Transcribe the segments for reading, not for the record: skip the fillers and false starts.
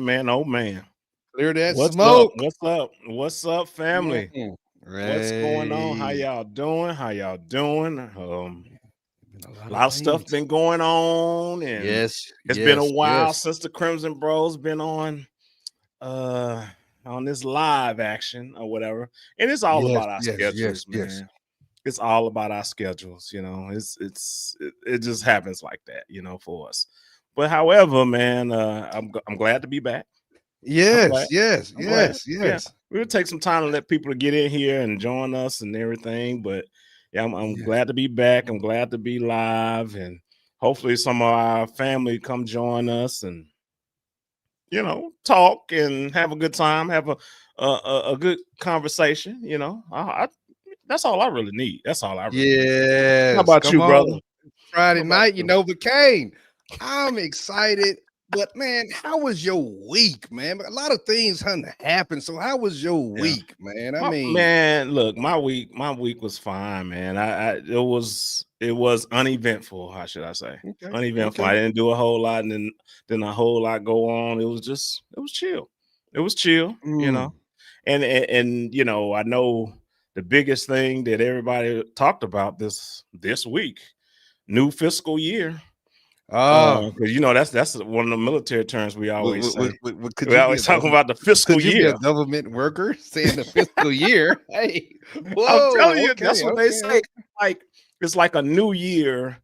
man. Oh man. Clear that What's up? smoke. What's up? What's up, family? What's going on? How Right. y'all doing? How y'all doing? Been a A lot of lot of stuff things. been going on, and Yes, it's been a yes, while yes. since the Crimson Bros been uh on this live action or whatever. And it's all Yes, about our yes, yes, schedules, yes. man. It's all about our schedules, it just happens like that, for us. But however, man, I'm glad to be back. I'm glad. Yes, yes, I'm glad. yes, Yeah. yes. We'll take some time to let people to get in here and join us and everything. But yeah, I'm Yes. glad to be back. I'm glad to be live. And hopefully some of our family come join us and talk and have a good time, have a good conversation. That's all I really need. That's all I really need. How Yes. about Come you, brother? on. Friday How about night, you? but Kane, I'm excited. But man, how was your week, man? A lot of things happened. So how was your Yeah. week, man? I My mean, man, look, my week was fine, man. It was uneventful. How should I say? okay, Uneventful. I okay. didn't do a whole lot, and then a whole lot go on. It was chill. It was chill, Mm. and I know the biggest thing that everybody talked about this week, new fiscal year. Ah, Because that's one of the military terms we always say. could We you be always a talk about the fiscal could you be a year. government worker saying the fiscal year? Hey, I'm telling whoa, you, okay, that's what they okay, say. okay. Like it's like a new year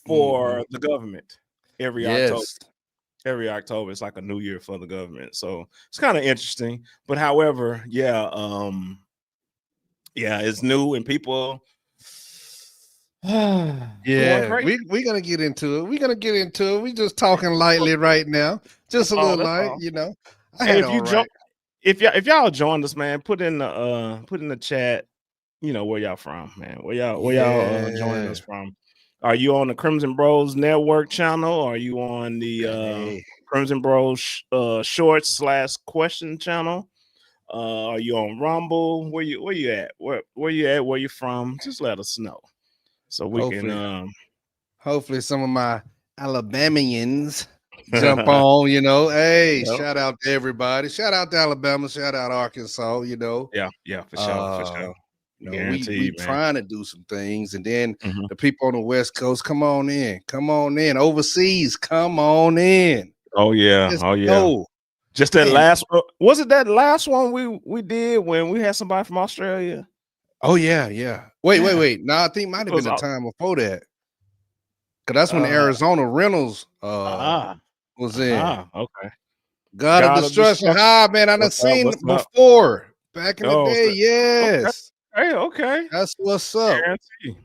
Hmm. for the government every October. Yes. Every October, it's like a new year for the government. So it's kind of interesting. But however, yeah, it's new and people going Yeah, crazy. we're gonna get into it. We're gonna get into it. We just talking lightly right now, just That's a all. little That's light, all. I Hey, had if you all join, right. if y'all joined us, man, put in the chat, where y'all from, man. Where y'all joining us Yeah. from? Are you on the Crimson Bros Network channel? Are you on the Hey. Crimson Bros short/question channel? Are you on Rumble? Where you at? Where you at? Where you from? Just let us know so we can Hopefully, hopefully some of my Alabamians jump Yep. on, Hey, shout out to everybody. Shout out to Alabama.. Shout out Arkansas, Yeah, for sure, for sure. We Guaranteed, man. trying to do some things, and then Mhm. the people on the West Coast, come on in, overseas, come on in. Oh yeah, Let's oh yeah. go, Just that man. last was it that last one we did when we had somebody from Australia? Oh yeah, yeah. Wait, wait, Yeah, wait. No, I think it might have been was the all time before that, because that's when uh Arizona Reynolds ah was in. okay. God of God of Destruction. Destruction. Hi, man. I done What's up? seen What's up? before back in the Oh, day. okay. Yes, Hey, okay. that's what's up. Guarantee.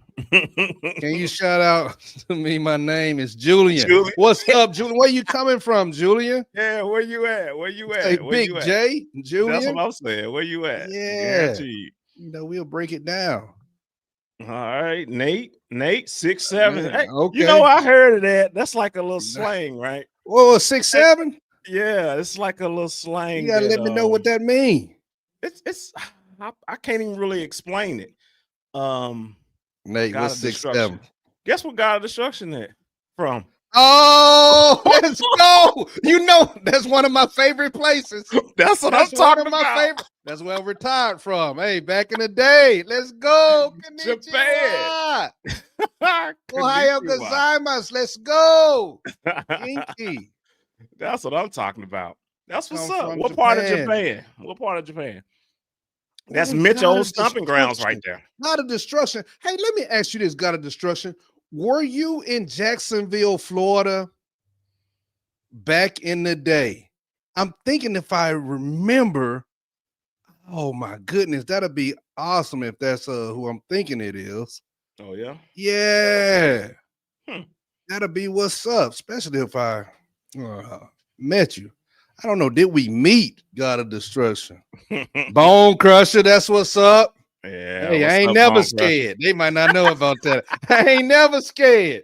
Can you shout out to me? My name is Julian. Julie. What's up, Julian? Where you coming from, Julian? Yeah, where you at? Where you Say at? Where Big you at? J, That's what Julian. I'm saying. Where you at? Yeah, Guaranteed. we'll break it down. All right, Nate, 6'7". Hey, Okay. I heard of that. That's like a little slang, right? Whoa, 6'7"? Yeah, it's like a little You slang gotta that let me know what that mean. it's I can't even really explain it. Nate, God what's of 6'7"? Destruction. Guess what God of Destruction is from? Oh, let's go. That's one of my favorite places. That's what I'm That's one talking of my about. favorite. That's where I retired from. Hey, back in the day. Let's go. Japan. Konnichiwa. Ohio Konnichiwa. gozaimasu. Let's go. Kinky. That's what I'm talking about. That's what's Come up. from What part of Japan. Japan? What part of Japan? That's Hey, Mitch God old of stomping grounds right Destruction. there. God of Destruction. Hey, let me ask you this, God of Destruction. Were you in Jacksonville, Florida back in the day? I'm thinking if I remember, oh my goodness, that'd be awesome if that's who I'm thinking it is. Oh yeah. Yeah, Hmm. that'll be what's up, especially if I met you. I don't know. Did we meet God of Destruction? Bone Crusher, that's what's up. Yeah, Hey, I what's ain't up, never Bone Crusher? scared. They might not know about that. I ain't never scared.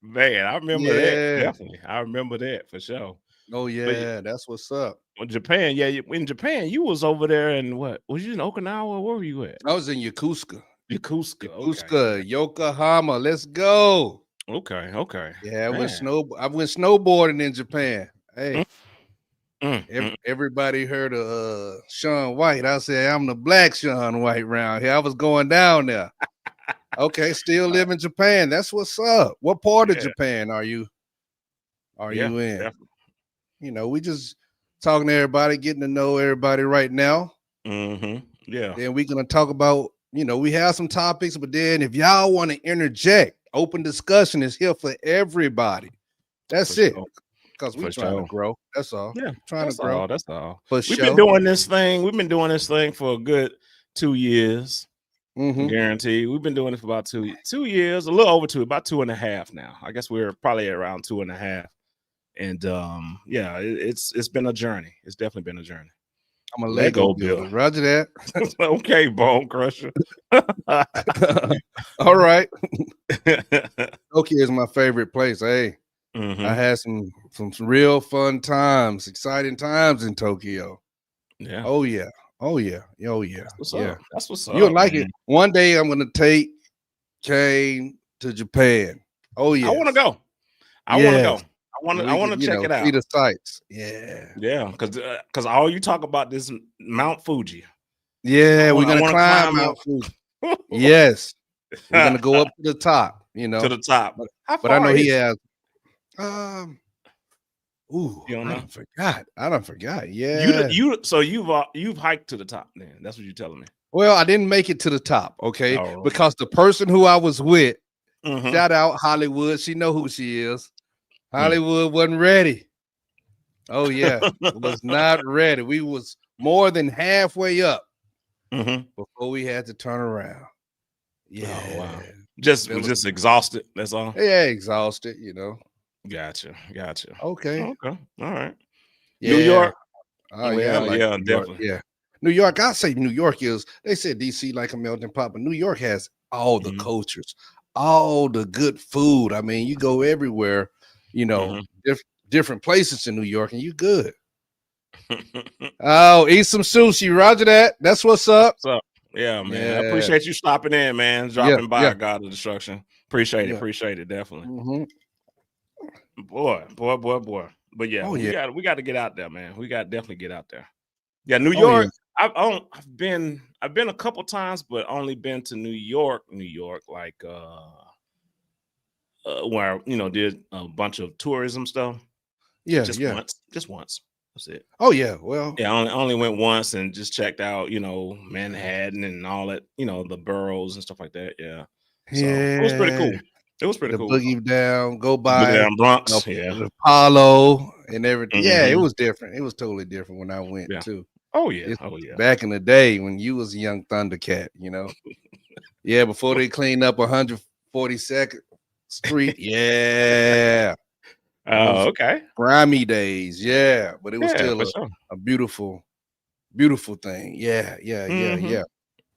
Man, I remember that. Yeah. Definitely. I remember that for sure. Oh, But yeah, that's what's up. Japan, yeah, in Japan, you was over there and what? Was you in Okinawa? Where were you at? I was in Yokosuka. Yokosuka. Yokosuka, Yokohama. Let's go. Okay. Yeah, I went Man. snowboarding in Japan. Mm. Hey, Everybody heard of Shaun White. I said, I'm the black Shaun White round here. I was going down there. Okay, still live in Japan. That's what's up. What part of Japan are you in? Definitely. You know, we just talking to everybody, getting to know everybody right now. Yeah. Then we're gonna talk about, you know, we have some topics, but then if y'all want to interject, open discussion is here for everybody. That's it. Because we're trying to grow. That's all. Yeah, trying to grow. That's all. For We've been doing this thing. We've been doing this thing for a good 2 years. Guaranteed. We've been doing it for about 2 years, a little over 2, about 2.5 now. I guess we're probably around 2.5. And yeah, it's been a journey. It's definitely been a journey. I'm a Lego builder. Roger that. Okay, Bone Crusher. All right. Tokyo is my favorite place. Hey, I had some real fun times, exciting times in Tokyo. Yeah. Oh yeah. Oh yeah. Oh yeah. That's what's up. You'll like it. One day I'm gonna take Kane to Japan. Oh yeah. I want to go. I want to go. I want to check it out. See the sights. Yeah. Yeah, because all you talk about this Mount Fuji. Yeah, we're gonna climb Mount Fuji. Yes. We're gonna go up to the top, you know. To the top. But I know he has you don't know? I done forgot. Yeah. So you've hiked to the top then. That's what you're telling me. Well, I didn't make it to the top, okay? Because the person who I was with, shout out Hollywood, she know who she is. Hollywood wasn't ready. Oh yeah, was not ready. We was more than halfway up before we had to turn around. Yeah, oh, wow. Just exhausted. That's all. Yeah, exhausted. You know. Gotcha. Okay. All right. Yeah. New York. Oh yeah, definitely. Yeah. New York. I say New York is. They said DC like a melting pot, but New York has all the cultures, all the good food. I mean, you go everywhere. You know, different places in New York, and you good. Oh, eat some sushi. Roger that. That's what's up. What's up? Yeah, man. Yeah. I appreciate you stopping in, man. Dropping by God of Destruction. Appreciate it. Definitely. Boy. But yeah, we got to get out there, man. We got to definitely get out there. Yeah, New York. I've been a couple times, but only been to New York, like where did a bunch of tourism stuff. Just once. That's it. Oh yeah, well, yeah, I only went once and just checked out, Manhattan and all that, the boroughs and stuff like that. Yeah, so it was pretty cool. It was pretty cool. Boogie down, go by down Bronx, the Apollo and everything. Yeah, it was different. It was totally different when I went too. Oh yeah. Back in the day when you was a young Thundercat, yeah, before they cleaned up 142nd Street. Yeah. Oh, okay. Grimy days, yeah, but it was still a beautiful thing. Yeah.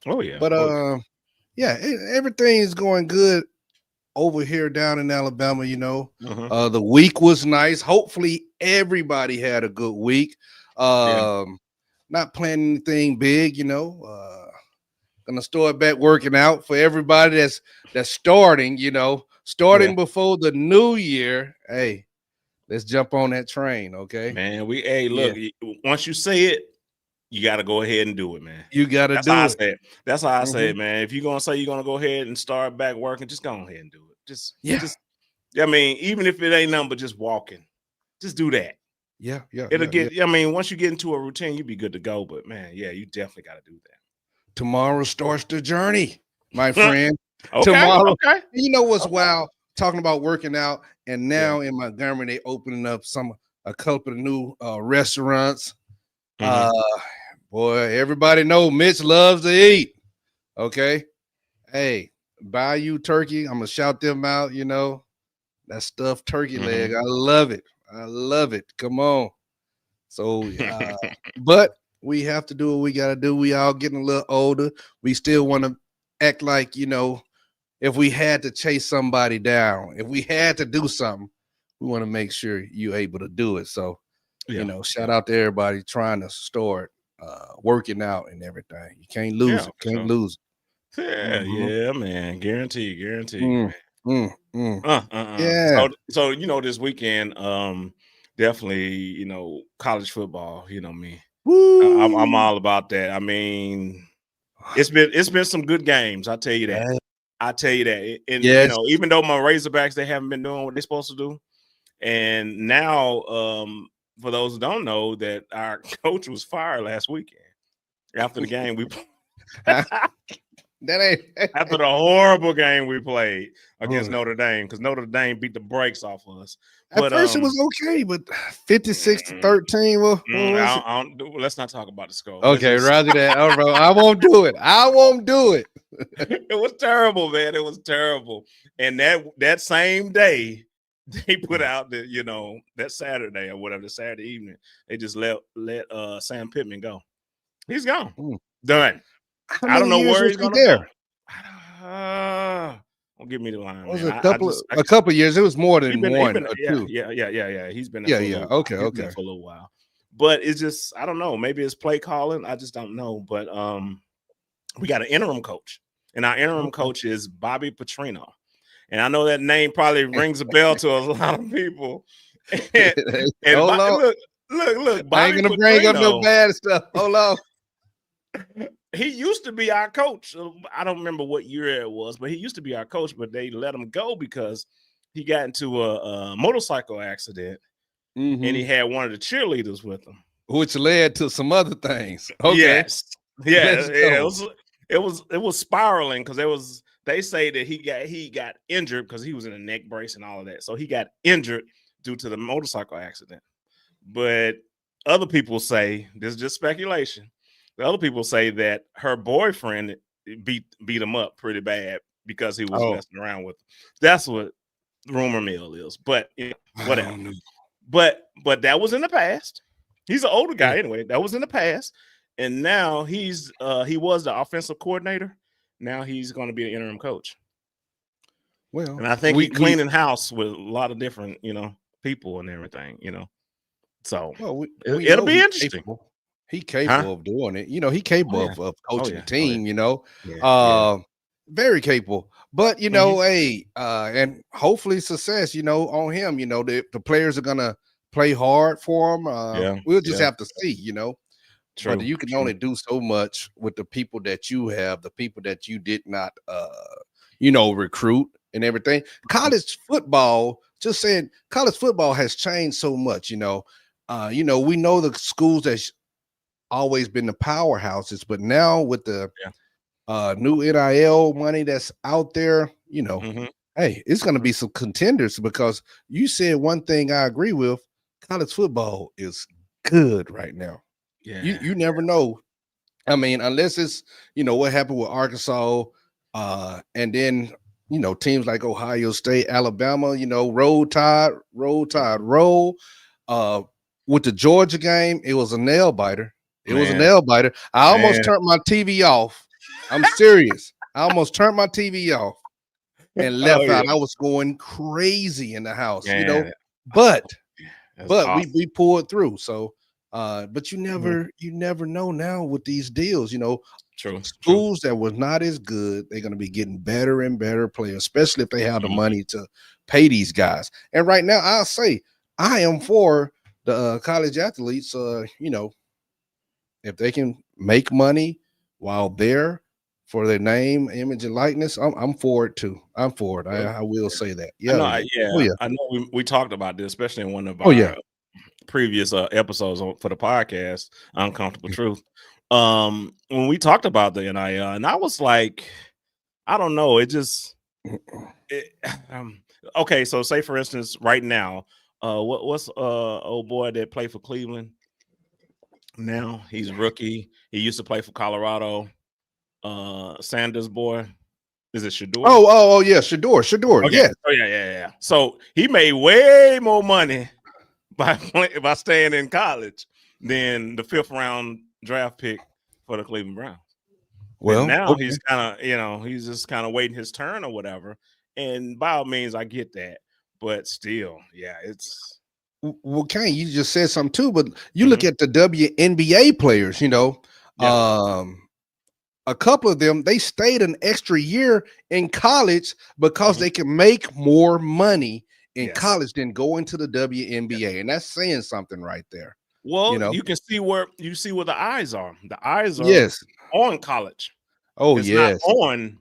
Oh yeah. But yeah, everything's going good over here down in Alabama. The week was nice. Hopefully everybody had a good week. Not planning anything big, gonna start back working out for everybody that's starting, before the new year. Hey, let's jump on that train, okay? Man, look, once you say it, you got to go ahead and do it, man. You got to do it. That's how I say it, man. If you're going to say you're going to go ahead and start back working, just go ahead and do it. I mean, even if it ain't nothing but just walking, just do that. Yeah. It'll get, I mean, once you get into a routine, you'll be good to go. But man, yeah, you definitely got to do that. Tomorrow starts the journey, my friend. Tomorrow. Okay. You know what's wild? Talking about working out, and now in Montgomery, they opening up a couple of new restaurants. Boy, everybody know Mitch loves to eat. Okay. Hey, Bayou Turkey. I'm gonna shout them out, that stuffed turkey leg. I love it. Come on. So but we have to do what we gotta do. We all getting a little older. We still want to act like, if we had to chase somebody down, if we had to do something, we want to make sure you're able to do it. So shout out to everybody trying to start working out and everything. You can't lose it. Can't lose it. Yeah, man. Guaranteed. Yeah. So this weekend, definitely, college football. You know me. Woo! I'm all about that. I mean, it's been some good games. I tell you that. I tell you that. And yes. even though my Razorbacks, they haven't been doing what they're supposed to do, and now for those who don't know, that our coach was fired last weekend after the game we that ain't after the horrible game we played against Notre Dame, because Notre Dame beat the brakes off of us. At first it was okay, but 56-13. Well, let's not talk about the score. Okay, rather than I won't do it. I won't do it. It was terrible, man. It was terrible. And that same day, they put out that Saturday or whatever, the Saturday evening, they just let Sam Pittman go. He's gone. Done. I don't know where he's going to go. Don't give me the line. Was a couple of years. It was more than one or two. Yeah. He's been there Okay. For a little while. But it's just, I don't know. Maybe it's play calling. I just don't know. But we got an interim coach, and our interim coach is Bobby Petrino. And I know that name probably rings a bell to a lot of people. And look, Bobby I ain't gonna bring up no bad stuff. Hold on. He used to be our coach. I don't remember what year it was, but he used to be our coach, but they let him go because he got into a motorcycle accident, and he had one of the cheerleaders with him, which led to some other things. Okay. Yes. It was spiraling because they say that he got injured because he was in a neck brace and all of that. So he got injured due to the motorcycle accident. But other people say, this is just speculation, the other people say that her boyfriend beat him up pretty bad because he was messing around with him. That's what rumor mill is. But whatever. But that was in the past. He's an older guy anyway. That was in the past. And now he was the offensive coordinator. Now he's going to be an interim coach. Well, and I think he's cleaning house with a lot of different, people and everything, So it'll be interesting. He's capable of doing it. He's capable of coaching the team, very capable. But, and hopefully success, on him, the players are going to play hard for him. We'll just have to see, True, but you can only do so much with the people that you have, the people that you did not, recruit and everything. College football, just saying, college football has changed so much. We know the schools that's always been the powerhouses, but now with the new NIL money that's out there, hey, it's going to be some contenders, because you said one thing I agree with: college football is good right now. Yeah, you never know. I mean, unless it's what happened with Arkansas, and then teams like Ohio State, Alabama, roll tide. With the Georgia game, it was a nail biter. It was a nail biter. I almost turned my TV off. I'm serious. I almost turned my TV off and left out. I was going crazy in the house, but awesome. we pulled through. So. But you never know now with these deals, schools that was not as good, they're going to be getting better and better players, especially if they have the money to pay these guys. And right now, I'll say I am for the college athletes, if they can make money while there for their name, image, and likeness, I'm for it too. I'm for it. I will say that. I know we talked about this, especially in one of our previous episodes for the podcast, Uncomfortable Truth. When we talked about the NIL, and I was like, I don't know, okay, so say for instance, right now, what's old boy that played for Cleveland? Now he's rookie. He used to play for Colorado. Sanders boy. Is it Shador? Oh yeah, Shador. Okay. Yeah. Oh yeah. So he made way more money by staying in college than the 5th round draft pick for the Cleveland Browns. Well, and now he's kind of, he's just kind of waiting his turn or whatever. And by all means, I get that, but still, it's. Well, Kane, you just said something too, but you look at the WNBA players, a couple of them, they stayed an extra year in college because they can make more money in college than going to the WNBA, and that's saying something right there. Well, you can see where the eyes are. The eyes are on college. Oh, it's not on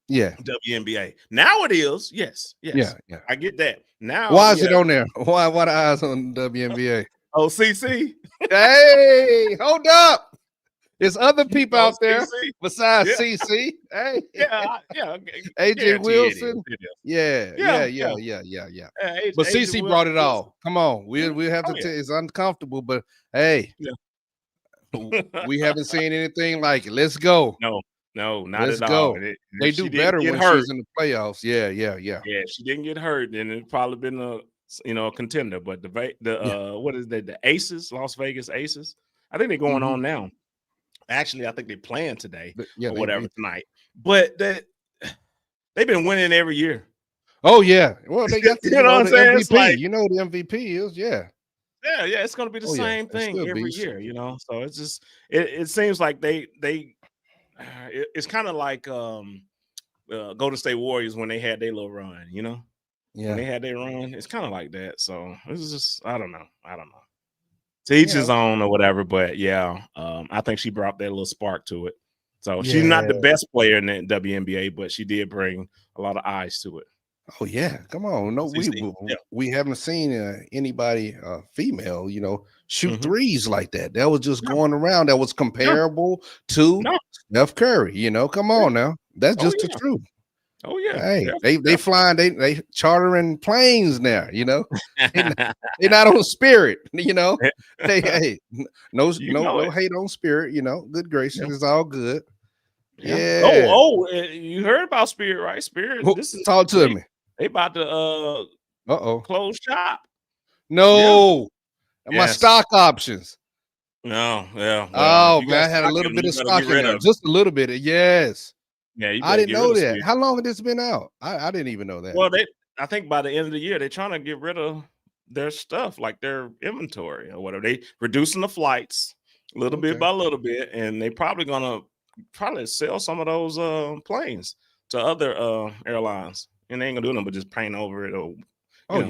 Yeah. WNBA. Now it is. Yes. Yeah. I get that. Now why is it on there? Why the eyes on WNBA? Oh, CC. Hey, hold up. There's other people out there besides CC. Hey. Yeah. AJ Wilson. Yeah. But CC brought it all. Come on. We'll have to tell it's uncomfortable, but hey. We haven't seen anything like it. Let's go. No, not at all. They do better when she's in the playoffs. Yeah. Yeah, she didn't get hurt, and it's probably been a contender. But what is that? The Aces, Las Vegas Aces. I think they're going on now. Actually, I think they're playing today or whatever tonight. But they've been winning every year. Oh yeah. Well, they got the, you know what I'm saying? MVP. Like, you know what the MVP is, Yeah, it's going to be the same thing every year, So it's just it seems like it's kind of like Golden State Warriors when they had their little run, Yeah. When they had their run, it's kind of like that. So it's just I don't know. To each his own or whatever, but I think she brought that little spark to it. So she's not the best player in the WNBA, but she did bring a lot of eyes to it. Oh yeah, come on! No, we haven't seen anybody female, shoot threes like that. That was just going around. That was comparable to Steph Curry. Come on now, that's just the truth. Oh yeah, hey, they flying, they chartering planes now. They're not on Spirit. Hey, no hate on Spirit. Good gracious, it's all good. Yeah. Oh, you heard about Spirit, right? Spirit. Talk to me. They about to close shop. No, my stock options. No, yeah. Well, man, I had a little bit of stock in there, just a little bit. Yes. Yeah, I didn't know that. How long has this been out? I didn't even know that. Well, I think by the end of the year, they're trying to get rid of their stuff, like their inventory or whatever. They reducing the flights a little bit by little bit, and they probably sell some of those planes to other airlines. And they ain't gonna do nothing but just paint over it. Yeah. But,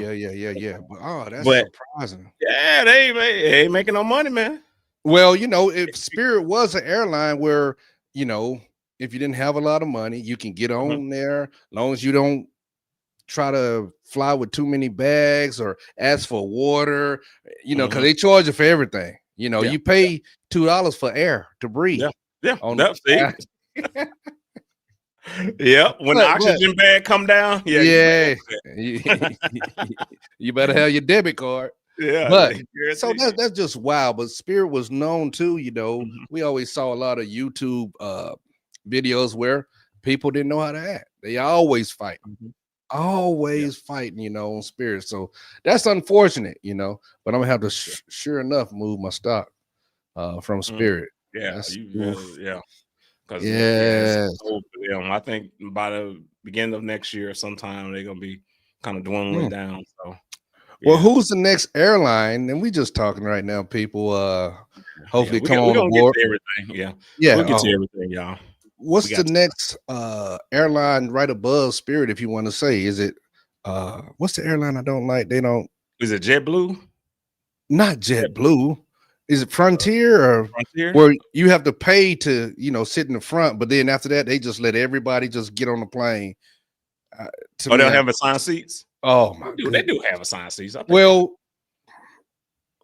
that's surprising. Yeah, they ain't making no money, man. Well, if Spirit was an airline where, if you didn't have a lot of money, you can get on there as long as you don't try to fly with too many bags or ask for water, because they charge you for everything. You pay $2 for air to breathe. Yeah. When the oxygen bag come down, you better have your debit card. Yeah, but so that's just wild. But Spirit was known too. We always saw a lot of YouTube videos where people didn't know how to act. They always fight, fighting. On Spirit. So that's unfortunate. But I'm gonna have to sure enough move my stock from Spirit. Because I think by the beginning of next year, sometime they're gonna be kind of dwindling down. So, well, who's the next airline? And we just talking right now, people. Hopefully, come on board. We'll get to everything, y'all. What's the next airline right above Spirit? If you want to say, is it? What's the airline I don't like? They don't. Is it JetBlue? Not JetBlue. Is it Frontier or Frontier? Where you have to pay to, sit in the front, but then after that, they just let everybody just get on the plane. They don't have assigned seats? Oh, my God. They do have assigned seats. Well,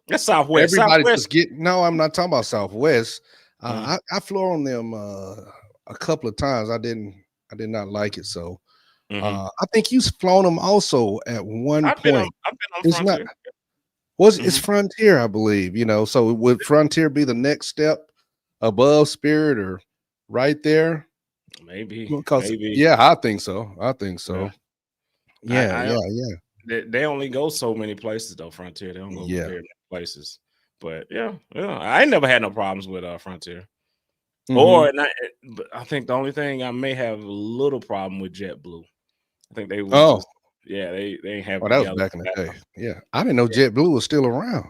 that's Southwest. Everybody just no, I'm not talking about Southwest. I flew on them a couple of times. I did not like it. So I think you've flown them also at one point. I've been on Frontier. It's Frontier, I believe, so would Frontier be the next step above Spirit or right there? Maybe. I think so. Yeah. They only go so many places though, Frontier. They don't go very many places. But I ain't never had no problems with Frontier. But I think the only thing I may have a little problem with JetBlue. I think they were they ain't have. Oh, that was back in the day. Yeah, I didn't know JetBlue was still around.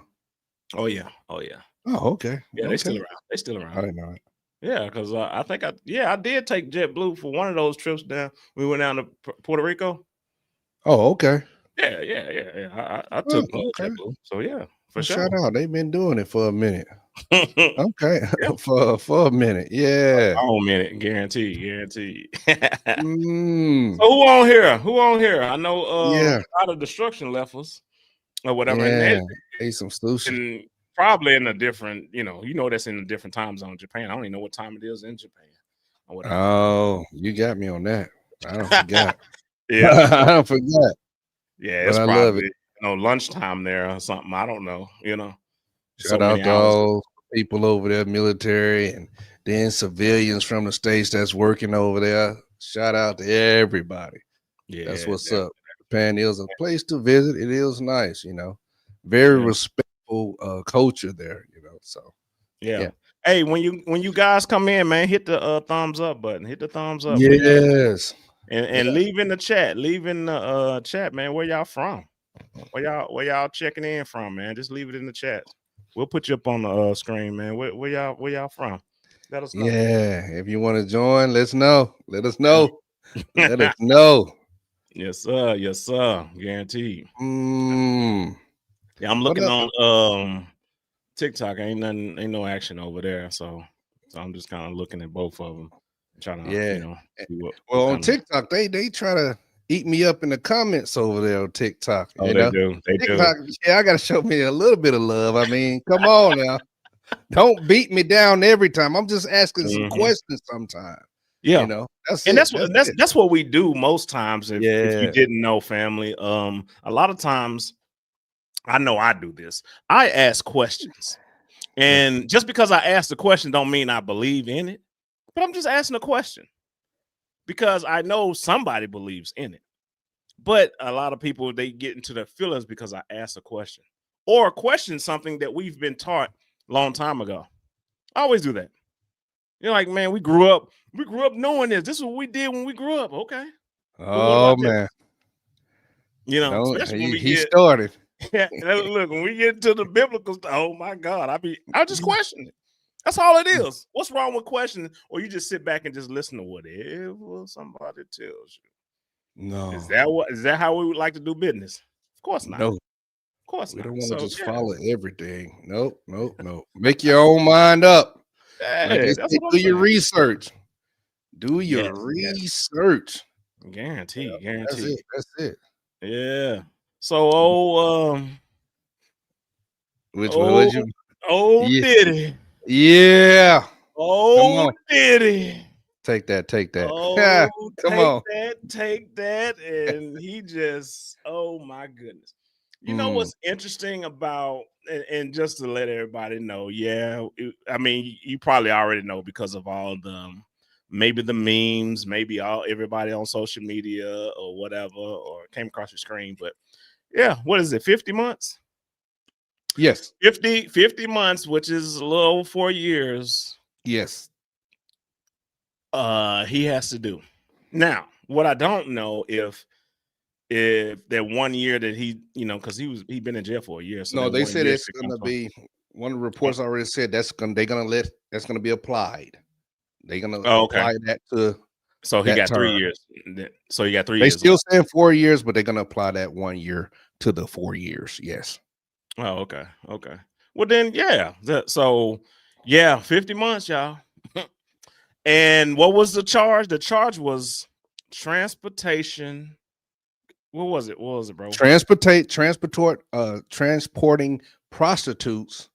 Oh yeah. Oh, okay. Yeah, they still around. I didn't know it. Yeah, because I think I did take JetBlue for one of those trips down. We went down to Puerto Rico. Oh, okay. Yeah. I took Okay. JetBlue, so yeah, for Well, sure. shout out. They've been doing it for a minute. Okay, for a minute. Yeah. Oh, minute, guaranteed. Mm, So who on here? Who on here? I know yeah. Out of Destruction left us or whatever, and Yeah. Ate some sushi. and probably in a different, that's in a different time zone. Japan. I don't even know what time it is in Japan or whatever. Oh, you got me on that. I don't forget. Yeah, I don't forget. yeah, But it's I love it. probably lunchtime there or something. I don't know. So Shout many out to hours. all people over there, military, and then civilians from the states that's working over there. Shout out to everybody. Yeah, That's what's definitely. up. Japan is a place to visit. It is nice, very respectful culture there, So yeah. Hey, when you guys come in, man, hit the thumbs up button. Hit the thumbs up. Yes. And leave in the chat. Leave in the chat, man. Where y'all from? Where y'all checking in from, man? Just leave it in the chat. We'll put you up on the screen, man. Where y'all from? Let us know. Yeah. If you want to join, let's know. Let us know. Let us know. Yes, sir. Yes, sir. Guaranteed. Yeah, I'm What looking up? on TikTok. Ain't no action over there. So I'm just kind of looking at both of them. Trying to, see well, on TikTok, they try to eat me up in the comments over there on TikTok. Oh, they do. They TikTok, do. yeah, I gotta show me a little bit of love. I mean, come on now. Don't beat me down every time. I'm just asking some questions sometimes. Yeah. That's what we do most times if you didn't know, family. A lot of times I know I do this. I ask questions. And just because I ask the question don't mean I believe in it. But I'm just asking a question because I know somebody believes in it. But a lot of people, they get into their feelings because I asked a question or question something that we've been taught a long time ago. I always do that. You're like, man, we grew up knowing this. This is what we did when we grew up. Okay. Oh man. Especially when we started. Yeah, look, when we get to the biblical stuff, oh my God, I just question it. That's all it is. What's wrong with questioning? Or you just sit back and just listen to whatever somebody tells you. No. Is that how we would like to do business? Of course not. No. Of course not. We don't want to just follow everything. Nope. Make your own mind up. Hey, do your research. Do your research. Guarantee. That's it. Yeah. So Diddy. Yeah. Oh, Diddy. Take that. Oh, come on. Take that. And he just, oh my goodness. You know what's interesting about, and just to let everybody know, I mean, you probably already know because of all maybe the memes, maybe everybody on social media or whatever, or came across your screen. But yeah, what is it, 50 months? Yes. 50 months, which is a little over 4 years. Yes. He has to do. Now, what I don't know if that 1 year that he, because he'd been in jail for a year. So no, they said it's gonna be one of the reports already said that's gonna be applied. They're gonna apply that to. So he got 3 years. So he got 3 years. They still saying 4 years, but they're gonna apply that 1 year to the 4 years. Yes. Oh, okay. Well then, yeah. So 50 months, y'all. And what was the charge? The charge was transportation. What was it, bro? Transporting prostitutes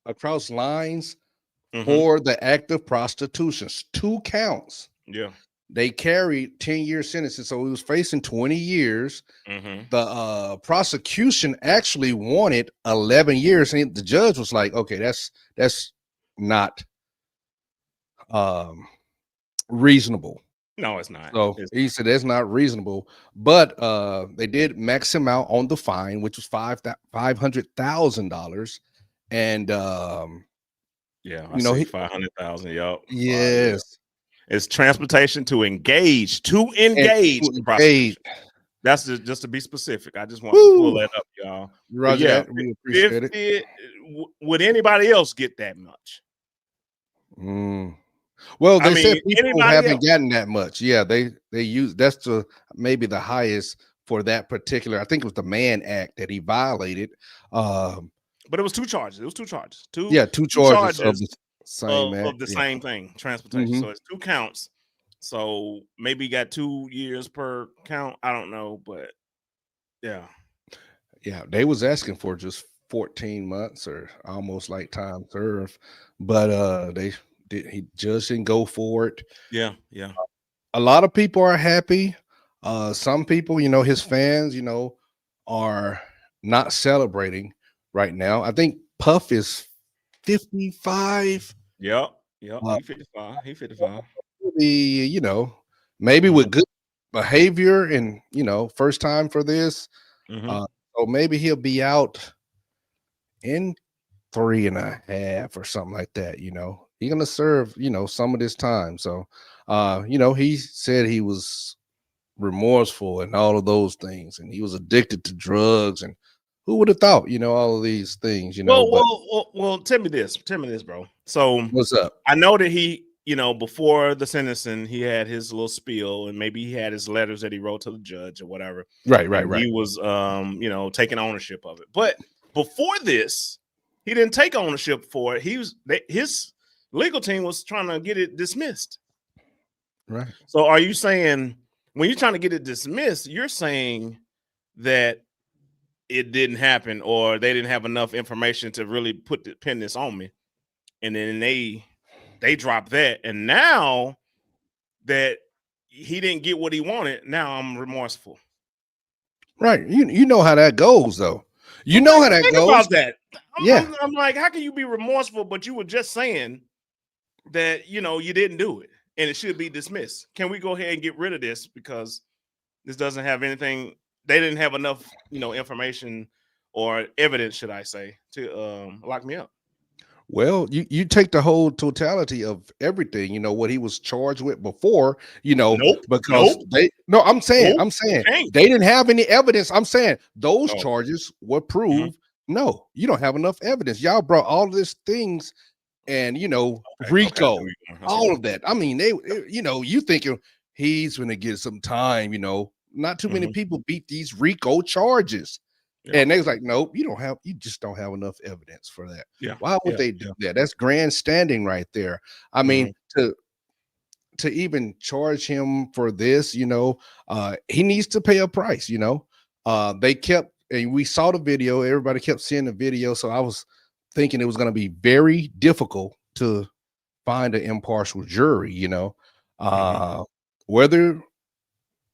across lines for the act of prostitution. 2 counts. Yeah. They carried 10-year sentences, so he was facing 20 years. The prosecution actually wanted 11 years, and the judge was like, "Okay, that's not reasonable." No, it's not. So he said that's not reasonable, but they did max him out on the fine, which was $500,000, and I 500,000. Yup. Yes. It's transportation to engage prostitution. That's just to be specific. I just want to pull that up, y'all. Roger that. We appreciate it. Would anybody else get that much? Well, I they said mean, people anybody haven't else. gotten that much. Yeah, they use that's the maybe the highest for that particular. I think it was the Mann Act that he violated. Um, But it was 2 charges. It was 2 charges. yeah, 2 two 2 charges of charges the same act. of the Yeah. same thing, transportation. Hmm. So it's 2 counts. So maybe he got 2 years per count. I don't know, but yeah. Yeah, they was asking for just 14 months or almost like time served, but they did. He judge didn't go for it. Yeah, yeah. A lot of people are happy. Some people, his fans, are not celebrating right now. I think Puff is 55. Yep, yep. Uh, He 55. He 55. maybe, maybe Mhm, with good behavior and first time for this. mhm. So maybe he'll be out in 3.5 or something like that. He's gonna serve, some of this time. So he said he was remorseful and all of those things, and he was addicted to drugs, and who would have thought, all of these things, Well, but tell me this. Tell me this, bro. So what's up? I know that he, before the sentencing, he had his little spiel, and maybe he had his letters that he wrote to the judge or whatever. Right, And he was taking ownership of it. But before this, he didn't take ownership for it. His legal team was trying to get it dismissed. Right. So are you saying when you're trying to get it dismissed, you're saying that it didn't happen or they didn't have enough information to really pin this on me? And then they dropped that. And now that he didn't get what he wanted, now I'm remorseful. Right. You know how that goes, though. You Okay, know how that think goes. about that. Yeah. I'm like, how can you be remorseful, but you were just saying that you didn't do it and it should be dismissed? Can we go ahead and get rid of this because this doesn't have anything? They didn't have enough, information or evidence, should I say, to lock me up. Well, you take the whole totality of everything, what he was charged with before, Nope. because I'm saying Okay. they didn't have any evidence. I'm saying those Oh. charges were proved. No, you don't have enough evidence. Y'all brought all these things and Rico, all of that. I mean, you thinking he's gonna get some time, not too many people beat these Rico charges. Yeah. And they was like, nope, you just don't have enough evidence for that. Yeah. Why would they do that? That's grandstanding right there. I mean, to even charge him for this, he needs to pay a price, they kept, and we saw the video, everybody kept seeing the video. So I was thinking it was going to be very difficult to find an impartial jury,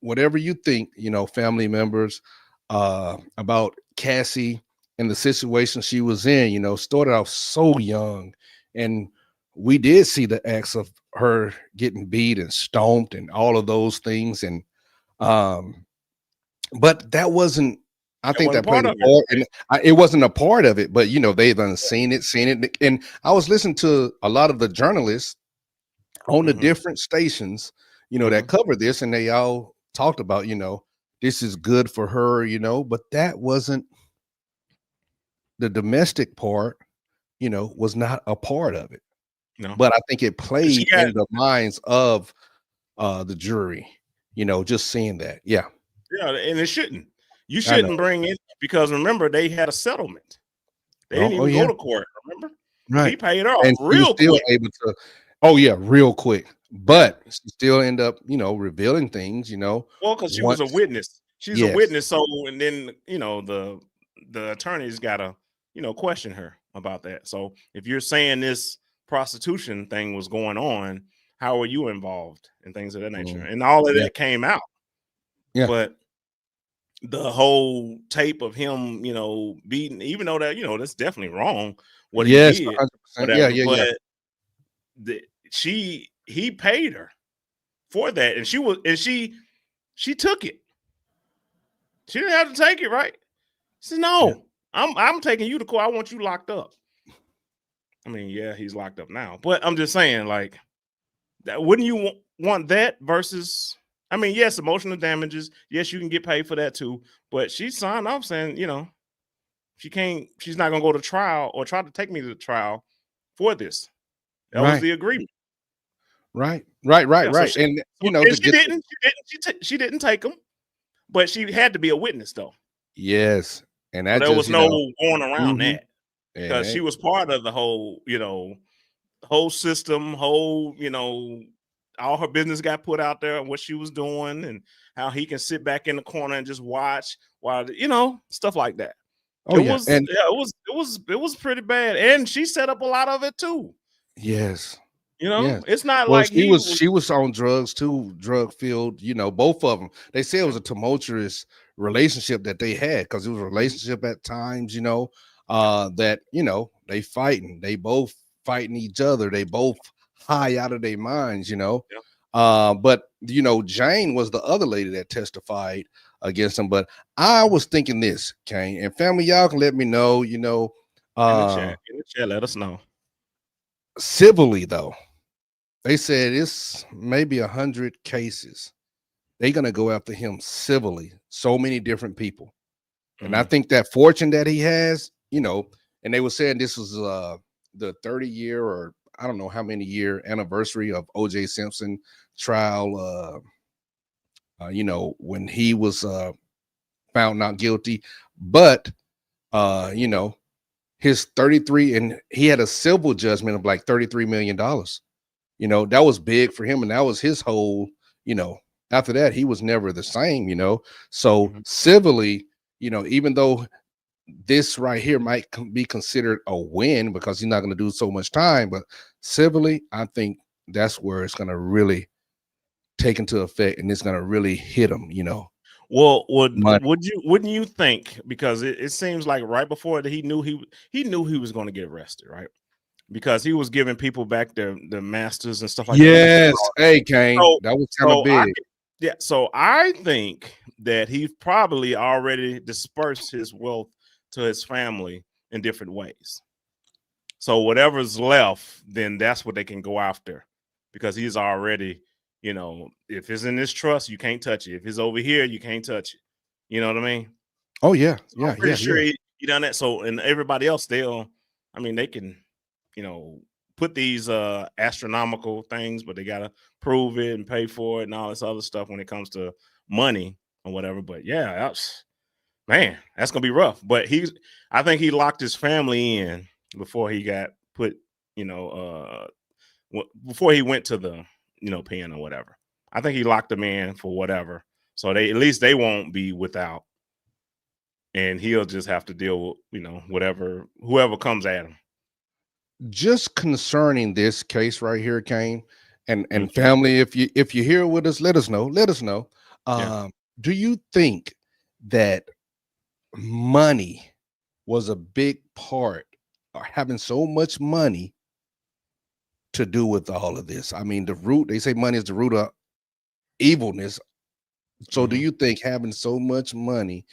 whatever you think, family members, about Cassie and the situation she was in, started off so young. And we did see the acts of her getting beat and stomped and all of those things. And but that wasn't, I think that played a part, and it wasn't a part of it, but they've done seen it. And I was listening to a lot of the journalists on the different stations, that cover this, and they all talked about, this is good for her, but that wasn't the domestic part, was not a part of it. No. But I think it played in the minds of the jury, just seeing that. Yeah. Yeah, and it shouldn't. You shouldn't bring it because remember they had a settlement. They didn't even go to court, remember? Right. He paid off and real still quick. Able to, real quick. But she still end up, revealing things, Well, because she was a witness. She's a witness. So, and then, the attorneys gotta, question her about that. So if you're saying this prostitution thing was going on, how are you involved and things of that nature? And all of that came out. Yeah. But the whole tape of him, beating, even though that, that's definitely wrong what he did. 100%. Whatever, but he paid her for that, and she took it. She didn't have to take it, right? She said, no, I'm taking you to court. I want you locked up. I mean, yeah, he's locked up now, but I'm just saying, like, wouldn't you want that versus? I mean, yes, emotional damages. Yes, you can get paid for that too. But she signed off saying, she's not gonna go to trial or try to take me to the trial for this. That was the agreement. Right. So And she didn't take him, but she had to be a witness though. Yes, and So that there was just no going around mhm. that And because she was part of the whole, whole system, whole, all her business got put out there and what she was doing and how he can sit back in the corner and just watch while, stuff like that. oh yeah, and It was pretty bad. And she set up a lot of it too. yes. Yes. It's not Well, like he was. she was on drugs too, drug field, both of them. They say it was Yeah. a tumultuous relationship that they had because it was a relationship at times, that, they fighting. They both fighting each other. They both high out of their minds, Yeah. But Jane was the other lady that testified against him. But I was thinking this, Kane, and family, y'all can let me know, In the chat, let us know. Civilly though. They said it's maybe 100 cases. They're gonna go after him civilly. So many different people, and I think that fortune that he has, and they were saying this was the 30-year or I don't know how many year anniversary of O.J. Simpson trial. When he was found not guilty, but his 33 and he had a civil judgment of like $33 million. That was big for him. And that was his whole, after that, he was never the same, So civilly, even though this right here might be considered a win because he's not going to do so much time, but civilly, I think that's where it's going to really take into effect and it's going to really hit him, Well, wouldn't you think, because it seems like right before that he knew he was going to get arrested, right? Because he was giving people back their masters and stuff like that. Yes. Hey, Kane, that was kind of big. So I think that he probably already dispersed his wealth to his family in different ways. So whatever's left, then that's what they can go after, because he's already, if it's in this trust, you can't touch it. If it's over here, you can't touch it. You know what I mean? Oh yeah, so I'm pretty sure he done that. So, and everybody else, they can, put these astronomical things, but they gotta prove it and pay for it and all this other stuff when it comes to money or whatever. But yeah, that's gonna be rough. But I think he locked his family in before he got put, before he went to the pen or whatever. I think he locked them in for whatever, so at least they won't be without, and he'll just have to deal with whoever comes at him. Just concerning this case right here, Kane, and family, if you're here with us, let us know. Do you think that money was a big part, or having so much money, to do with all of this? I mean, they say money is the root of evilness. So do you think having so much money,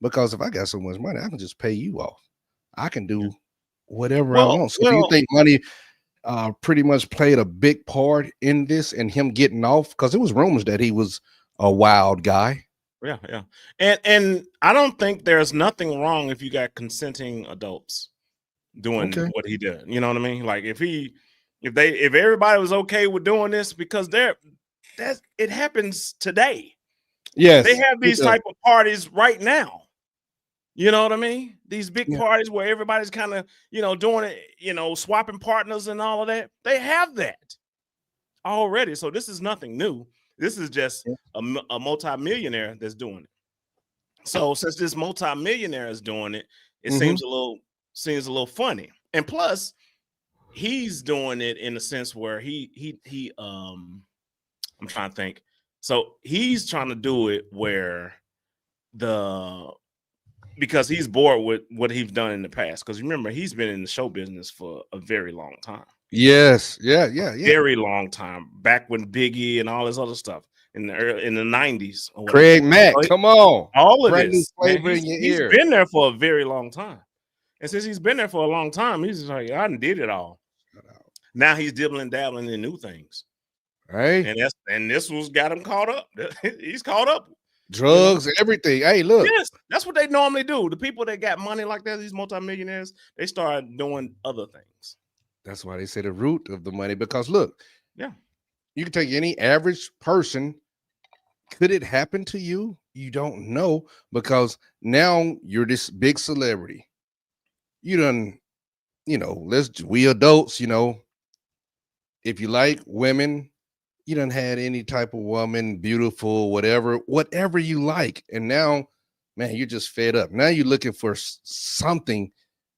because if I got so much money, I can just pay you off. I can do whatever I want. So do you think money pretty much played a big part in this and him getting off? Because it was rumors that he was a wild guy. Yeah. And I don't think there's nothing wrong if you got consenting adults doing what he did. You know what I mean? Like if everybody was okay with doing this, because it happens today. Yes, they have these type of parties right now. You know what I mean? These big parties where everybody's kind of, doing it, swapping partners and all of that. They have that already. So this is nothing new. This is just a multimillionaire that's doing it. So since this multimillionaire is doing it, it seems a little funny. And plus, he's doing it in a sense where I'm trying to think. So he's trying to do it where because he's bored with what he's done in the past. Because remember, he's been in the show business for a very long time. Yes, yeah. Very long time. Back when Biggie and all this other stuff in the 90s. Craig Mack, come on. All of this. He's been there for a very long time. And since he's been there for a long time, he's just like, I done did it all. Now he's dabbling in new things. Right. And this was got him caught up. He's caught up. Drugs, everything. Hey, look. Yes, that's what they normally do. The people that got money like that, these multimillionaires, they start doing other things. That's why they say the root of the money. Because look, Yeah. You can take any average person. Could it happen to you? You don't know, because now you're this big celebrity. You done, we adults, if you like women, you done had any type of woman, beautiful, whatever you like. And now, man, you're just fed up. Now you're looking for something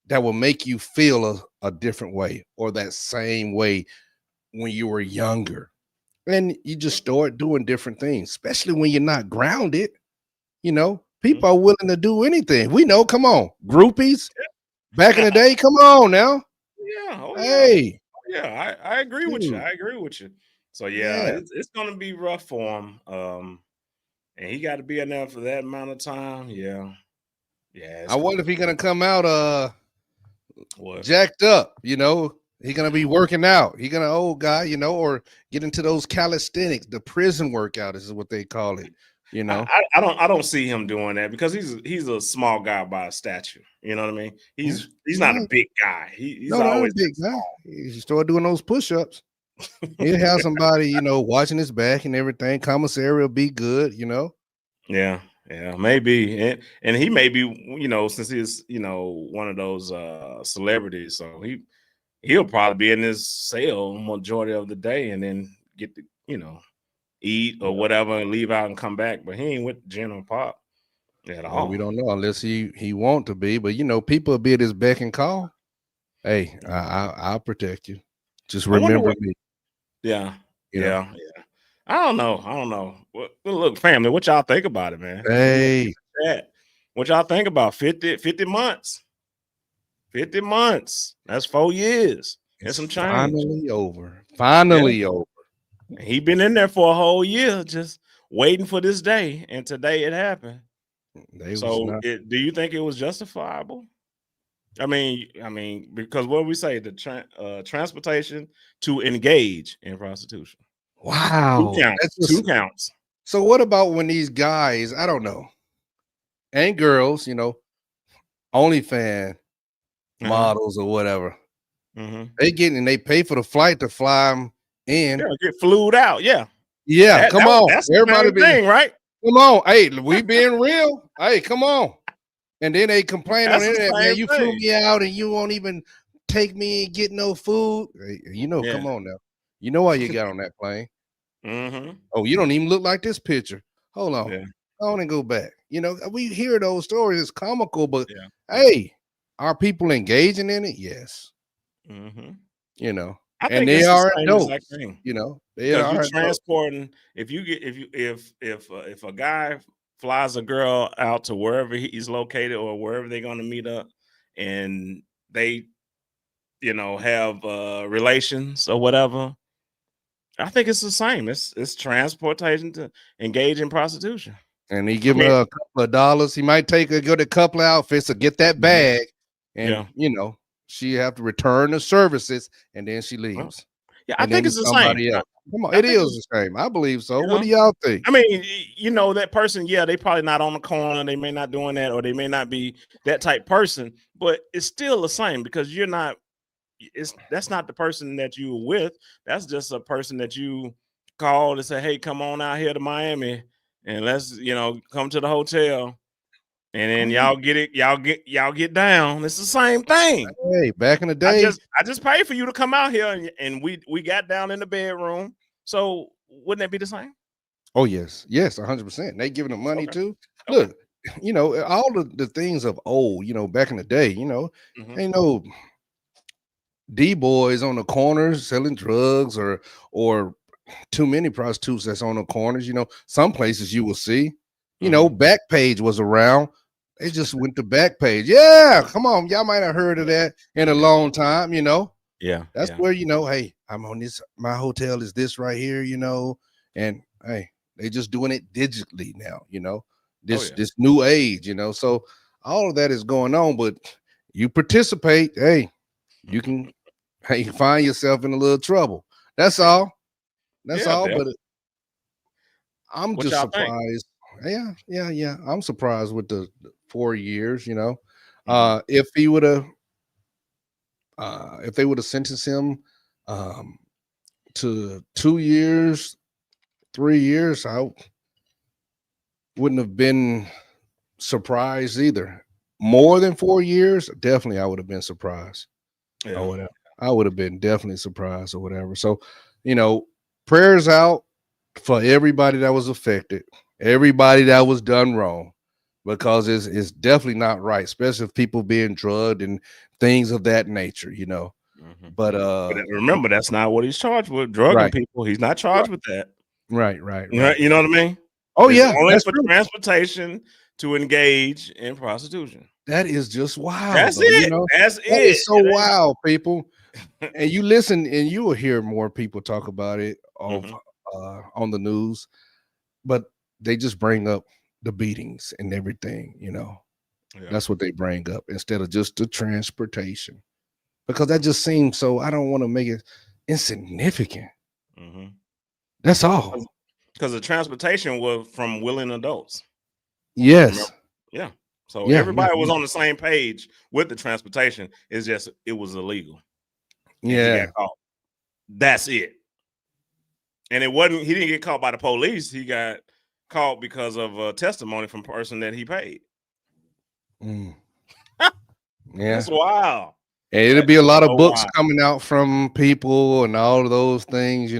that will make you feel a different way, or that same way when you were younger. And you just start doing different things, especially when you're not grounded. People are willing to do anything. We know, come on, groupies back in the day. Come on now. Yeah. Oh, Hey. Yeah, I agree with you. Dude. I agree with you. So yeah, Yeah. it's gonna be rough for him. And he got to be in there for that amount of time. Yeah. Yeah. I wonder if he's gonna come out What? jacked up, He gonna be working out. He gonna old guy, or get into those calisthenics, the prison workout is what they call it. I don't see him doing that, because he's a small guy by stature. You know what I mean? He's not a big guy. He's not always a big guy. He started doing those push-ups. He'll have somebody, watching his back and everything. Commissary will be good, Yeah, maybe, and he may be, since he's one of those celebrities, so he'll probably be in his cell majority of the day, and then get to eat or whatever and leave out and come back. But he ain't with general pop at all. We don't know, unless he want to be. But people will be at his beck and call. Hey, I'll protect you. Just remember me. Yeah. I don't know. Well, look, family, what y'all think about it, man? Hey, what y'all think about 50 months? 50 months. That's 4 years. It's some change. Finally over. Finally over. He been in there for a whole year, just waiting for this day, and today it happened. So, do you think it was justifiable? I mean, because what we say, the transportation to engage in prostitution. Wow, 2 counts. 2 counts. So what about when these guys, I don't know, and girls, OnlyFans models or whatever, they pay for the flight to fly them in. Yeah, get flued out. Yeah. Come on. That's Everybody the thing, right? Come on. Hey, we being real. Hey, come on. And then they complain on the internet, man, you flew me out and you won't even take me and get no food. Hey, come on now. You know why you got on that plane. Oh, you don't even look like this picture. Hold on. Go on and go back. We hear those stories. It's comical, but hey, are people engaging in it? Yes. I think they are adults. They are transporting. If a guy flies a girl out to wherever he's located or wherever they're going to meet up, and they, have relations or whatever, I think it's the same. It's transportation to engage in prostitution. And he give her a couple of dollars. He might go to a couple of outfits to get that bag, and she have to return the services, and then she leaves. Yeah, I think it's the same. Come on, it is the same. I believe so. What do y'all think? I mean, that person, they probably not on the corner. They may not doing that, or they may not be that type person, but it's still the same, because you're not. That's not the person that you were with. That's just a person that you called and say, "Hey, come on out here to Miami, and let's come to the hotel." And then y'all get down. It's the same thing. Hey, back in the day, I just paid for you to come out here, and we got down in the bedroom. So wouldn't that be the same? Oh yes, 100%. They giving them money too. Look, all the things of old, back in the day, ain't no D-boys on the corners selling drugs or too many prostitutes that's on the corners. Some places you will see, Backpage was around. They just went to Backpage. Yeah, come on. Y'all might have heard of that in a long time, Yeah. That's where, hey, I'm on this, my hotel is this right here, and hey, they just doing it digitally now, this new age, so all of that is going on, but you participate, hey, you can find yourself in a little trouble. That's all. That's all. But I'm just surprised. Yeah. I'm surprised with the 4 years, if he would have if they would have sentenced him to 2 years, 3 years, I wouldn't have been surprised either. More than 4 years, definitely I would have been surprised. Yeah. Or whatever. I would have been definitely surprised or whatever. So, prayers out for everybody that was affected, everybody that was done wrong, because it's definitely not right, especially if people being drugged and things of that nature, But remember, that's not what he's charged with, drugging people. He's not charged with that. Right. You know what I mean? Oh, it's yeah, only that's for true. Transportation to engage in prostitution. That is just wild. That's though, it. That's that it. is so wild, people. And you listen, and you will hear more people talk about it on the news, but they just bring up the beatings and everything. That's what they bring up instead of just the transportation, because that just seems so. I don't want to make it insignificant. That's all. Because the transportation was from willing adults. Yes. Remember? Yeah. So everybody was on the same page with the transportation. It's just it was illegal. Yeah. He got caught. That's it. And he didn't get caught by the police. He got caught because of a testimony from a person that he paid. That's wild. And it'll be a lot of books coming out from people and all of those things,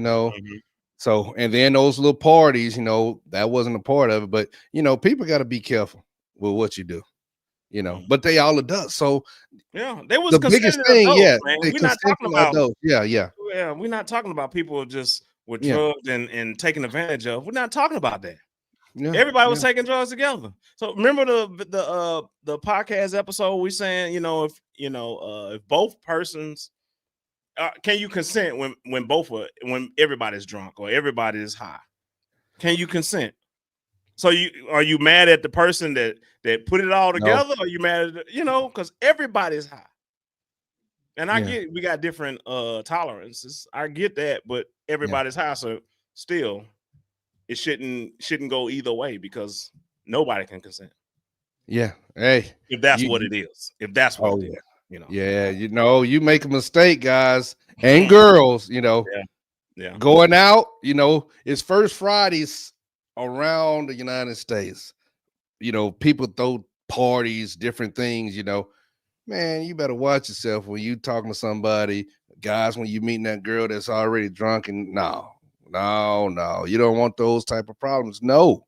So, and then those little parties, that wasn't a part of it, but people got to be careful with what you do, but they all adults. So they was the biggest thing, adults, man. We're not talking about adults. Yeah, we're not talking about people just were drugged and taken advantage of. We're not talking about that. Everybody was taking drugs together. So remember the podcast episode we saying, if both persons can you consent when everybody's drunk or everybody is high? Can you consent? So are you mad at the person that put it all together? Or are you mad at because everybody's high? And I get we got different tolerances. I get that, but everybody's high, so still it shouldn't go either way because nobody can consent. Yeah. Hey, if that's what it is. If that's what it is. Yeah, you make a mistake, guys and girls, going out, it's First Fridays around the United States. People throw parties, different things, man, you better watch yourself when you talking to somebody, guys, when you meeting that girl that's already drunk. And no, you don't want those type of problems. No.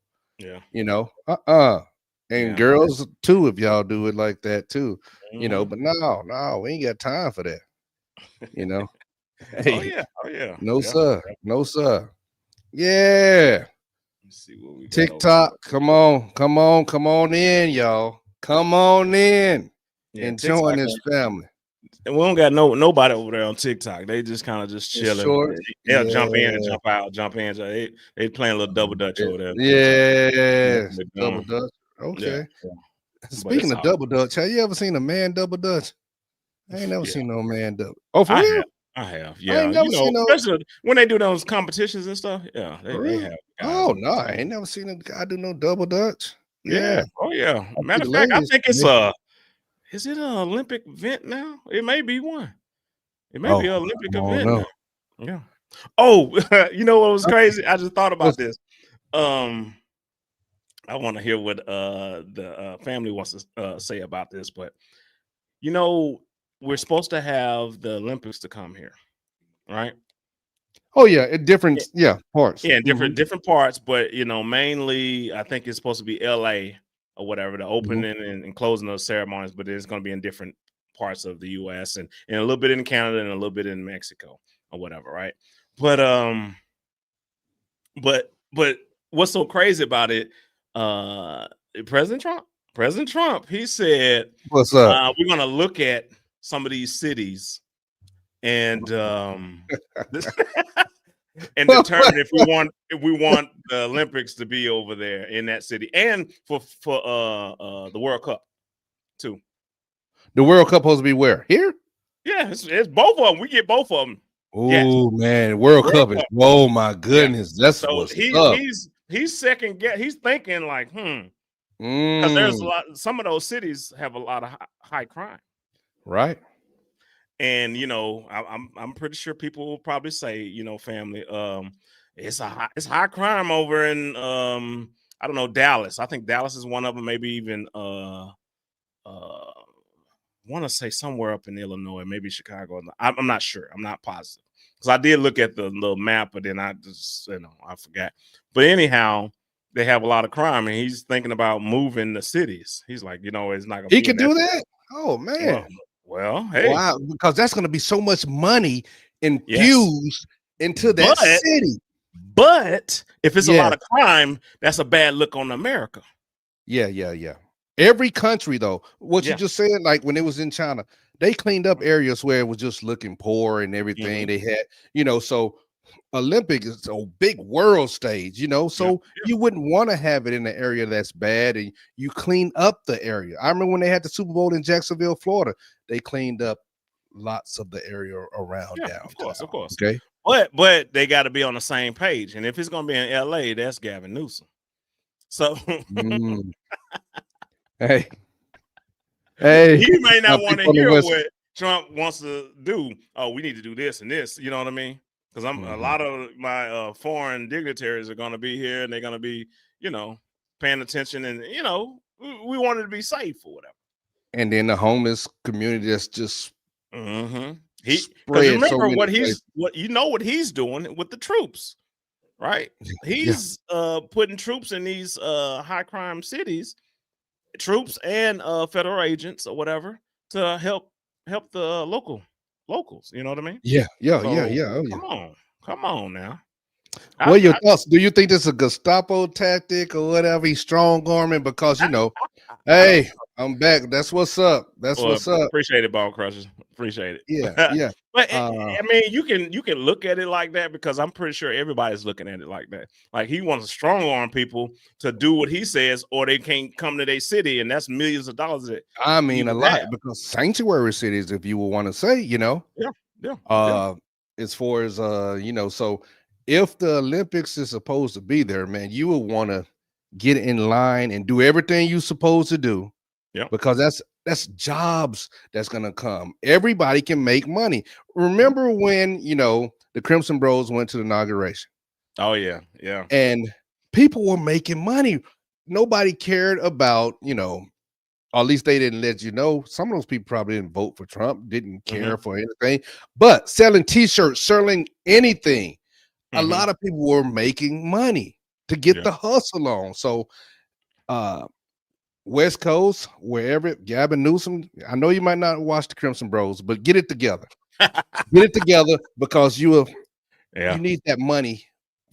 And girls too, if y'all do it like that too, but no, we ain't got time for that. Hey, oh yeah. No, sir. No, sir. Yeah. Let's see what we got. TikTok, come on in, y'all. Come on in and join this family. And we don't got nobody over there on TikTok. They just kind of just chilling. They'll jump in and jump out, jump in. They playing a little double dutch over there. Yeah, double dutch. Okay. Speaking of double dutch, have you ever seen a man double dutch? I ain't never seen no man double. Oh, for real? I have. Yeah, I ain't never seen especially when they do those competitions and stuff. Yeah, they have. Oh no, I ain't never seen a guy do no double dutch. Yeah. Oh yeah. Matter of fact, I think it's is it an Olympic event now? It may be one. It may be an Olympic event now. Yeah. Oh, you know what was crazy? I just thought about this. I want to hear what the family wants to say about this, but we're supposed to have the Olympics to come here, right? Oh yeah, different parts. Yeah, different parts, but mainly I think it's supposed to be LA or whatever, the opening and closing those ceremonies, but it's going to be in different parts of the US and a little bit in Canada and a little bit in Mexico or whatever, right? But what's so crazy about it? President Trump, he said, "What's up? We're going to look at some of these cities and and determine if we want the Olympics to be over there in that city and for the World Cup too." The World Cup supposed to be where? Here? Yeah, it's both of them. We get both of them. Oh man, World Cup is. Oh my goodness, that's so what's up. He's second guess. He's thinking like, because there's a lot. Some of those cities have a lot of high crime, right? And you know, I'm pretty sure people will probably say, you know, family, it's high crime over in I don't know, Dallas. I think Dallas is one of them. Maybe even want to say somewhere up in Illinois, maybe Chicago. I'm not sure. I'm not positive because I did look at the little map, but then I just, you know, I forgot. But anyhow, they have a lot of crime, and he's thinking about moving the cities. He's like, you know, it's not gonna He be can in that. do that? Oh man. Well, hey, wow, because that's gonna be so much money yes, infused into that city. but if it's a lot of crime, that's a bad look on America. Yeah. Every country, though, what you just said, like when it was in China, they cleaned up areas where it was just looking poor and everything. They had, you know, so Olympic is a big world stage, you know, so you wouldn't want to have it in an area that's bad, and you clean up the area. I remember when they had the Super Bowl in Jacksonville, Florida, they cleaned up lots of the area around downtown. Of course. Okay. But they got to be on the same page. And if it's going to be in LA, that's Gavin Newsom. So hey, he may not want to hear what Trump wants to do. Oh, we need to do this and this. You know what I mean? Because a lot of my foreign dignitaries are going to be here, and they're going to be, you know, paying attention, and you know, we wanted to be safe or whatever. And then the homeless community that's just because remember what he's doing with the troops, right? He's putting troops in these high crime cities, troops and federal agents or whatever, to help the locals. You know what I mean? Yeah. Come on now. What are your thoughts? Do you think this is a Gestapo tactic or whatever? He's strong arming because, you know, hey, I'm back. That's what's up. What's up. Appreciate it, Ball Crushers. Appreciate it. Yeah. But I mean, you can look at it like that, because I'm pretty sure everybody's looking at it like that. Like, he wants to strong arm people to do what he says, or they can't come to their city, and that's millions of dollars. I mean, a lot, because sanctuary cities, if you would want to say, you know, as far as you know, so if the Olympics is supposed to be there, man, you would want to get in line and do everything you're supposed to do. Because that's jobs that's gonna come. Everybody can make money. Remember when, you know, the Crimson Bros went to the inauguration? Oh yeah. And people were making money. Nobody cared about, you know, or at least they didn't let you know. Some of those people probably didn't vote for Trump, didn't care for anything, but selling t-shirts, selling anything, a lot of people were making money to get the hustle on. So West Coast, wherever, Gavin Newsom, I know you might not watch the Crimson Bros, but get it together. Get it together, because you need that money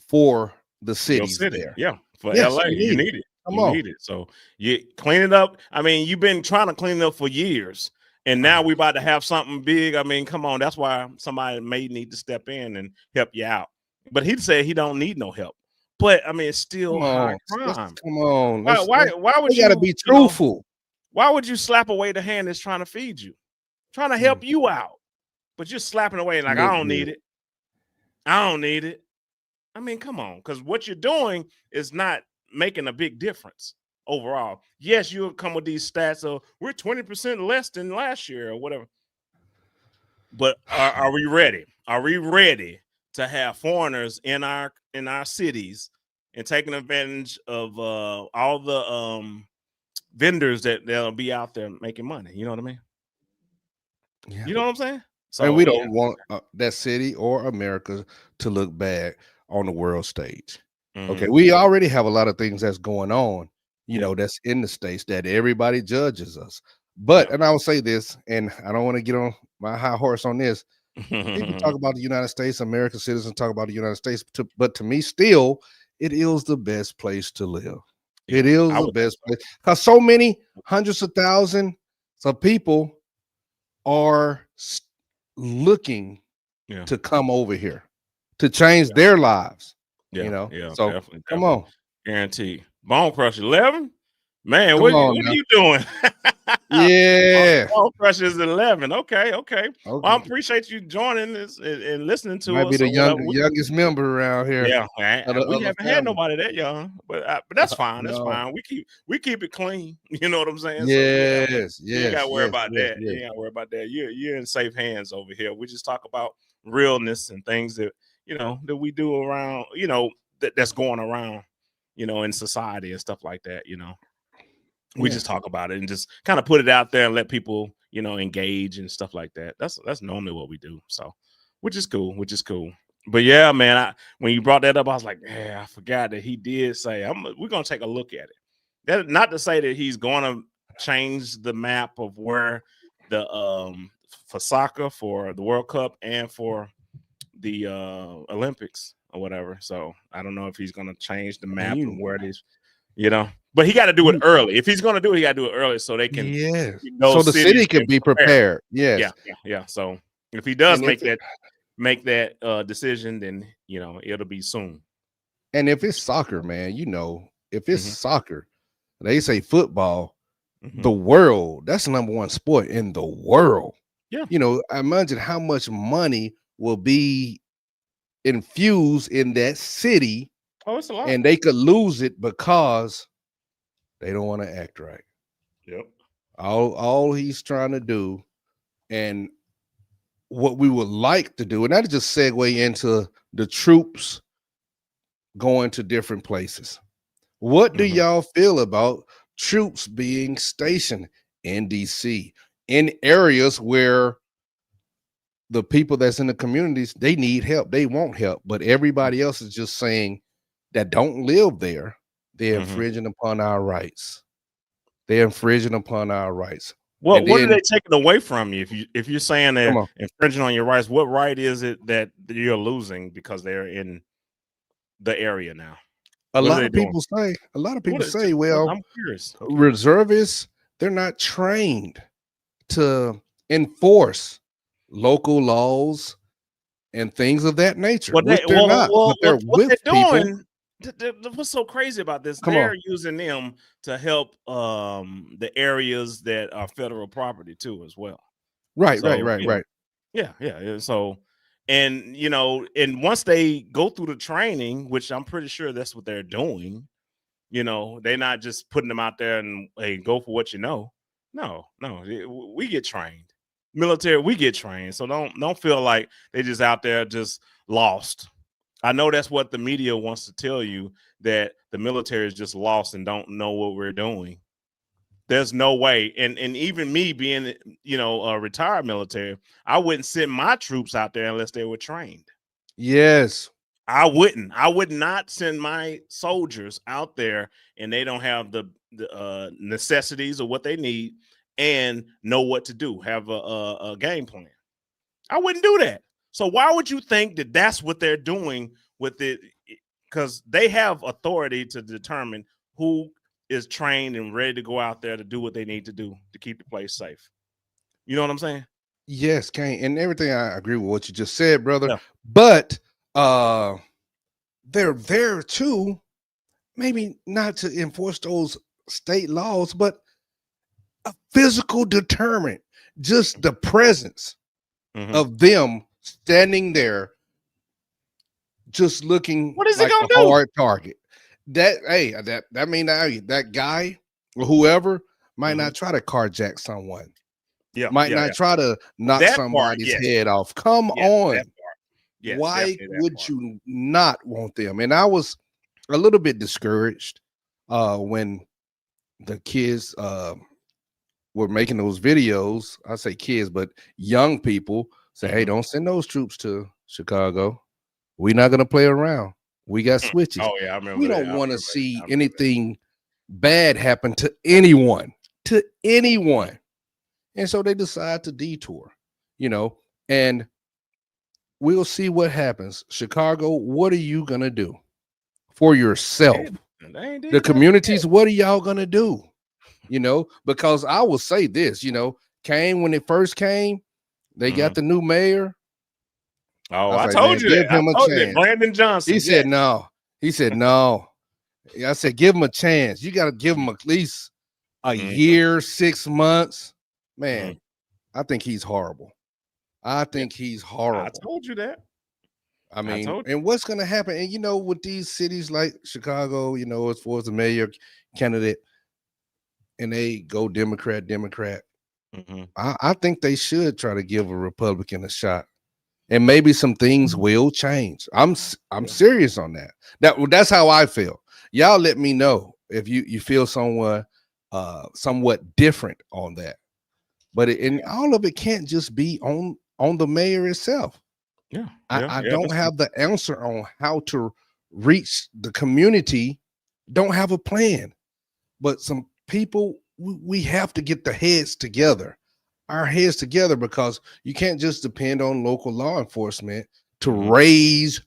for the cities there. For LA, you need it. You need it. So you clean it up. I mean, you've been trying to clean it up for years, and now we about to have something big. I mean, come on. That's why somebody may need to step in and help you out. But he said he don't need no help. But I mean, it's still high crime. Come on. Why would you gotta be truthful? Why would you slap away the hand that's trying to feed you, trying to help you out, but you're slapping away like, I don't need it. I don't need it. I mean, come on, because what you're doing is not making a big difference overall. Yes, you'll come with these stats of we're 20% less than last year or whatever. But are we ready? Are we ready to have foreigners in our cities and taking advantage of all the vendors that'll be out there making money? You know what I mean? You know what I'm saying? So, and we don't want that city or America to look bad on the world stage. Okay, we already have a lot of things that's going on, you know, that's in the States that everybody judges us. But and I will say this, and I don't want to get on my high horse on this. People talk about the United States, American citizens talk about the United States, but to me, still, it is the best place to live. It is the best place, because so many hundreds of thousands of people are looking to come over here to change their lives. You know, so definitely. Come on, guarantee. Bone Crush 11. Man, what are you doing? Yeah. All Fresh is 11. Okay. Well, I appreciate you joining this and listening to Might us. be the youngest member around here. Yeah, we haven't had nobody that young, but that's fine. That's fine. We keep it clean. You know what I'm saying? Yes, you ain't gotta worry about that. You ain't gotta worry about that. You're in safe hands over here. We just talk about realness and things that that we do around, that's going around, in society and stuff like that. We just talk about it and just kind of put it out there and let people, engage and stuff like that. That's normally what we do. So, which is cool. But yeah, man, when you brought that up, I was like, yeah, I forgot that he did say we're gonna take a look at it. That not to say that he's gonna change the map of where the for soccer, for the World Cup, and for the Olympics or whatever. So I don't know if he's gonna change the map and where it is, But he got to do it early. If he's gonna do it, he got to do it early so they can, so the city can be prepared. Yes, yeah. So if he does make that decision, then it'll be soon. And if it's soccer, man, if it's soccer, they say football, the world, that's the #1 sport in the world. Yeah. Imagine how much money will be infused in that city. Oh, it's a lot. And they could lose it because they don't want to act right. Yep. All he's trying to do, and what we would like to do, and that just segue into the troops going to different places. What do y'all feel about troops being stationed in DC, in areas where the people that's in the communities, they need help, they want help, but everybody else is just saying that don't live there, they're infringing upon our rights. They're infringing upon our rights. What are they taking away from you? If you're saying they're infringing on your rights, what right is it that you're losing because they're in the area now? A lot of people say, well, I'm curious. Reservists, they're not trained to enforce local laws and things of that nature. They're doing. What's so crazy about this? They're using them to help the areas that are federal property too, as well. Right. Yeah. So, and once they go through the training, which I'm pretty sure that's what they're doing, they're not just putting them out there and hey, go for what you know. No, we get trained. Military, we get trained. So don't feel like they just out there just lost. I know that's what the media wants to tell you, that the military is just lost and don't know what we're doing. There's no way. And even me being, a retired military, I wouldn't send my troops out there unless they were trained. Yes. I would not send my soldiers out there and they don't have the necessities of what they need and know what to do, have a game plan. I wouldn't do that. So why would you think that that's what they're doing with it? Because they have authority to determine who is trained and ready to go out there to do what they need to do to keep the place safe. You know what I'm saying? Yes, Kane, and everything. I agree with what you just said, brother. Yeah. But they're there too, maybe not to enforce those state laws, but a physical deterrent, just the presence of them standing there, just looking like a hard target. That mean that guy or whoever might not try to carjack someone. Might not try to knock somebody's head off. Come on. Yes, why would you not want them? And I was a little bit discouraged when the kids were making those videos. I say kids, but young people say, hey, don't send those troops to Chicago. We're not going to play around. We got switches. Oh, yeah, I remember. We don't want to see anything bad happen to anyone. And so they decide to detour, and we'll see what happens. Chicago, what are you going to do for yourself? The communities, what are y'all going to do? Because I will say this, Kane, when it first came, they got the new mayor. Oh, I told you that. Give him a chance. Brandon Johnson. He said no. I said, give him a chance. You got to give him at least a year, 6 months, man, I think he's horrible. I think he's horrible. I told you that. I mean, and what's going to happen? And, you know, with these cities like Chicago, you know, as far as the mayor candidate, and they go Democrat. I think they should try to give a Republican a shot. And maybe some things will change. I'm serious on that. That's how I feel. Y'all let me know if you feel somewhat different on that. But all of it can't just be on the mayor itself. I don't have the answer on how to reach the community. Don't have a plan. But some people, we have to get the heads together. Our heads together, because you can't just depend on local law enforcement to raise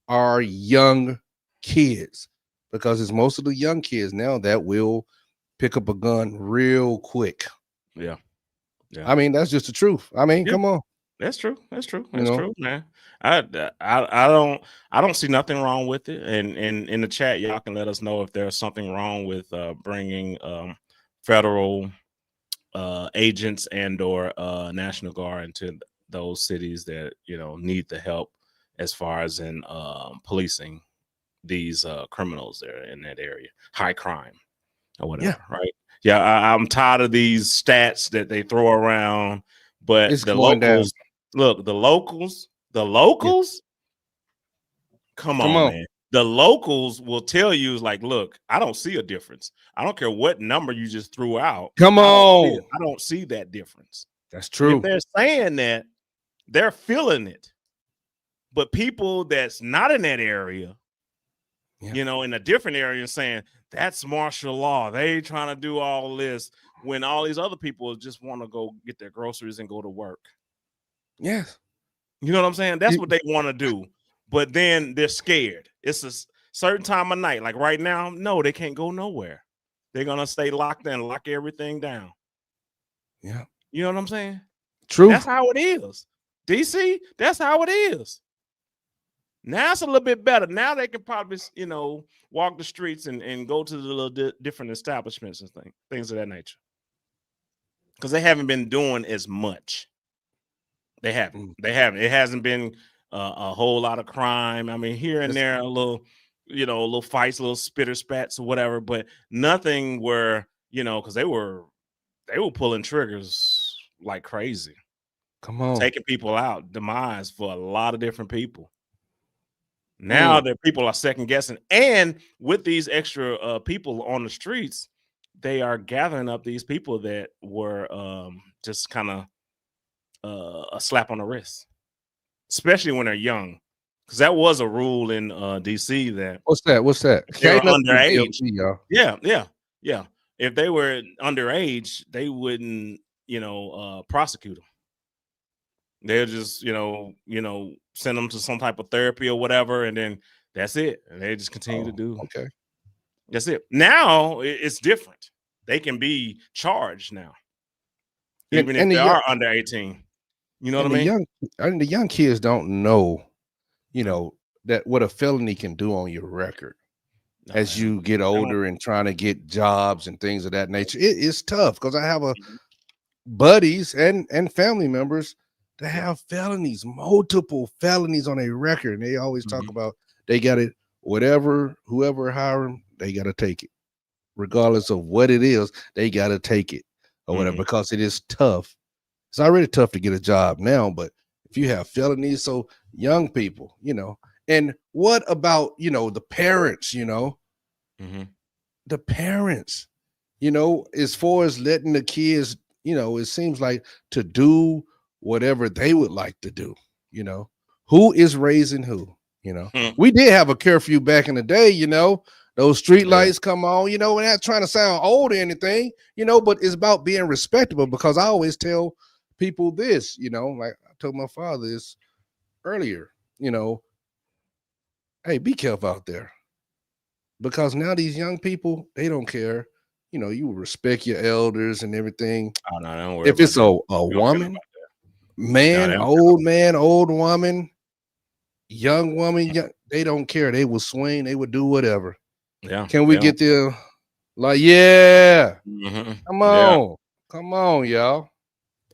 our young kids, because it's most of the young kids now that will pick up a gun real quick. Yeah. I mean, that's just the truth. I mean, come on. That's true. That's true, man. I don't see nothing wrong with it. And in the chat, y'all can let us know if there's something wrong with bringing federal agents and or National Guard into those cities that, you know, need the help as far as in policing these criminals there in that area, high crime or whatever, right? Yeah, I'm tired of these stats that they throw around, but it's the locals, look, the locals, come on, man. The locals will tell you, like, look, I don't see a difference. I don't care what number you just threw out. Come on. I don't see that difference. That's true. If they're saying that, they're feeling it. But people that's not in that area, you know, in a different area, saying that's martial law. They trying to do all this when all these other people just want to go get their groceries and go to work. Yes. You know what I'm saying? That's what they want to do. But then they're scared. It's a certain time of night. Like right now, no, they can't go nowhere. They're going to stay locked in, lock everything down. Yeah. You know what I'm saying? True. That's how it is. DC, that's how it is. Now it's a little bit better. Now they can probably, you know, walk the streets and go to the little different establishments and things of that nature. Because they haven't been doing as much. They haven't. It hasn't been a whole lot of crime. I mean, here and there, a little, you know, little fights, little spitter spats or whatever, but nothing where, you know, because they were pulling triggers like crazy. Come on. Taking people out, demise for a lot of different people. Now that people are second guessing, and with these extra people on the streets, they are gathering up these people that were just kind of a slap on the wrist, especially when they're young, because that was a rule in DC that what's that? They were underage. Yeah. If they were underage, they wouldn't, you know, prosecute them. They'll just, you know, send them to some type of therapy or whatever, and then that's it. And they just continue to do. Okay. That's it. Now it's different. They can be charged now, even if they are under 18. You know what I mean? The young kids don't know, you know, that what a felony can do on your record. As you get older and trying to get jobs and things of that nature, it is tough, because I have buddies and family members that have felonies, multiple felonies on a record, and they always talk about they got it. Whoever hire them, they got to take it, regardless of what it is. They got to take it or whatever, because it is tough. It's already tough to get a job now, but if you have felonies, so young people, you know. And what about, you know, the parents, you know, the parents, you know, as far as letting the kids, you know, it seems like to do whatever they would like to do, you know, who is raising who, you know. We did have a curfew back in the day, you know, those street lights come on, you know, we're not trying to sound old or anything, you know, but it's about being respectable, because I always tell people this, you know, like I told my father this earlier, you know, hey, be careful out there, because now these young people, they don't care. You know, you respect your elders and everything. Oh, no, don't worry. If it's a woman, old woman, young woman, they don't care. They will swing. They will do whatever. Yeah. Can we get there? Like, yeah. Come Yeah. on. Come on, y'all.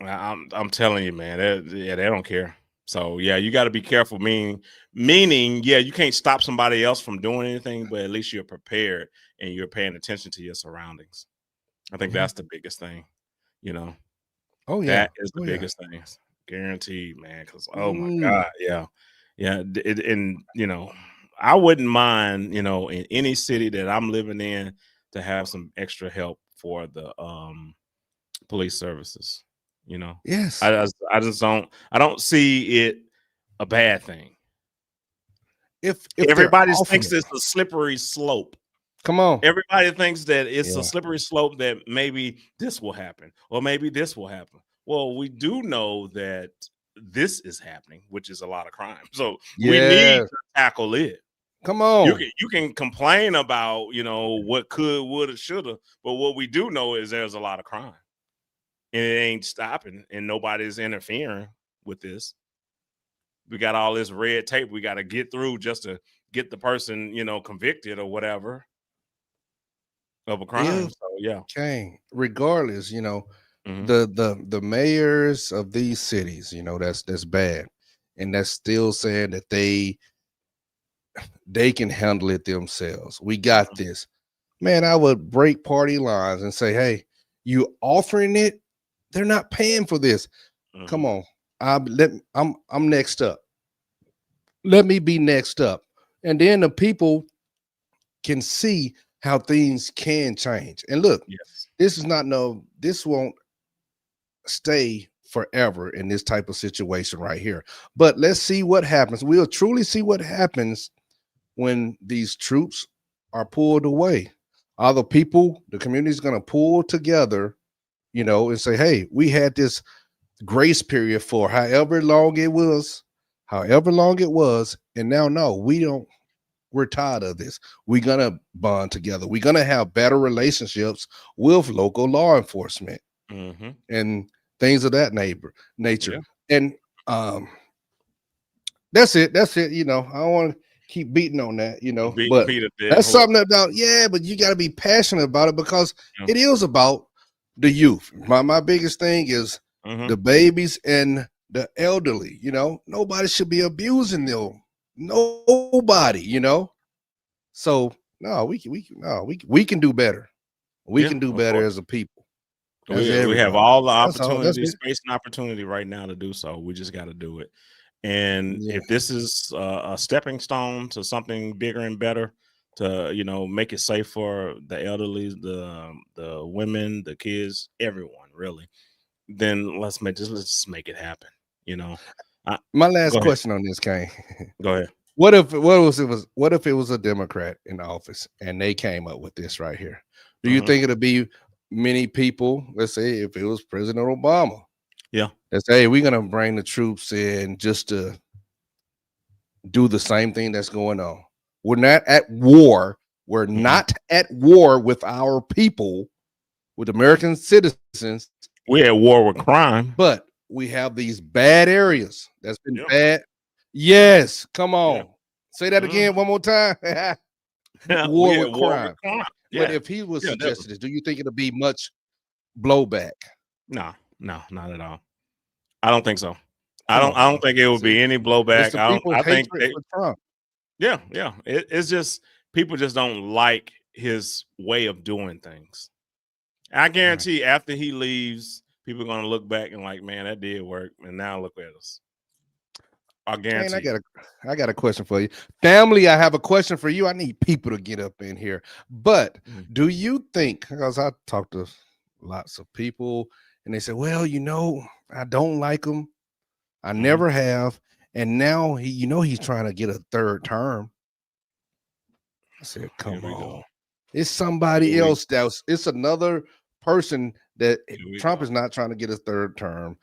I'm telling you, man. They don't care. So yeah, you got to be careful. Meaning, yeah, you can't stop somebody else from doing anything, but at least you're prepared and you're paying attention to your surroundings. I think that's the biggest thing. You know, Oh yeah, that is the biggest thing. Guaranteed, man. Because oh my Mm. God, yeah, yeah. And you know, I wouldn't mind, you know, in any city that I'm living in to have some extra help for the police services. You know, Yes. I just don't see it a bad thing. If Everybody they're thinks offering it's a slippery slope. Come on. Everybody thinks that it's a Yeah. slippery slope that maybe this will happen or maybe this will happen. Well, we do know that this is happening, which is a lot of crime. So we need Yes. to tackle it. Come on. You can complain about, you know, what could, woulda, shoulda, but what we do know is there's a lot of crime. And it ain't stopping and nobody's interfering with this. We got all this red tape we got to get through just to get the person, you know, convicted or whatever of a crime. So yeah. Okay. Regardless, you know, Mhm. the mayors of these cities, you know, that's bad. And that's still saying that they can handle it themselves. We got this. Man, I would break party lines and say, hey, you offering it, they're not paying for this. Come on. I'm next up. Let me be next up. And then the people can see how things can change. And look, Yes. this won't stay forever in this type of situation right here. But let's see what happens. We'll truly see what happens when these troops are pulled away. Other people, the community is going to pull together, you know, and say, hey, we had this grace period for however long it was, and now no, we're tired of this. We're gonna bond together. We're gonna have better relationships with local law enforcement and things of that nature. Yeah. And that's it. You know, I don't want to keep beating on that, you know, but that's something about, but you got to be passionate about it because it is about the youth. My biggest thing is the babies and the elderly. You know, nobody should be abusing them. Nobody, you know. So no, we can do better. We can do better as a people. We have all the opportunity, space and opportunity right now to do so. We just got to do it. And if this is a stepping stone to something bigger and better, to, you know, make it safe for the elderly, the women, the kids, everyone really, then let's just make it happen. You know, my last question on this, Kane. Go ahead. What if it was a Democrat in office and they came up with this right here? Do you think it'll be many people? Let's say if it was President Obama, that say, hey, we're gonna bring the troops in just to do the same thing that's going on. We're not at war. We're not at war with our people, with American citizens. We're at war with crime, but we have these bad areas that's been bad. Yes, come on. Say that again one more time. War with crime. But if he was suggested this, do you think it'll be much blowback? No, not at all. I don't think so. I don't think it would be any blowback. I think Trump. Yeah. It's just people just don't like his way of doing things. I guarantee after he leaves, people are gonna look back and like, man, that did work. And now look at us. I guarantee. Man, I got a question for you. Family, I have a question for you. I need people to get up in here. But do you think, because I talked to lots of people and they said, well, you know, I don't like him. I never have. And now he's trying to get a third term. I said, come on. It's somebody else it's another person that Trump is not trying to get a third term.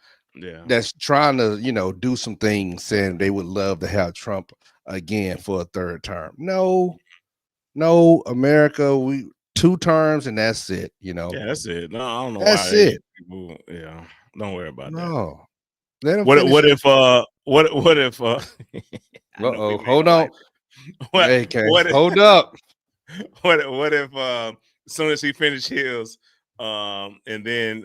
That's trying to, do some things, saying they would love to have Trump again for a third term. No, America, we 2 terms and that's it, Yeah, that's it. No, I don't know that's why it. People, don't worry about that. No. What if hold on. Hey, hold up. What if as soon as he finished his, and then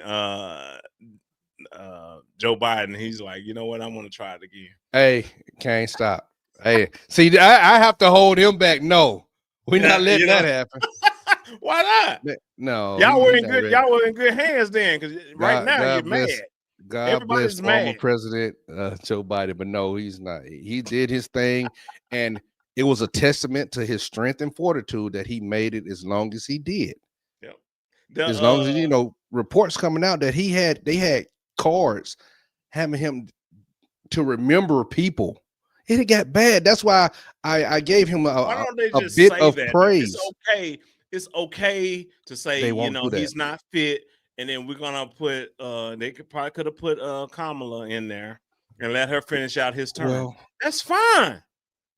Joe Biden, he's like, you know what, I'm gonna try it again. Hey, can't stop. Hey, see, I have to hold him back. No, we're not letting that happen. Why not? No, y'all were in good. Y'all were in good hands then, because right now you're mad. God bless former President Joe Biden, but no, he's not. He did his thing, and it was a testament to his strength and fortitude that he made it as long as he did. Yep. As long as reports coming out that they had cards having him to remember people. It got bad. That's why I gave him a bit of praise. It's okay to say, he's not fit, and then we're gonna put they could have put Kamala in there and let her finish out his term. Well, that's fine.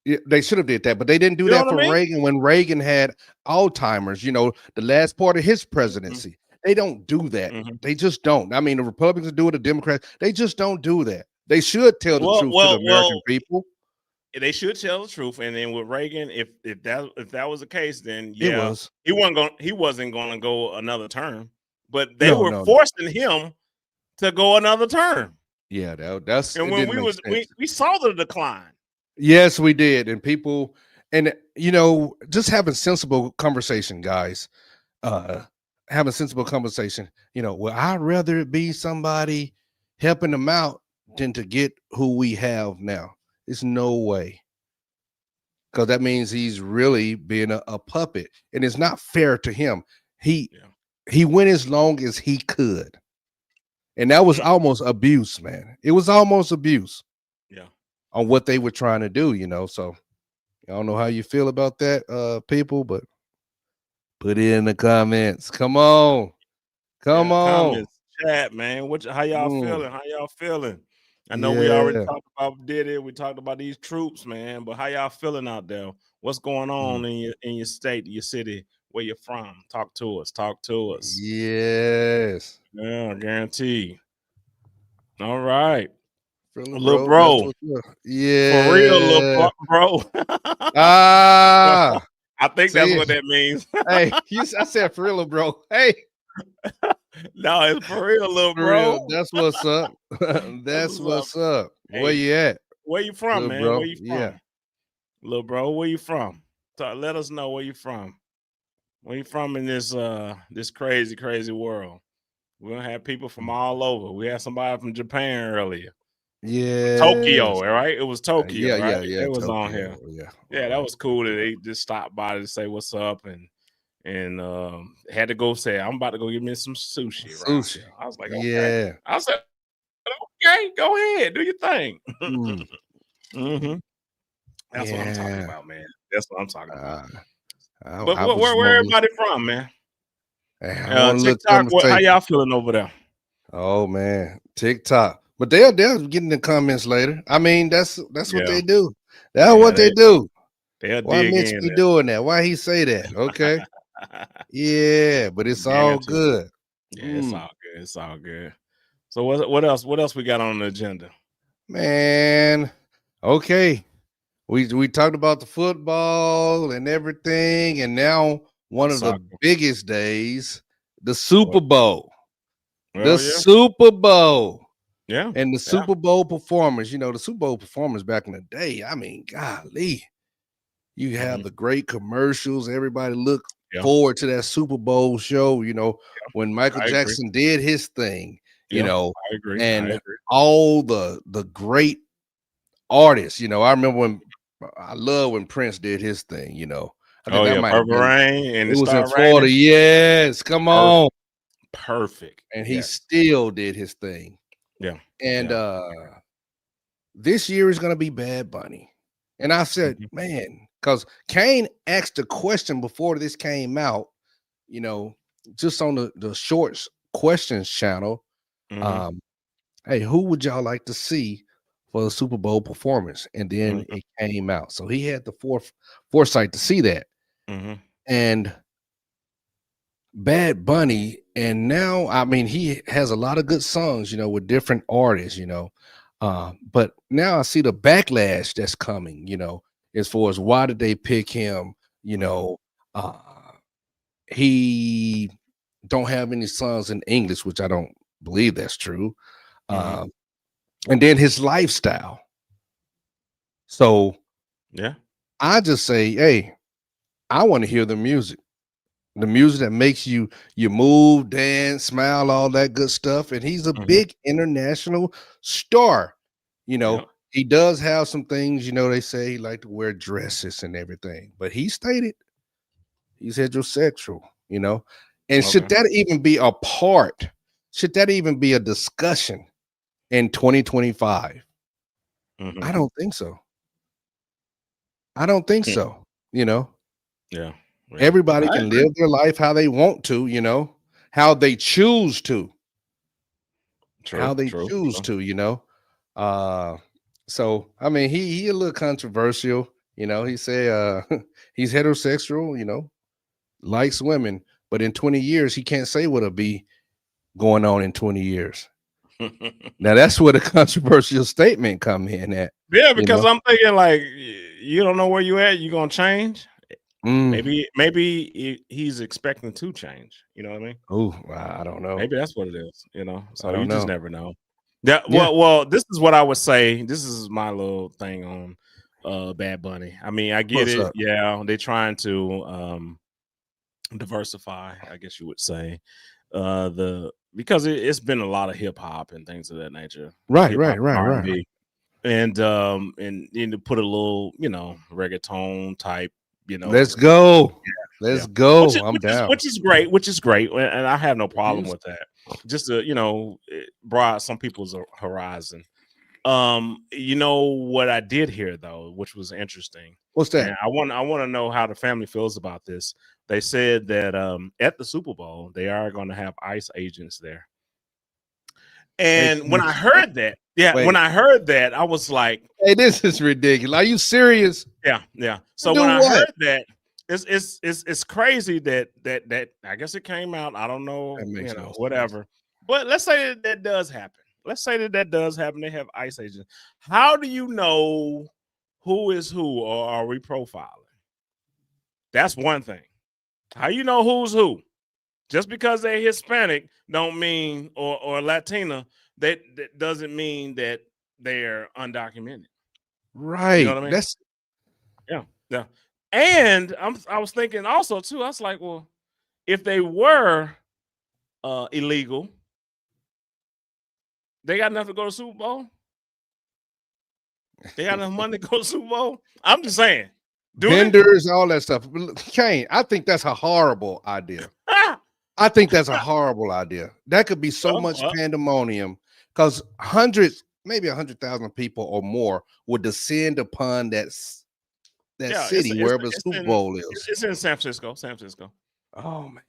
Yeah, they should have did that, but they didn't do that for Reagan when Reagan had Alzheimer's, the last part of his presidency. Mm-hmm. They don't do that. Mm-hmm. They just don't. I mean, the Republicans do it, the Democrats, they just don't do that. They should tell the truth to the American people. They should tell the truth. And then with Reagan, if that was the case, then he wasn't gonna go another term. But they were forcing him to go another term. Yeah, that's and when we saw the decline. Yes, we did. And people, and just having sensible conversation, guys. Having sensible conversation. Well, I'd rather it be somebody helping them out than to get who we have now. It's no way. Because that means he's really being a puppet. And it's not fair to him. He went as long as he could. And that was almost abuse, man. It was almost abuse. Yeah. On what they were trying to do, So I don't know how you feel about that, people, but put it in the comments. Come on. Come on. Comments, chat, man. How y'all feeling? How y'all feeling? I know we already talked about DIDDY. We talked about these troops, man. But how y'all feeling out there? What's going on in your state, your city, where you're from? Talk to us. Talk to us. Yes. Yeah, I guarantee. All right. Little bro. Yeah. For real, little bro. I think that's what that means. Hey, I said for real, bro. Hey. No, it's for real, little bro. That's what's up. That's what's up. Hey, where you at? Where you from, little man? Bro. Where you from? Yeah. Little bro, where you from? Let us know where you from. Where you from in this crazy, crazy world? We're gonna have people from all over. We had somebody from Japan earlier. Yeah. Tokyo, right? It was Tokyo, right? Yeah. It was Tokyo, on here. Yeah, that was cool that they just stopped by to say what's up and had to go say, I'm about to go get me some sushi. Sushi. I was like, okay. Yeah. I said, okay, go ahead, do your thing. Mm-hmm. That's what I'm talking about, man. That's what I'm talking about. But where everybody from, man? TikTok, how y'all feeling over there? Oh man, TikTok. But they'll get in the comments later. I mean, that's what they do. That's what they do. Why Mitch be doing that? Why he say that? Okay. Yeah, but it's all good. Yeah, it's all good. It's all good. So what else? What else we got on the agenda? Man, okay. We talked about the football and everything, and now one of the biggest days, the Super Bowl. Super Bowl. Yeah. And the Super Bowl performers, the Super Bowl performers back in the day, I mean, golly. You have the great commercials. Everybody look forward to that Super Bowl show, when Michael Jackson did his thing, I agree. And all the great artists, I remember I love when Prince did his thing, I think that Purple Rain, and it was in Florida. Raining. Yes, come on. Perfect. And he still did his thing. Yeah. And this year is gonna be Bad Bunny. And I said, man, because Kane asked a question before this came out, just on the Shorts Questions channel. Hey, who would y'all like to see for the Super Bowl performance? And then it came out. So he had the foresight to see that. And Bad Bunny, and now, I mean, he has a lot of good songs, with different artists, but now I see the backlash that's coming, as far as why did they pick him, he don't have any sons in English, which I don't believe that's true. And then his lifestyle. So yeah, I just say, hey, I want to hear the music that makes you move, dance, smile, all that good stuff. And he's a big international star. yep. He does have some things, they say he like to wear dresses and everything, but he stated he's heterosexual, and should Okay. that even be a part? Should that even be a discussion in 2025? I don't think so. I don't think so. Yeah. Everybody I can agree. live their life how they want to, how they choose to, True, true, true. So I mean he a little controversial, he say he's heterosexual, likes women, but in 20 years he can't say what'll be going on in 20 years. Now that's where the controversial statement come in at. Yeah, because I'm thinking like you don't know where you at, you gonna change. Maybe he's expecting to change. You know what I mean? Oh, I don't know. Maybe that's what it is. I So you don't just know. never know. Yeah. Well, this is what I would say. This is my little thing on Bad Bunny. I mean, I get What's it. up? Yeah, they're trying to diversify, I guess you would say. Because it's been a lot of hip hop and things of that nature. Right. Hip hop and R&B. And put a little, reggaeton type, Let's go. yeah, Let's go. I'm which is down. which is great, and I have no problem with that. Just to broaden some people's horizon. What I did hear though, which was interesting. What's that? And I want to know how the family feels about this. They said that at the Super Bowl they are going to have ICE agents there. And when I heard that, when I heard that, I was like, "Hey, this is ridiculous. Are you serious?" Yeah. So when I heard that, it's crazy that I guess it came out. I don't know, whatever. But let's say that does happen. Let's say that does happen. They have ICE agents. How do you know who is who, or are we profiling? That's one thing. How you know who's who? Just because they're Hispanic don't mean or Latina, that doesn't mean that they're undocumented. Right. You know what I mean? Yeah. And I was thinking also too, I was like, well, if they were illegal, they got enough to go to Super Bowl. They got enough money to go to Super Bowl. I'm just saying. Vendors, all that stuff. Kane, I think that's a horrible idea. I think that's a horrible idea. That could be so much pandemonium because hundreds, maybe 100,000 people or more would descend upon that city wherever the Super Bowl is. It's in San Francisco. Oh man,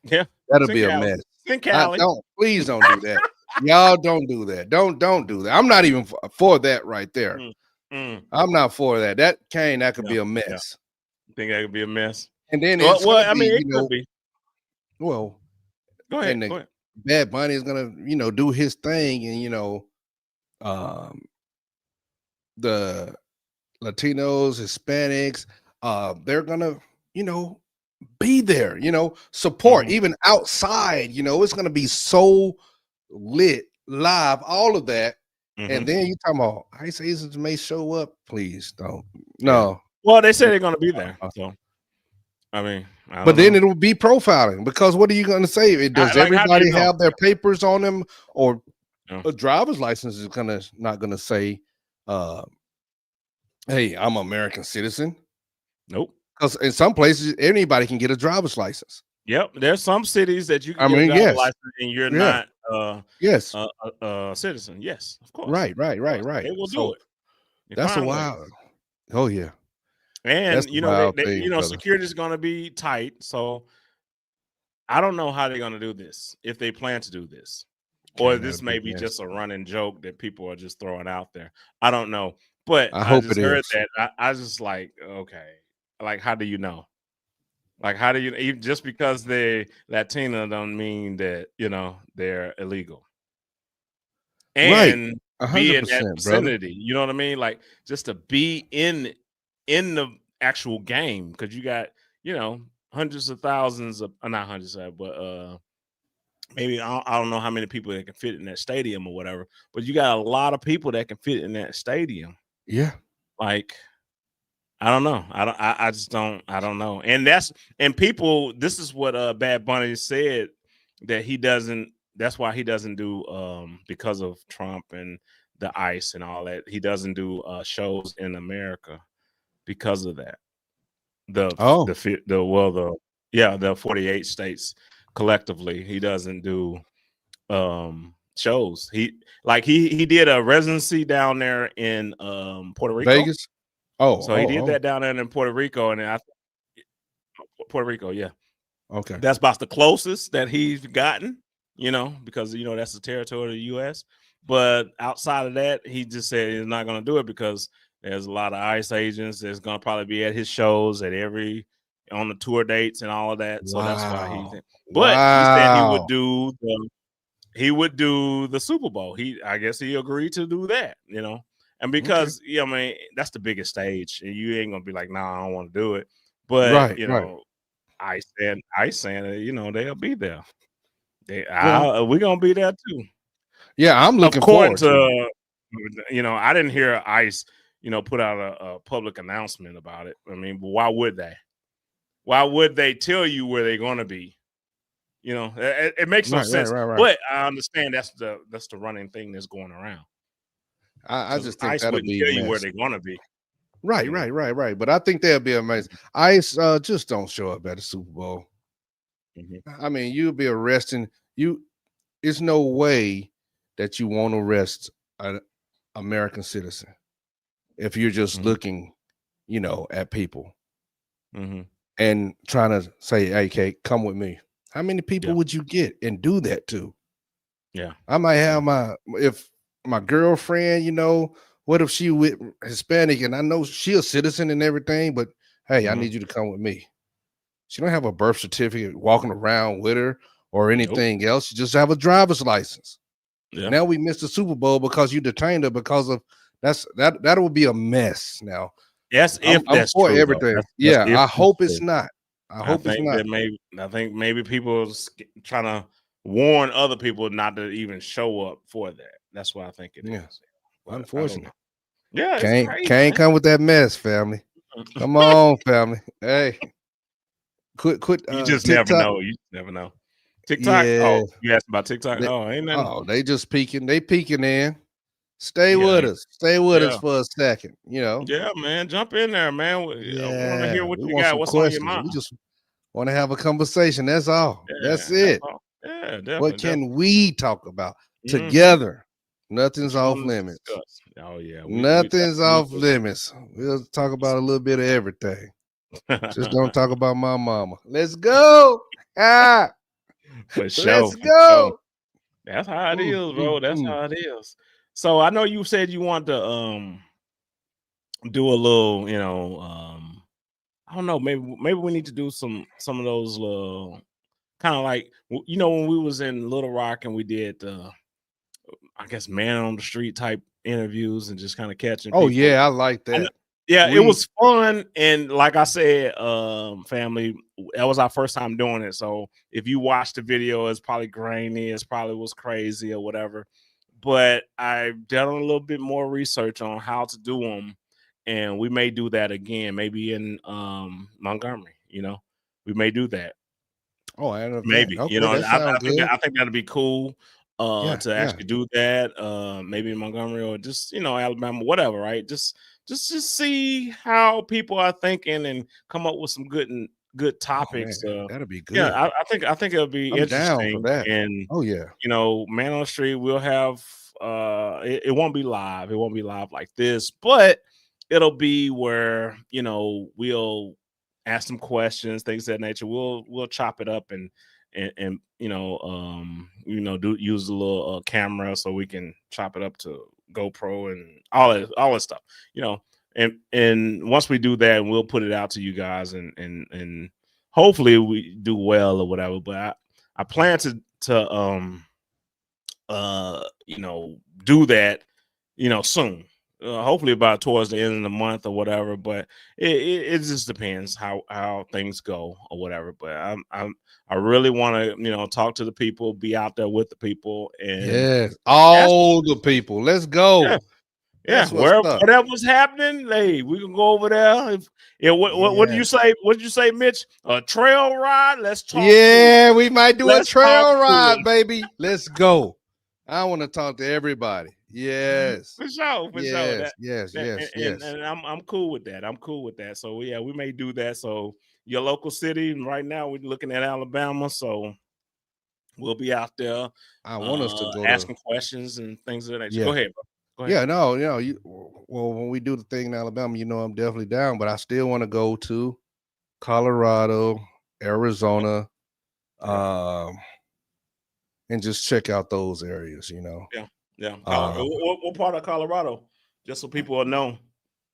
yeah, that'll be a mess. In Cali. Please don't do that. Y'all don't do that. Don't do that. I'm not even for that right there. I'm not for that. That could be a mess. I think that could be a mess. And then it could be. Well, go ahead. Go ahead. Bad Bunny is gonna, do his thing, and the Latinos, Hispanics, they're gonna, be there, support even outside. It's gonna be so lit, live, all of that. And then you talking about ICE agents may show up. Please don't. No. Yeah. Well, they say they're gonna be there. So I mean, but then it will be profiling, because what are you going to say? Does everybody have their papers on them, or a driver's license is not gonna say, hey, I'm an American citizen? Nope. Because in some places anybody can get a driver's license. Yep, there's some cities that you can get a driver's license and you're not a citizen. Yes, of course. Right. They will do it. That's a wild. Oh yeah. And security is going to be tight, so I don't know how they're going to do this, if they plan to do this, or this may be just a running joke that people are just throwing out there. I don't know, but I just heard that. I just like, okay, like, how do you know? Like, how do you, just because they're Latina don't mean that they're illegal, and be in that vicinity. Brother. You know what I mean? Like, just to be in the actual game, because you got hundreds of thousands of not hundreds of, but maybe I don't know how many people that can fit in that stadium or whatever, but you got a lot of people that can fit in that stadium. Yeah. Like, I don't know. I just don't. I don't know. And people. This is what Bad Bunny said that he doesn't. That's why he doesn't do because of Trump and the ICE and all that. He doesn't do shows in America because of that. The 48 states collectively. He doesn't do shows. He did a residency down there in Puerto Rico. Vegas. So he did that down there in Puerto Rico, and Puerto Rico, yeah. Okay. That's about the closest that he's gotten, because that's the territory of the US. But outside of that, he just said he's not going to do it because there's a lot of ICE agents that's going to probably be at his shows on the tour dates and all of that. So that's why he said he would do the Super Bowl. I guess he agreed to do that, And because I mean, that's the biggest stage, and you ain't gonna be like, "Nah, I don't want to do it." But I saying they'll be there. We're gonna be there too. Yeah, I'm looking forward to. I didn't hear ICE, put out a public announcement about it. I mean, but why would they? Why would they tell you where they're gonna be? It makes no sense. Right. But I understand that's the running thing that's going around. I just think ICE that'll wouldn't be tell you where they're gonna be. Right. But I think that'll be amazing. ICE just don't show up at the Super Bowl. I mean, you'll be arresting you. It's no way that you won't arrest an American citizen if you're just looking, at people and trying to say, "Hey, Kate, come with me." How many people would you get and do that to? Yeah, I might have my girlfriend, what if she with Hispanic and I know she's a citizen and everything, but hey, I need you to come with me. She don't have a birth certificate walking around with her or anything else. She just have a driver's license. Yeah. Now we missed the Super Bowl because you detained her because of that will be a mess now. Yes, I'm for true, everything. I hope it's not. I hope it's not. I think maybe people trying to warn other people not to even show up for that. That's what I think it is. Unfortunately. Yeah, can't come with that mess, family. Come on, family. Hey, quit. You just TikTok. never know. You never know. TikTok. Yeah. Oh, you asked about TikTok. Ain't nothing. Oh, they just peeking. They peeking in. Stay with us. Stay with us for a second. Yeah, man. Jump in there, man. I want to hear what you got. What's questions. on your mind? We just want to have a conversation. That's all. That's it. All. Yeah, definitely. What can we talk about together? Nothing's off limits. Oh yeah, nothing's off limits. We'll talk about a little bit of everything. Just don't talk about my mama. Let's go. For sure. Let's go. That's how it is, bro. That's how it is. So I know you said you want to do a little, I don't know, maybe we need to do some of those kind of like when we was in Little Rock and we did I guess man on the street type interviews and just kind of catching people. Yeah, I like that. It was fun. And like I said, family, that was our first time doing it. So if you watch the video, it's probably grainy, it's probably was crazy or whatever. But I've done a little bit more research on how to do them. And we may do that again, maybe in Montgomery, we may do that. Oh, I don't know. Maybe, I think that'd be cool. To actually do that, maybe in Montgomery or just Alabama, whatever, right? Just see how people are thinking and come up with some good topics. That'll be good. Yeah, I think it'll be interesting. Down for that. And man on the street, we'll have it won't be live. It won't be live like this, but it'll be where we'll ask some questions, things of that nature. We'll chop it up and use a little camera so we can chop it up to GoPro and all that stuff, and once we do that, we'll put it out to you guys and hopefully we do well or whatever. But I plan to do that, soon. hopefully about towards the end of the month or whatever. But it just depends how things go or whatever. But I really want to talk to the people, be out there with the people, and all the people. Let's go. Yeah, whatever's happening, hey, we can go over there. What do you say? What did you say, Mitch? A trail ride? Let's talk. Yeah, we might do a trail ride, baby. Let's go. I want to talk to everybody. Yes, for sure. Yes. And I'm cool with that. I'm cool with that. So yeah, we may do that. So your local city, and right now we're looking at Alabama. So we'll be out there. I want us to go asking questions and things of that nature. Yeah. Go ahead, bro. Yeah, no, well, when we do the thing in Alabama, I'm definitely down, but I still want to go to Colorado, Arizona, and just check out those areas, Yeah. What part of Colorado? Just so people will know.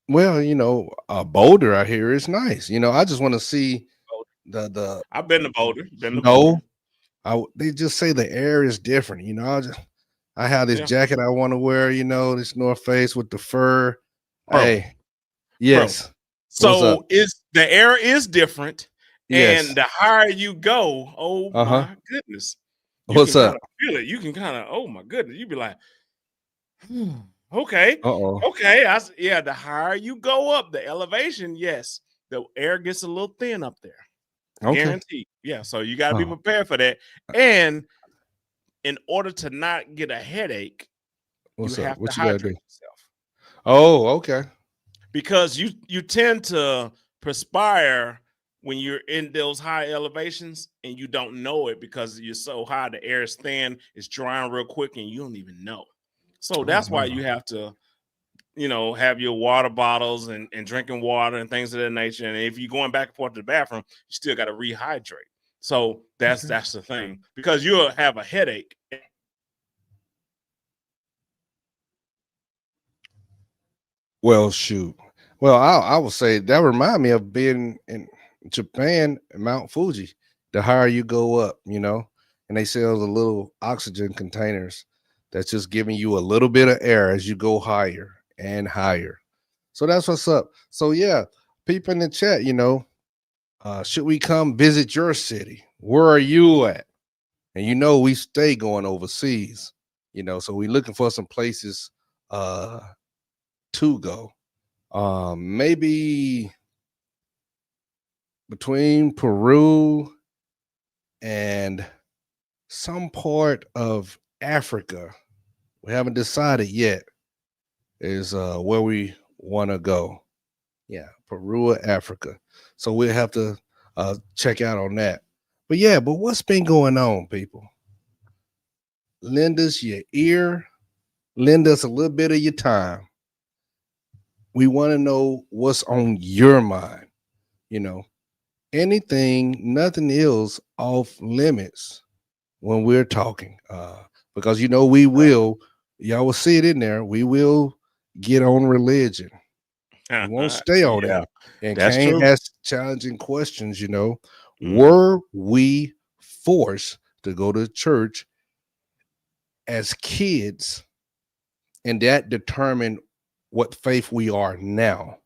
Well, Boulder out here is nice. I just want to see the. I've been to Boulder. They just say the air is different. I have this jacket I want to wear, this North Face with the fur. Bro. Hey, yes. Bro. So the air is different, and the higher you go, oh my goodness. What's up? Feel it. You can kind of, oh my goodness. You'd be like, okay. Uh-oh. Okay. The higher you go up, the elevation, yes, the air gets a little thin up there. Okay. Guaranteed. Yeah. So you got to be prepared for that. And in order to not get a headache, you have to hydrate yourself. Oh, okay. Because you tend to perspire when you're in those high elevations and you don't know it because you're so high, the air is thin, it's drying real quick, and you don't even know. So that's why you have to, have your water bottles and drinking water and things of that nature. And if you're going back and forth to the bathroom, you still got to rehydrate. So that's the thing, because you'll have a headache. Well, shoot. Well, I would say that remind me of being in Japan, Mount Fuji. The higher you go up, and they sell the little oxygen containers that's just giving you a little bit of air as you go higher and higher. So that's what's up. So yeah, people in the chat, should we come visit your city? Where are you at? And we stay going overseas, so we're looking for some places to go. Maybe between Peru and some part of Africa, we haven't decided yet, is where we want to go. Yeah, Peru or Africa. So we'll have to check out on that. But what's been going on, people? Lend us your ear, lend us a little bit of your time. We want to know what's on your mind. Anything, nothing is off limits when we're talking. Because we will, y'all will see it in there, we will get on religion. We won't stay on that. And Kane has challenging questions, Were we forced to go to church as kids, and that determined what faith we are now?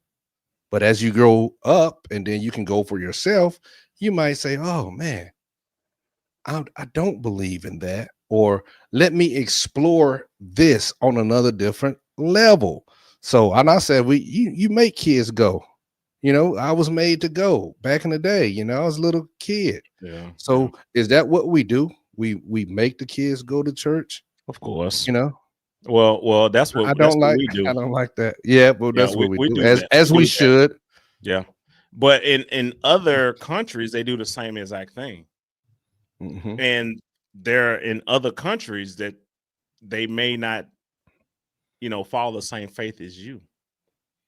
But as you grow up and then you can go for yourself, you might say, oh man, I don't believe in that. Or let me explore this on another different level. So, and I said, you make kids go. I was made to go back in the day. I was a little kid. Yeah. So is that what we do? We make the kids go to church? Of course. Well, that's what we do. I don't like that. Yeah, well, that's what we do. As we should. Yeah. But in other countries, they do the same exact thing. Mm-hmm. And there are in other countries that they may not, follow the same faith as you.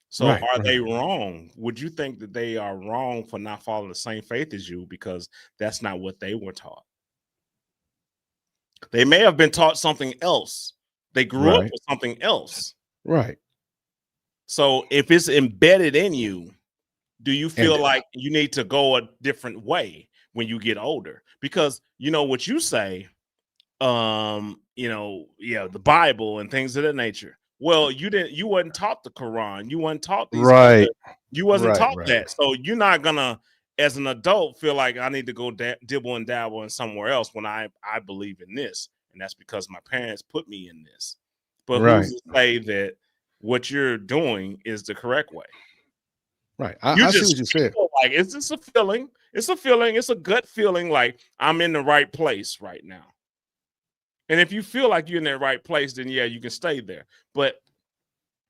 So are they wrong? Would you think that they are wrong for not following the same faith as you because that's not what they were taught? They may have been taught something else. They grew up with something else. Right. So if it's embedded in you, do you feel like you need to go a different way when you get older? Because what you say, the Bible and things of that nature. well, you wasn't taught the Quran. You wasn't taught these Right. You wasn't taught Right. that. So you're not gonna, as an adult, feel like I need to go dibble and dabble in somewhere else when I believe in this. And that's because my parents put me in this. But who's to say that what you're doing is the correct way? Right. You I see just what you said. like, is this a feeling? It's a feeling. It's a gut feeling like I'm in the right place right now. And if you feel like you're in the right place, then yeah, you can stay there. But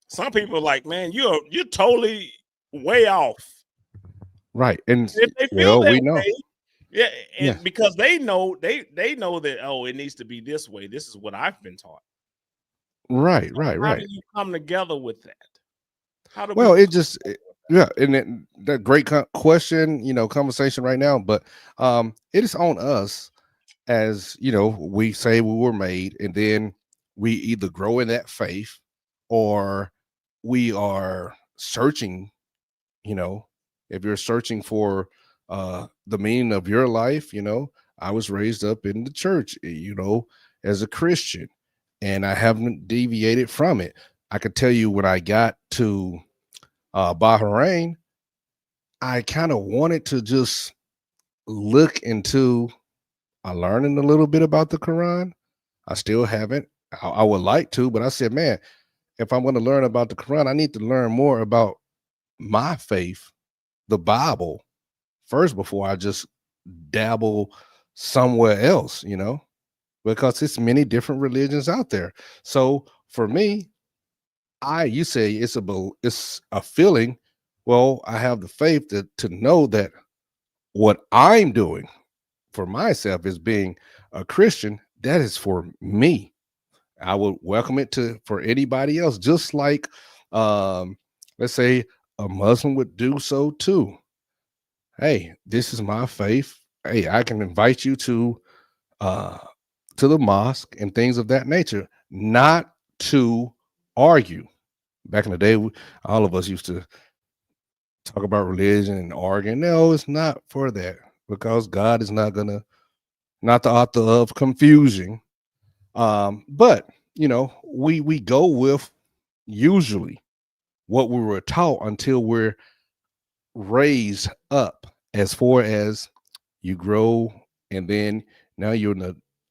some people are like, man, you're totally way off. Right. And if they feel we know. Yeah, and because they know that, oh, it needs to be this way. This is what I've been taught. Right. How do you come together with that? How do well, it just and that great question, conversation right now. But it is on us, as we say we were made, and then we either grow in that faith or we are searching. If you're searching for the meaning of your life, I was raised up in the church, as a Christian, and I haven't deviated from it. I could tell you when I got to Bahrain, I kind of wanted to just look into learning a little bit about the Quran. I still haven't. I would like to, but I said, man, if I'm going to learn about the Quran, I need to learn more about my faith, the Bible, first before I just dabble somewhere else, because it's many different religions out there. So for me, you say it's a feeling. Well, I have the faith to know that what I'm doing for myself is being a Christian. That is for me. I would welcome it for anybody else, just like let's say a Muslim would do so too. Hey, this is my faith. Hey, I can invite you to the mosque and things of that nature, not to argue. Back in the day, all of us used to talk about religion and argue. No, it's not for that, because God is not the author of confusion. But we go with usually what we were taught until we're raised up, as far as you grow, and then now you're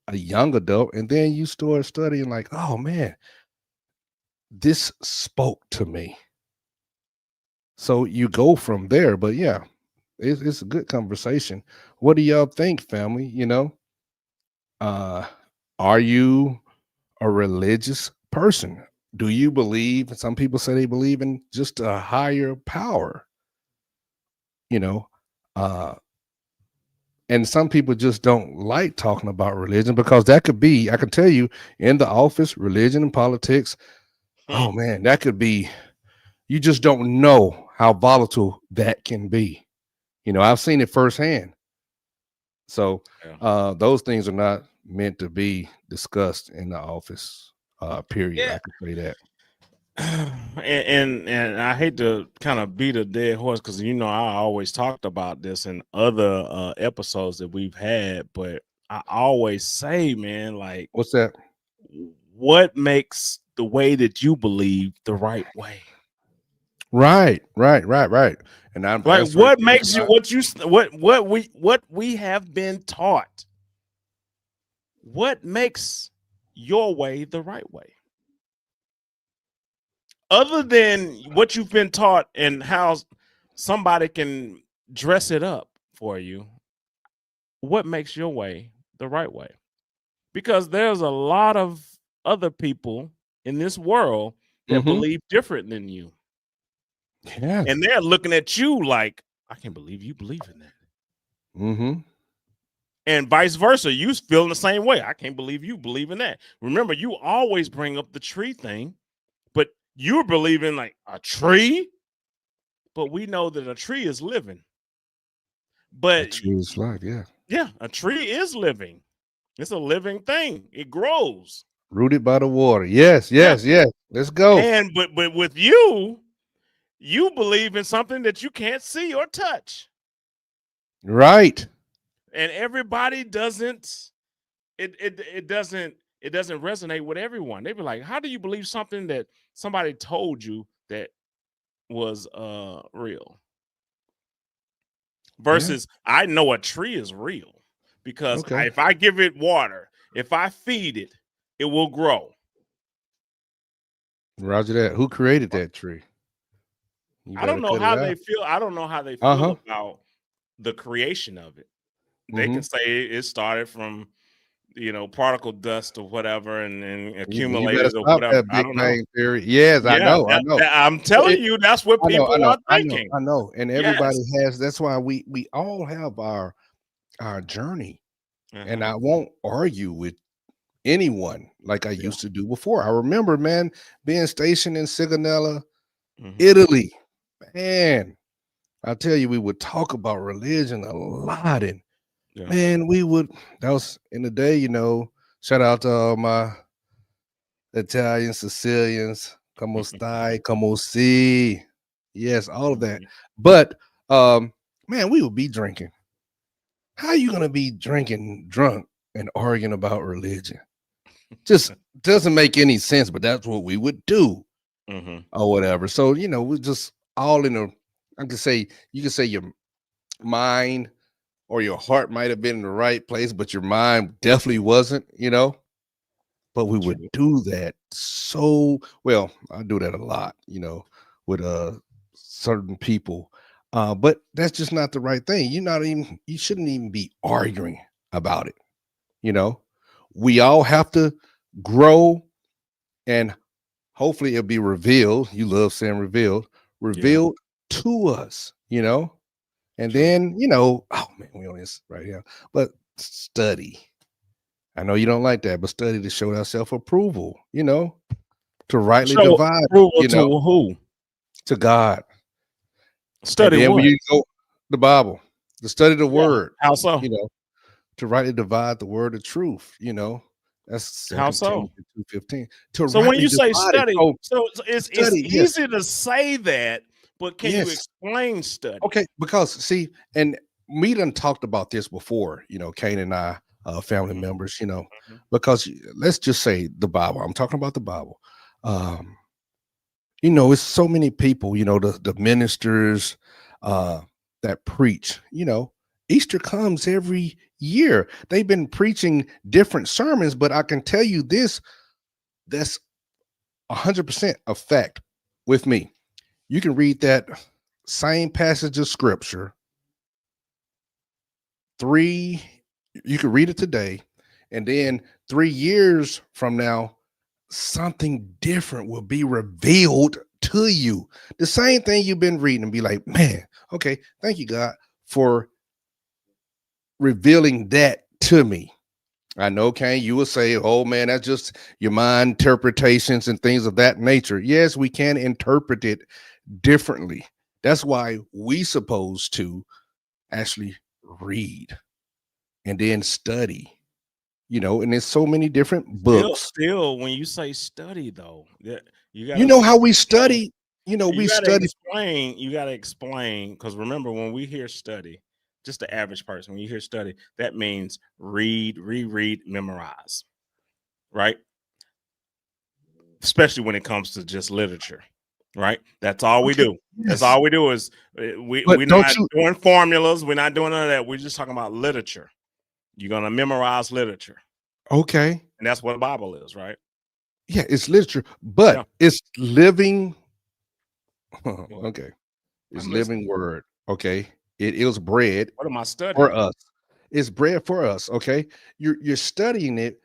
a young adult, and then you start studying like, oh man, this spoke to me. So you go from there. But yeah, it's a good conversation. What do y'all think, family? Are you a religious person? Do you believe? Some people say they believe in just a higher power. And some people just don't like talking about religion, because that could be, I can tell you, in the office, religion and politics. Oh man, that could be. You just don't know how volatile that can be. I've seen it firsthand. So those things are not meant to be discussed in the office. Period. Yeah. I could say that. And I hate to kind of beat a dead horse, because I always talked about this in other episodes that we've had, but I always say, man, like, what's that? What makes the way that you believe the right way? Right. And I'm like, what makes you what we have been taught? What makes your way the right way? Other than what you've been taught and how somebody can dress it up for you, what makes your way the right way? Because there's a lot of other people in this world that believe different than you. Yeah. And they're looking at you like, I can't believe you believe in that. And vice versa. You feeling the same way. I can't believe you believe in that. Remember, you always bring up the tree thing, but you're believing like a tree. But we know that a tree is living. But a tree is life, yeah. Yeah, a tree is living. It's a living thing. It grows. Rooted by the water. Yes. Let's go. And but with you believe in something that you can't see or touch. Right. And everybody doesn't, it doesn't resonate with everyone. They be like, how do you believe something that somebody told you that was real? Versus I know a tree is real because if I give it water, if I feed it, it will grow. Roger that. Who created that tree? I don't know how they feel. I don't know how they feel about the creation of it. They can say it started from, particle dust or whatever, and accumulated or whatever. I don't know. Theory. Yes, I know. I'm telling you, that's what people are thinking. I know. And everybody has. That's why we all have our journey, and I won't argue with anyone like I used to do before. I remember, man, being stationed in Sigonella, Italy. Man, I tell you, we would talk about religion a lot, and man, that was in the day, shout out to all my Italian, Sicilians, como stai, como si. Yes, all of that. But man, we would be drinking. How are you gonna be drinking drunk and arguing about religion? Just doesn't make any sense, but that's what we would do. Or whatever. So, we're just all in you can say your mind or your heart might have been in the right place, but your mind definitely wasn't, but we would do that so well. I do that a lot, with certain people. But that's just not the right thing. You shouldn't even be arguing about it. We all have to grow, and hopefully it'll be revealed. You love saying revealed to us, and then, oh man, we on this right here, but study. I know you don't like that, but study to show that self-approval, to rightly divide, to who? To God. Study what? When you go the Bible, to study the word. How so? To rightly divide the word of truth, That's how so? 2:15. So when you say study, so it's easy to say that, but can you explain study? Okay, because see, and we done talked about this before, Kane and I, family members, because let's just say the Bible. I'm talking about the Bible. It's so many people, the ministers that preach, Easter comes every year. They've been preaching different sermons, but I can tell you this, that's 100% a fact with me. You can read that same passage of scripture you can read it today, and then 3 years from now, something different will be revealed to you. The same thing you've been reading and be like, man, okay, thank you, God, for revealing that to me. I know, Kane, you will say, oh man, that's just your mind interpretations and things of that nature. Yes, we can interpret it differently. That's why we supposed to actually read and then study, and there's so many different books. Still, when you say study, though, you got how we study. We study. You got to explain, because remember, when we hear study, just the average person, when you hear study, that means read, reread, memorize, right? Especially when it comes to just literature, right? That's all we do. Yes. That's all we do is we're not doing formulas. We're not doing none of that. We're just talking about literature. You're going to memorize literature. Okay. And that's what the Bible is, right? Yeah, it's literature, but it's living. Okay. It's living word. Okay. It is bread. What am I studying? For us. It's bread for us. Okay. You're studying it,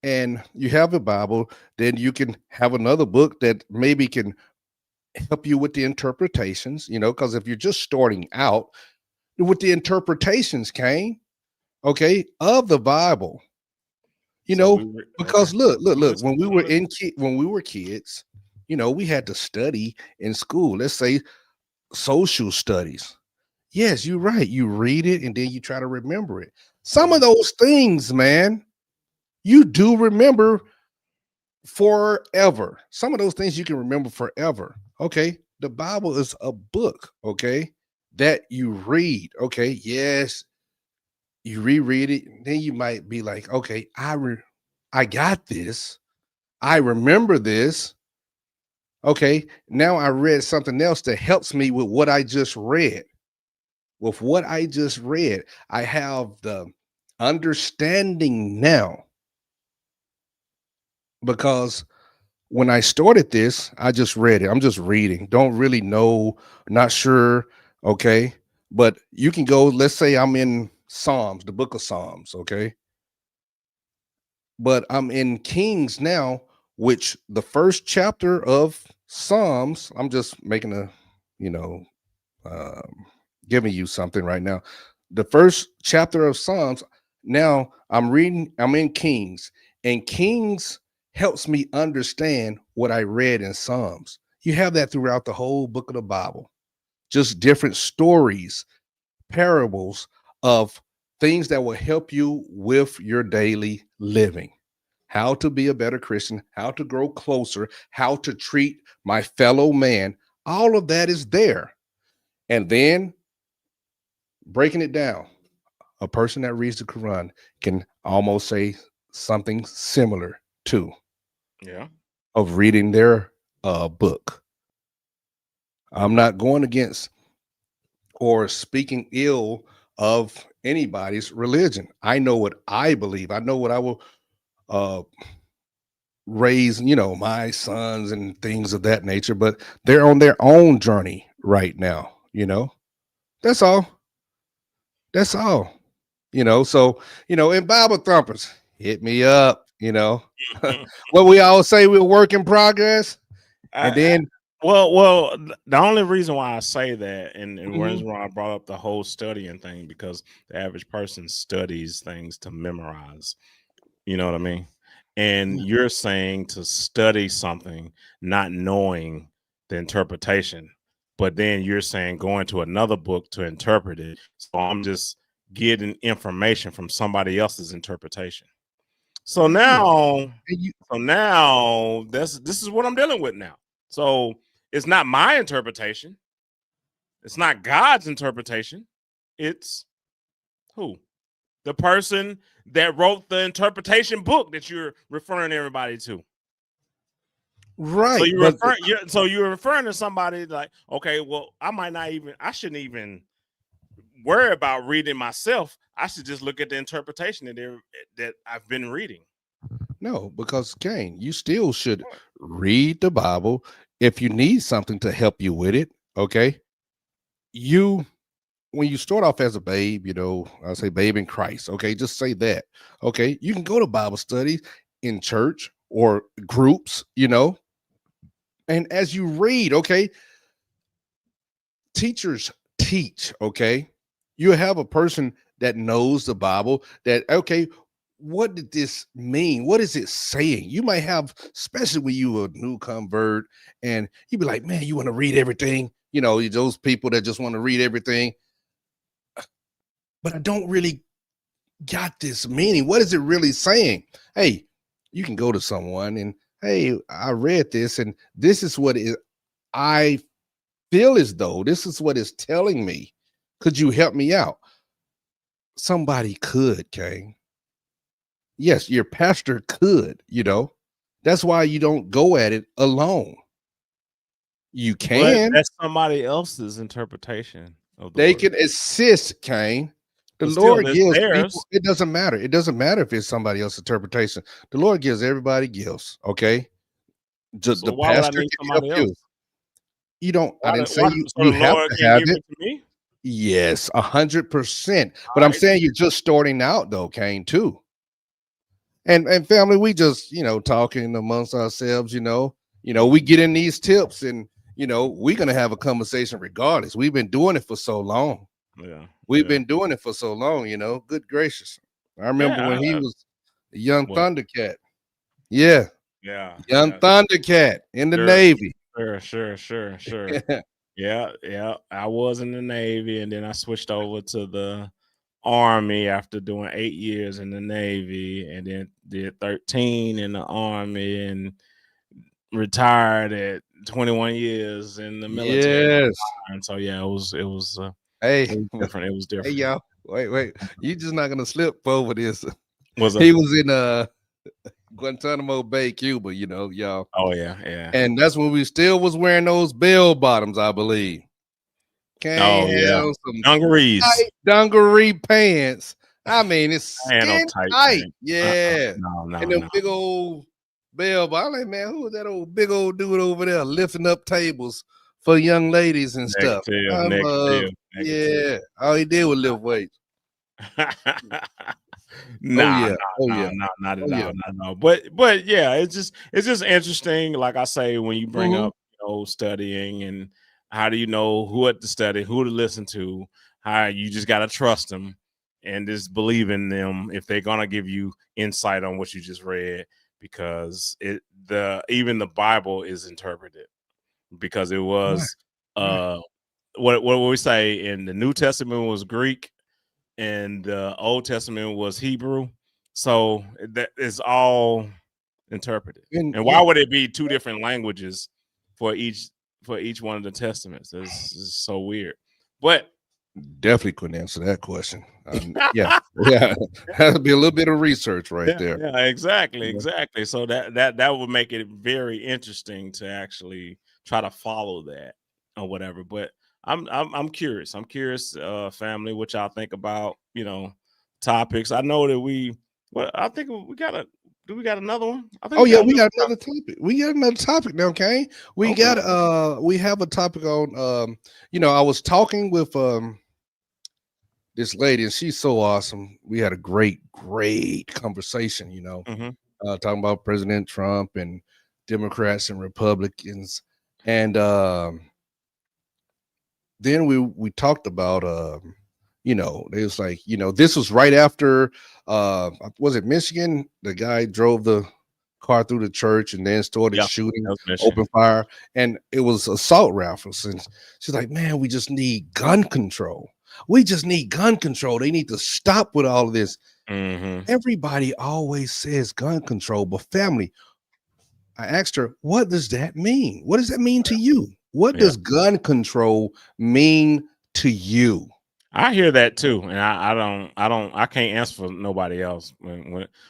and you have a Bible. Then you can have another book that maybe can help you with the interpretations, because if you're just starting out with the interpretations, Kane, okay, of the Bible, because look, when we were kids, we had to study in school. Let's say social studies. Yes, you're right. You read it and then you try to remember it. Some of those things, man, you do remember forever. Some of those things you can remember forever. Okay. The Bible is a book, okay, that you read. Okay. Yes. You reread it. Then you might be like, okay, I got this. I remember this. Okay, now I read something else that helps me with what I just read. With what I just read, I have the understanding now, because when I started this, I just read it. I'm just reading. Don't really know, not sure. Okay. But you can go, let's say I'm in Psalms, the book of Psalms. Okay. But I'm in Kings now, which the first chapter of Psalms, I'm just making a, you know, um, giving you something right now. The first chapter of Psalms, now I'm reading, I'm in Kings, and Kings helps me understand what I read in Psalms. You have that throughout the whole book of the Bible, just different stories, parables of things that will help you with your daily living. How to be a better Christian, how to grow closer, how to treat my fellow man. All of that is there. And then breaking it down, a person that reads the Quran can almost say something similar to Yeah. of reading their book. I'm not going against or speaking ill of anybody's religion. I know what I believe. I know what I will uh raise, my sons and things of that nature, but they're on their own journey right now. That's all. That's all. So, in Bible thumpers, hit me up. What we all say, we're work in progress. And then well, the only reason why I say that, and the Mhm. reason why I brought up the whole studying thing, because the average person studies things to memorize. You know what I mean? And Yeah. you're saying to study something, not knowing the interpretation, but then you're saying going to another book to interpret it. So I'm just getting information from somebody else's interpretation. So Yeah. now, And you this is what I'm dealing with now. So it's not my interpretation. It's not God's interpretation. It's who? The person that wrote the interpretation book that you're referring everybody to. So right, you're but referring to somebody like, okay, well, I shouldn't even worry about reading myself. I should just look at the interpretation that I've been reading. no, because Kane, you still should read the Bible if you need something to help you with it. Okay. You When you start off as a babe, I say babe in Christ. Okay, just say that. Okay, you can go to Bible studies in church or groups. And as you read, okay, teachers teach. Okay, you have a person that knows the Bible that, okay, what did this mean? What is it saying? You might have, especially when you a new convert, and you'd be like, man, you want to read everything. Those people that just want to read everything, but I don't really got this meaning. What is it really saying? Hey, you can go to someone and, hey, I read this, and this is what I feel as though this is what it's telling me. Could you help me out? Somebody could, Kane. Yes, your pastor could. That's why you don't go at it alone. You But can. that's somebody else's interpretation of the They word. can assist, Kane. The But still, Lord it's gives people, theirs. it doesn't matter. It doesn't matter if it's somebody else's interpretation. The Lord gives everybody gifts, okay? So The why would I pastor need can help somebody else? you. You don't, I didn't say So you the have Lord to can have give it. it to me? Yes, 100%. But All I'm right. saying you're just starting out though, Kane, too. And family, we just, talking amongst ourselves. We get in these tips, and we're gonna have a conversation regardless. We've been doing it for so long. Yeah. We've Yeah. been doing it for so long. Good gracious. I remember when he Yeah. was a young What? Thundercat. Yeah, Yeah. young Yeah. Thundercat in the Sure. Navy. Sure. Yeah. I was in the Navy, and then I switched over to the Army after doing 8 years in the Navy, and then did 13 in the Army, and retired at 21 years in the military. Yes. And so yeah, Hey, it was different. It was hey, different. y'all. Wait. You just not gonna slip over this. Was a He was in Guantanamo Bay, Cuba, y'all. Oh yeah. And that's when we still was wearing those bell bottoms, I believe. Can't have some dungarees, tight dungaree pants. I mean, it's skin tight. tight. Yeah. No. And them big old bell bottoms. I'm like, man, who is that old big old dude over there lifting up tables for young ladies and stuff? Negative. Yeah. All he did was lift weights. Not at all. But yeah, it's just interesting. Like I say, when you bring up studying and how do you know what to study, who to listen to, how you just gotta trust them and just believe in them if they're gonna give you insight on what you just read, because even the Bible is interpreted, because it was what we say in the New Testament was Greek and the Old Testament was Hebrew, so that is all interpreted. And why would it be two different languages for each one of the testaments? This is so weird. But definitely couldn't answer that question. Yeah, that'd be a little bit of research there. Yeah, exactly. So that would make it very interesting to actually try to follow that or whatever. But I'm curious. I'm curious, family, what y'all think about topics. I know that I think we got another one? I think we got another topic. We got another topic now, okay? We have a topic on I was talking with this lady, and she's so awesome. We had a great conversation, talking about President Trump and Democrats and Republicans. And then we talked about it was like, this was right after was it Michigan? The guy drove the car through the church and then started shooting, open fire, and it was assault rifles. And she's like, man, we just need gun control. We just need gun control. They need to stop with all of this. Everybody always says gun control, but family, I asked her, what does that mean? What does that mean to you? What does gun control mean to you? I hear that too, and I can't answer for nobody else.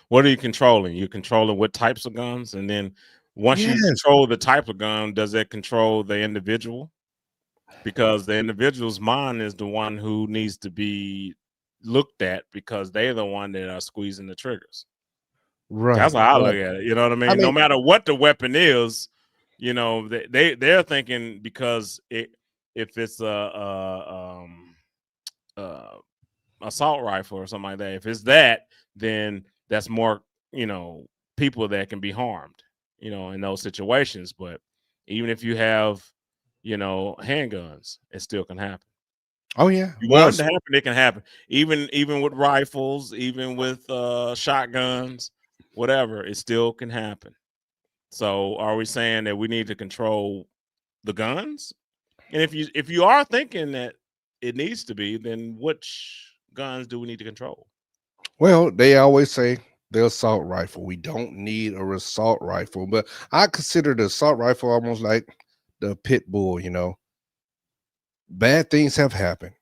What are you controlling? You're controlling what types of guns, and then once you control the type of gun, does it control the individual? Because the individual's mind is the one who needs to be looked at, because they're the one that are squeezing the triggers. Right. That's how I look at it. You know what I mean? No matter what the weapon is, they're thinking, because if it's a assault rifle or something like that, if it's that, then that's more people that can be harmed in those situations. But even if you have handguns, it still can happen. Oh yeah, you want it to happen, it can happen. Even with rifles, even with shotguns, whatever, it still can happen. So are we saying that we need to control the guns? And if you are thinking that it needs to be, then which guns do we need to control? Well, they always say the assault rifle. We don't need a assault rifle, but I consider the assault rifle almost like the pit bull. Bad things have happened.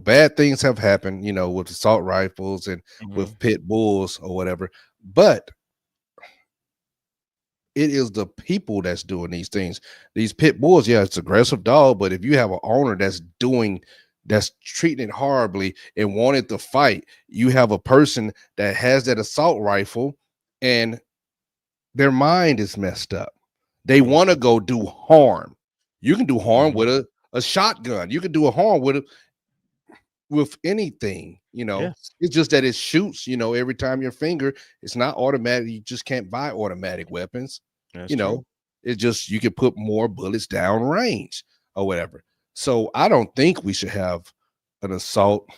Bad things have happened, with assault rifles and with pit bulls or whatever. But it is the people that's doing these things. These pit bulls, it's aggressive dog, but if you have an owner that's treating it horribly and wanted to fight, you have a person that has that assault rifle and their mind is messed up. They want to go do harm. You can do harm with a shotgun. You can do a harm with anything, It's just that it shoots, every time your finger. It's not automatic. You just can't buy automatic weapons. That's true. It's just you can put more bullets down range or whatever. So I don't think we should have an assault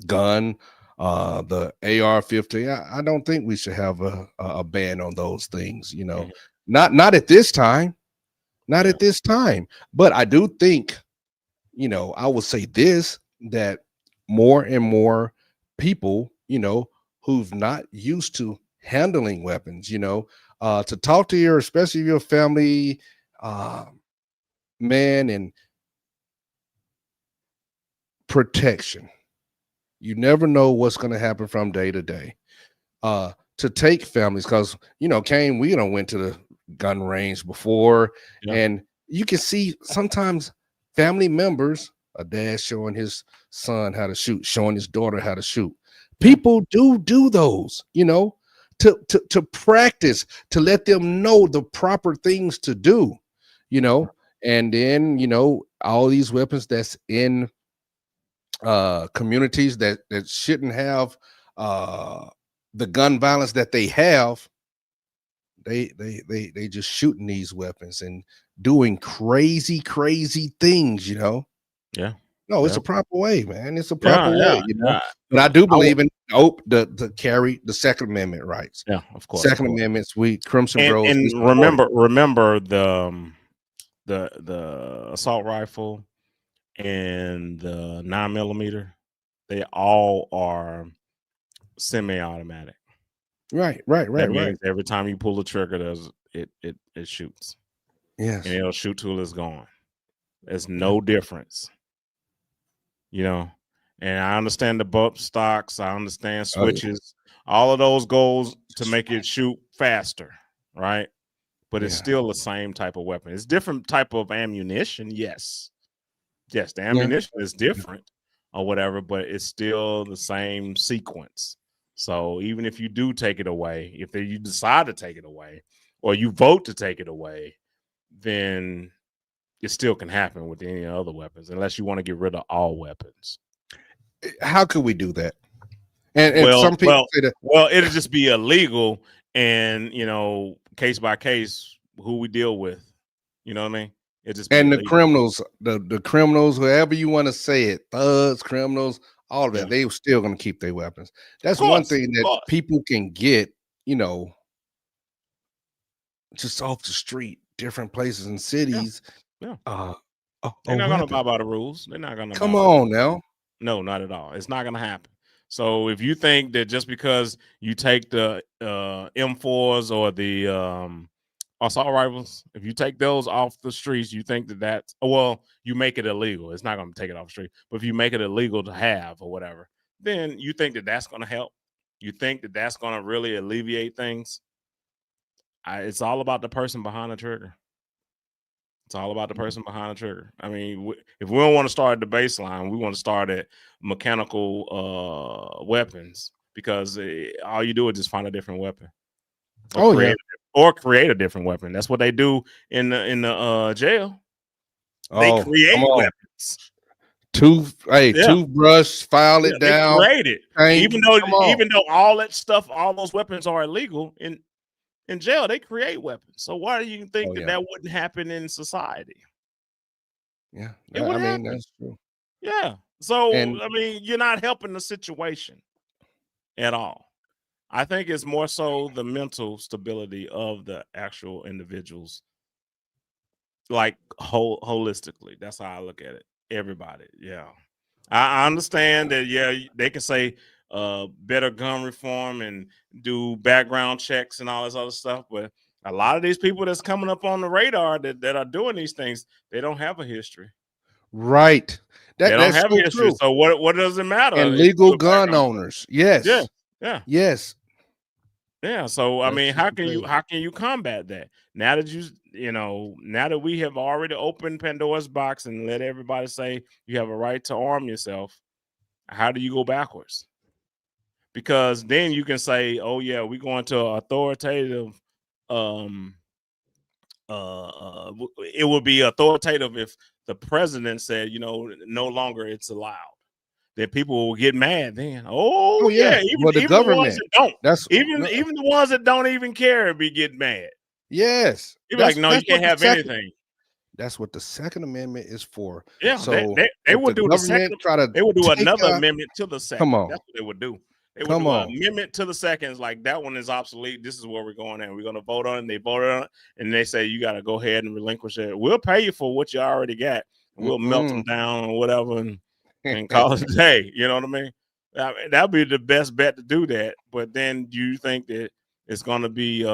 gun, the AR-15. I don't think we should have a ban on those things, not at this time, at this time. But I do think, I would say this, that more and more people, who've not used to handling weapons, to talk to especially your family, man, and protection. You never know what's going to happen from day to day. to take families, because Kane, we went to the gun range before, and you can see sometimes family members, a dad showing his son how to shoot, showing his daughter how to shoot. People do those, to practice, to let them know the proper things to do, and then all these weapons that's in communities that shouldn't have the gun violence that they have, they just shooting these weapons and doing crazy things. No, it's a proper way, man. It's a proper way, But I do believe in the carry the Second Amendment rights. Yeah, of course. Second Amendments, we Crimson Bros. And remember the assault rifle and the 9mm, they all are semi-automatic. Right. That means every time you pull the trigger, it shoots. Yes. And it'll shoot till it's gone. There's no difference. And I understand the bump stocks, I understand switches, all of those goals to make it shoot faster, right? But it's still the same type of weapon. It's different type of ammunition, yes, the ammunition is different or whatever, but it's still the same sequence. So even if you do take it away, if you decide to take it away, or you vote to take it away, then it still can happen with any other weapons, unless you want to get rid of all weapons. How could we do that? And some people say that, it'll just be illegal, and case by case, who we deal with. You know what I mean? It just and illegal. The criminals, the criminals, whoever you want to say it, thugs, criminals, all of that, they're still going to keep their weapons. That's one thing that people can get, just off the street, different places and cities. They're not going to abide by the rules. They're not going to. Come on now. No, not at all. It's not going to happen. So if you think that just because you take the M4s or the assault rifles, if you take those off the streets, you think that's you make it illegal. It's not going to take it off the street. But if you make it illegal to have or whatever, then you think that that's going to help. You think that that's going to really alleviate things. It's all about the person behind the trigger. It's all about the person behind the trigger. I mean, if we don't want to start at the baseline, we want to start at mechanical weapons, because all you do is just find a different weapon. Or create a different weapon. That's what they do in the jail. They create weapons. Toothbrush, file it down. They create it. Even though all that stuff, all those weapons are illegal in jail, they create weapons. So why do you think that wouldn't happen in society? Yeah, that's true. Yeah. So you're not helping the situation at all. I think it's more so the mental stability of the actual individuals, like holistically. That's how I look at it. Everybody. Yeah. I understand that, they can say better gun reform and do background checks and all this other stuff, but a lot of these people that's coming up on the radar that are doing these things, they don't have a history. Right. They don't have a history. True. So what does it matter? And legal gun owners. Yes. Yeah. Yes. Yeah. So I mean, how can you combat that? Now that now that we have already opened Pandora's box and let everybody say you have a right to arm yourself, how do you go backwards? Because then you can say, oh yeah, we're going to authoritative. It would be authoritative if the president said, no longer it's allowed. That people will get mad then. Oh yeah. Even the government, the ones that don't. Even the ones that don't even care be getting mad. Yes. You're like, no, you can't have anything. That's what the Second Amendment is for. Yeah. So they would do the second. They would do another amendment to the second. Come on. That's what they would do. They would do an amendment to the seconds, like that one is obsolete. This is where we're going, and we're going to vote on it. And they voted on it, and they say you got to go ahead and relinquish it. We'll pay you for what you already got. We'll melt them down or whatever, and call it a day. You know what I mean? That'd be the best bet to do that. But then, do you think that it's going to be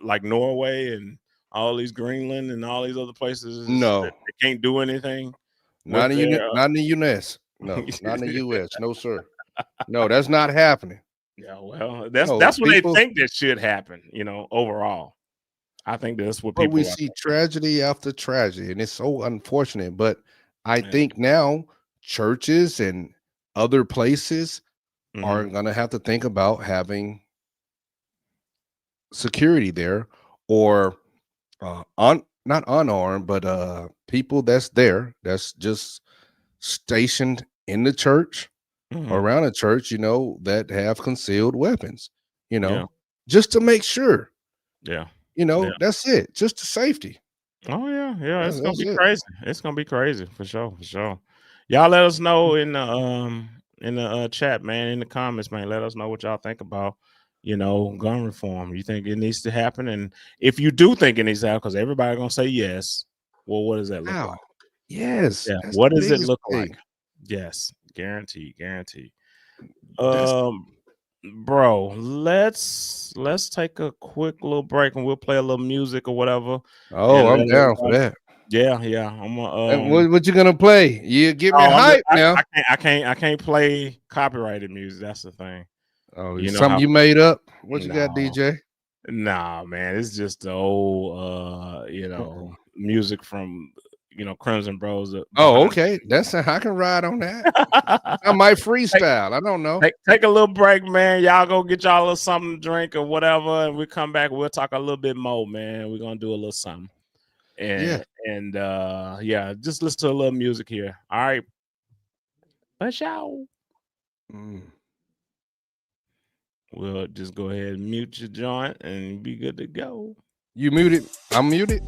like Norway and all these Greenland and all these other places? No, they can't do anything. Not in the U.S. No, not in the U.S. No, sir. No, that's not happening. Yeah, well, that's what they think that should happen, you know, overall. I think that's what but people we are see thinking. tragedy after tragedy, and it's so unfortunate. But I Yeah. think now churches and other places are Mhm. gonna have to think about having security there, or not unarmed, but people that's there, that's just stationed in the church or Mhm. around a church, you know, that have concealed weapons, you Yeah. know, just to make sure, Yeah. you Yeah. know, that's it, just the safety. Oh yeah, yeah. It's gonna That's be it. crazy. It's gonna be crazy for sure, for sure. Y'all let us know in the chat, man, in the comments, man. Let us know what y'all think about, you know, gun reform. You think it needs to happen? And if you do think it needs to happen, because everybody gonna say yes. Well, what does that look Wow. like? Yes, Yeah. that's What the does it biggest look like? thing. Yes, guaranteed, guaranteed. That's Um, bro, let's take a quick little break and we'll play a little music or whatever, and let I'm down for everybody. that. Yeah, yeah. I'm And what you gonna play? You get me Oh, hype now. I can't play copyrighted music. That's the thing. Oh, You know something how? you made up? What you got, No, DJ? nah, man. It's just the old, you know, music from, you know, Crimson Bros. Oh, Behind. okay. That's I can ride on that. I might take, freestyle. I don't know. take a little break, man. Y'all go get y'all a little something to drink or whatever, and we come back. We'll talk a little bit more, man. We're gonna do a little something, Yeah. and yeah, just listen to a little music here. All right, let's y'all. We'll just go ahead and mute your joint and be good to go. You muted. I'm muted.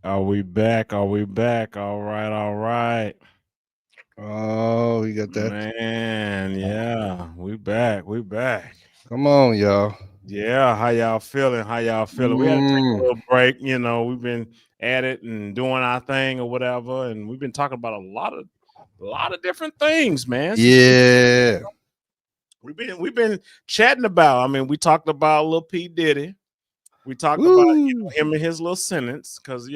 Are we back? Are we back? All right, all right. Oh, you got that? Man, yeah. We back. We back. Come on, y'all. Yeah, how y'all feeling? How y'all feeling? We had to take a little break. You know, we've been at it and doing our thing or whatever, and we've been talking about a lot of different things, man. Yeah. We've been chatting about. I mean, we talked about little P. Diddy. We talked about him and his little sentence because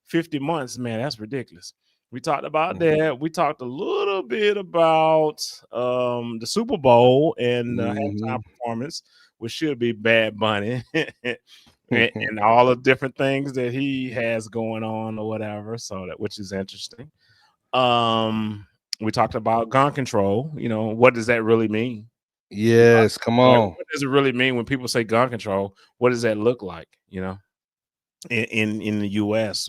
50 months, man, that's ridiculous. We talked about that. We talked a little bit about the Super Bowl and halftime performance, which should be Bad Bunny, and all the different things that he has going on or whatever. So which is interesting. We talked about gun control. What does that really mean? Yes, come on. What does it really mean when people say gun control? What does that look like? In the U.S.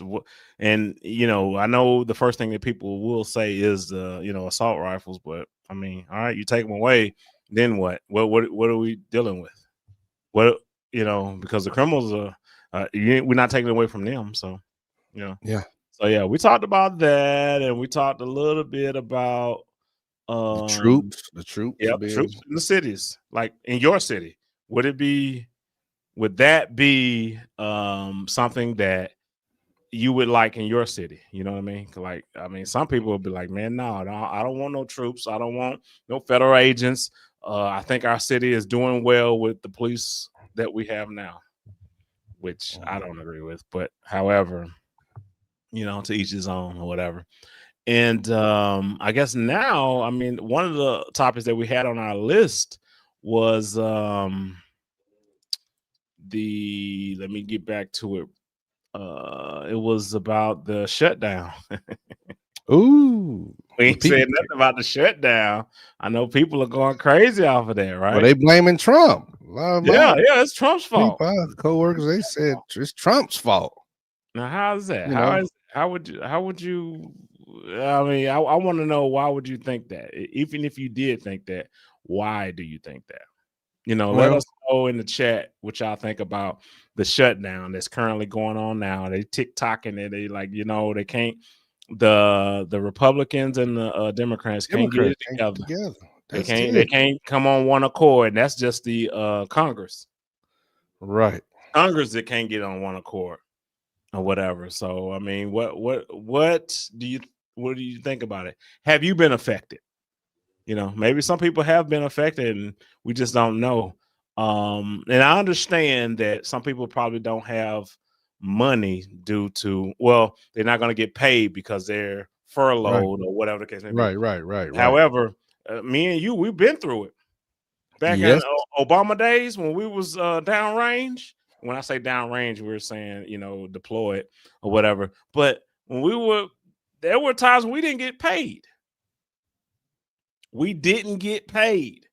And I know the first thing that people will say is assault rifles, but I mean, all right, you take them away, then what? What are we dealing with? Because the criminals are we're not taking it away from them, so yeah. So yeah, we talked about that, and we talked a little bit about the troops. Yep, troops in the cities, like in your city. Would that be something that you would like in your city? You know what I mean? Like, I mean, some people would be like, man, no, I don't want no troops. I don't want no federal agents. I think our city is doing well with the police that we have now, which I don't agree with. But however, to each his own or whatever. And I guess now, I mean, one of the topics that we had on our list was let me get back to it. It was about the shutdown. Ooh. We ain't said nothing about the shutdown. I know people are going crazy off of that, right? Well, they blaming Trump. Yeah, it's Trump's fault. Co-workers, they said it's Trump's fault. Now, how's that? How would you? I mean, I want to know, why would you think that? Even if you did think that, why do you think that? Let us know in the chat what y'all think about the shutdown that's currently going on now. They TikToking it. They they can't. The Republicans and the Democrats can't get it together. They can't come on one accord. And that's just the Congress, right? Congress that can't get on one accord or whatever. So I mean, what do you think about it? Have you been affected? Maybe some people have been affected and we just don't know. And I understand that some people probably don't have money due to, they're not going to get paid because they're furloughed or whatever the case may be. Right. However, me and you, we've been through it. Back in Obama days when we was downrange. When I say downrange, we're saying, deployed or whatever. But when there were times when we didn't get paid. We didn't get paid.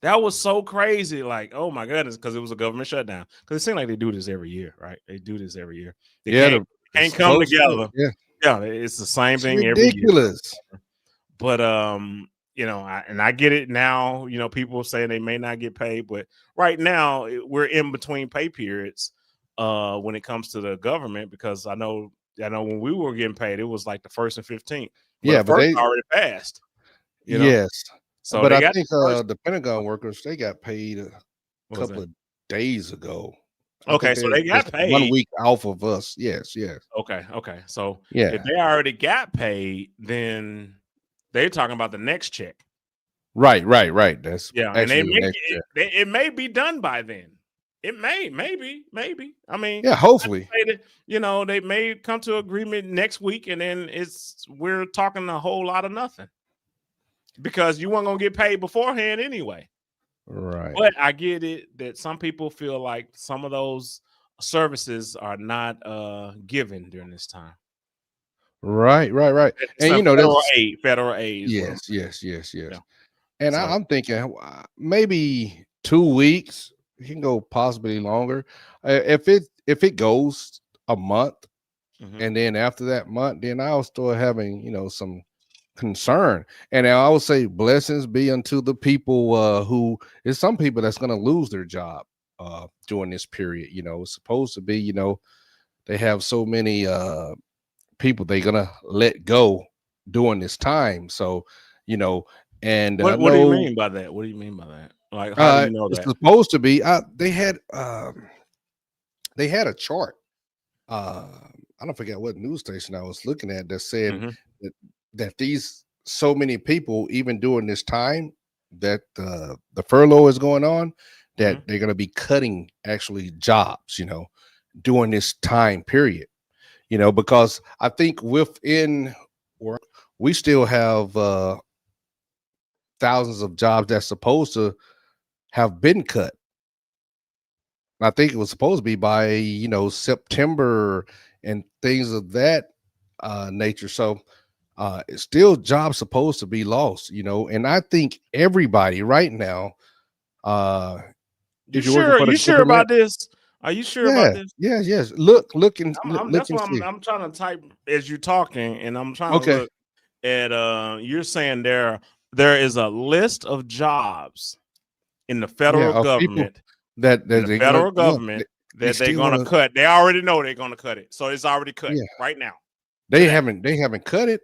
That was so crazy. Like, oh my goodness, because it was a government shutdown. Because it seemed like they do this every year, right? They do this every year. They can't come together. Yeah, it's the same thing every year. But I get it now. People saying they may not get paid, but right now we're in between pay periods when it comes to the government, because I know when we were getting paid, it was like the 1st and 15th. But they already passed. Yes. So but I think the Pentagon workers, they got paid a couple of days ago. Okay, so they got paid 1 week off of us. Yes. Okay. So if they already got paid, then they're talking about the next check. Right. That's and it may be done by then. It maybe. I mean, hopefully. They may come to agreement next week, and then we're talking a whole lot of nothing. Because you weren't gonna get paid beforehand anyway. Right. But I get it that some people feel like some of those services are not given during this time. Right. And federal aid. Yes. Yeah. And I'm thinking maybe 2 weeks. It can go possibly longer. If it goes a month, and then after that month, then I'll start having some concern. And I would say blessings be unto the people who is some people that's going to lose their job during this period. It's supposed to be they have so many people they're gonna let go during this time. So, and what do you mean by that? What do you mean by that? Like, how do you know it's that? supposed to be. They had a chart. I don't forget what news station I was looking at that said that these so many people, even during this time that the furlough is going on, that they're going to be cutting actually jobs, during this time period, because I think we still have thousands of jobs that's supposed to have been cut. I think it was supposed to be by September and things of that nature. So it's still jobs supposed to be lost, and I think everybody right now, you sure about this? Are you sure about this? Yes. Look and that's why I'm trying to type as you're talking, and I'm trying to look at you're saying there is a list of jobs in the federal government that they're going to cut. They already know they're going to cut it, so it's already cut right now. They haven't cut it.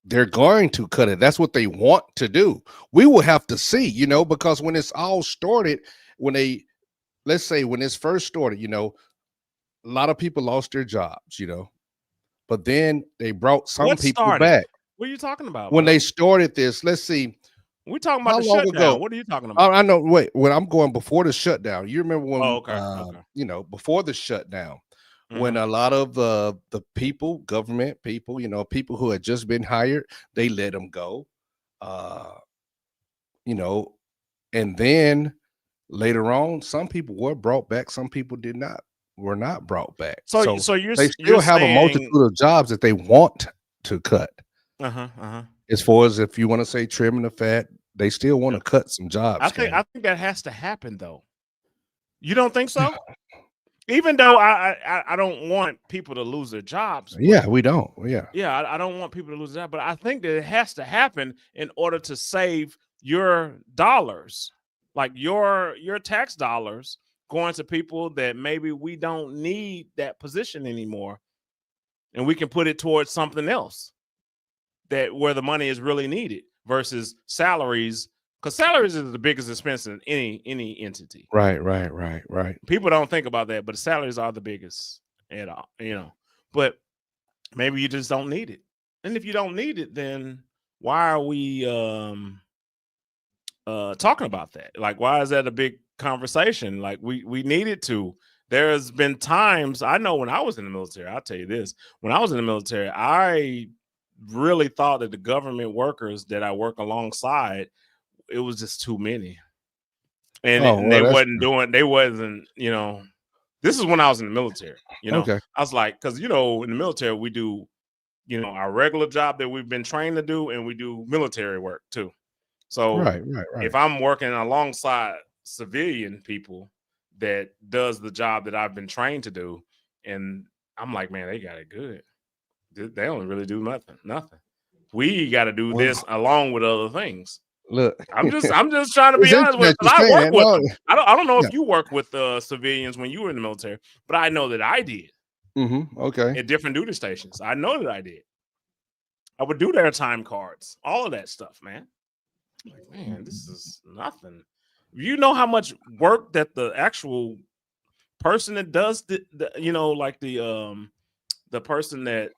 They're going to cut it. That's what they want to do. We will have to see, because when it's all started, let's say when it's first started, a lot of people lost their jobs, but then they brought some people back. What are you talking about? When they started this, let's see. We're talking about the shutdown. Ago? What are you talking about? I know. Wait, when I'm going before the shutdown, you remember when, before the shutdown, when a lot of the people, government people, people who had just been hired, they let them go, and then later on, some people were brought back, some people were not brought back. So they still have a multitude of jobs that they want to cut. As far as if you want to say trimming the fat, they still want to cut some jobs. I think that has to happen though. You don't think so? Even though I don't want people to lose their jobs. Yeah, we don't. Yeah, I don't want people to lose their jobs, but I think that it has to happen in order to save your dollars, like your tax dollars going to people that maybe we don't need that position anymore, and we can put it towards something else where the money is really needed versus salaries, because salaries is the biggest expense in any entity. Right. People don't think about that, but salaries are the biggest at all, but maybe you just don't need it. And if you don't need it, then why are we talking about that? Like, why is that a big conversation? Like, we needed to. There's been times, I know when I was in the military, I'll tell you this, when I was in the military, I really thought that the government workers that I work alongside, it was just too many. And they wasn't, this is when I was in the military, I was like, because, in the military, we do, our regular job that we've been trained to do, and we do military work too. So if I'm working alongside civilian people that does the job that I've been trained to do, and I'm like, man, they got it good. They don't really do nothing. We got to do this along with other things. Look, I'm just trying to be honest with you. I work with them. I don't know if you work with civilians when you were in the military, but I know that I did. Okay. At different duty stations, I know that I did. I would do their time cards, all of that stuff, man. Like, man, this is nothing. You know how much work that the actual person that does the person that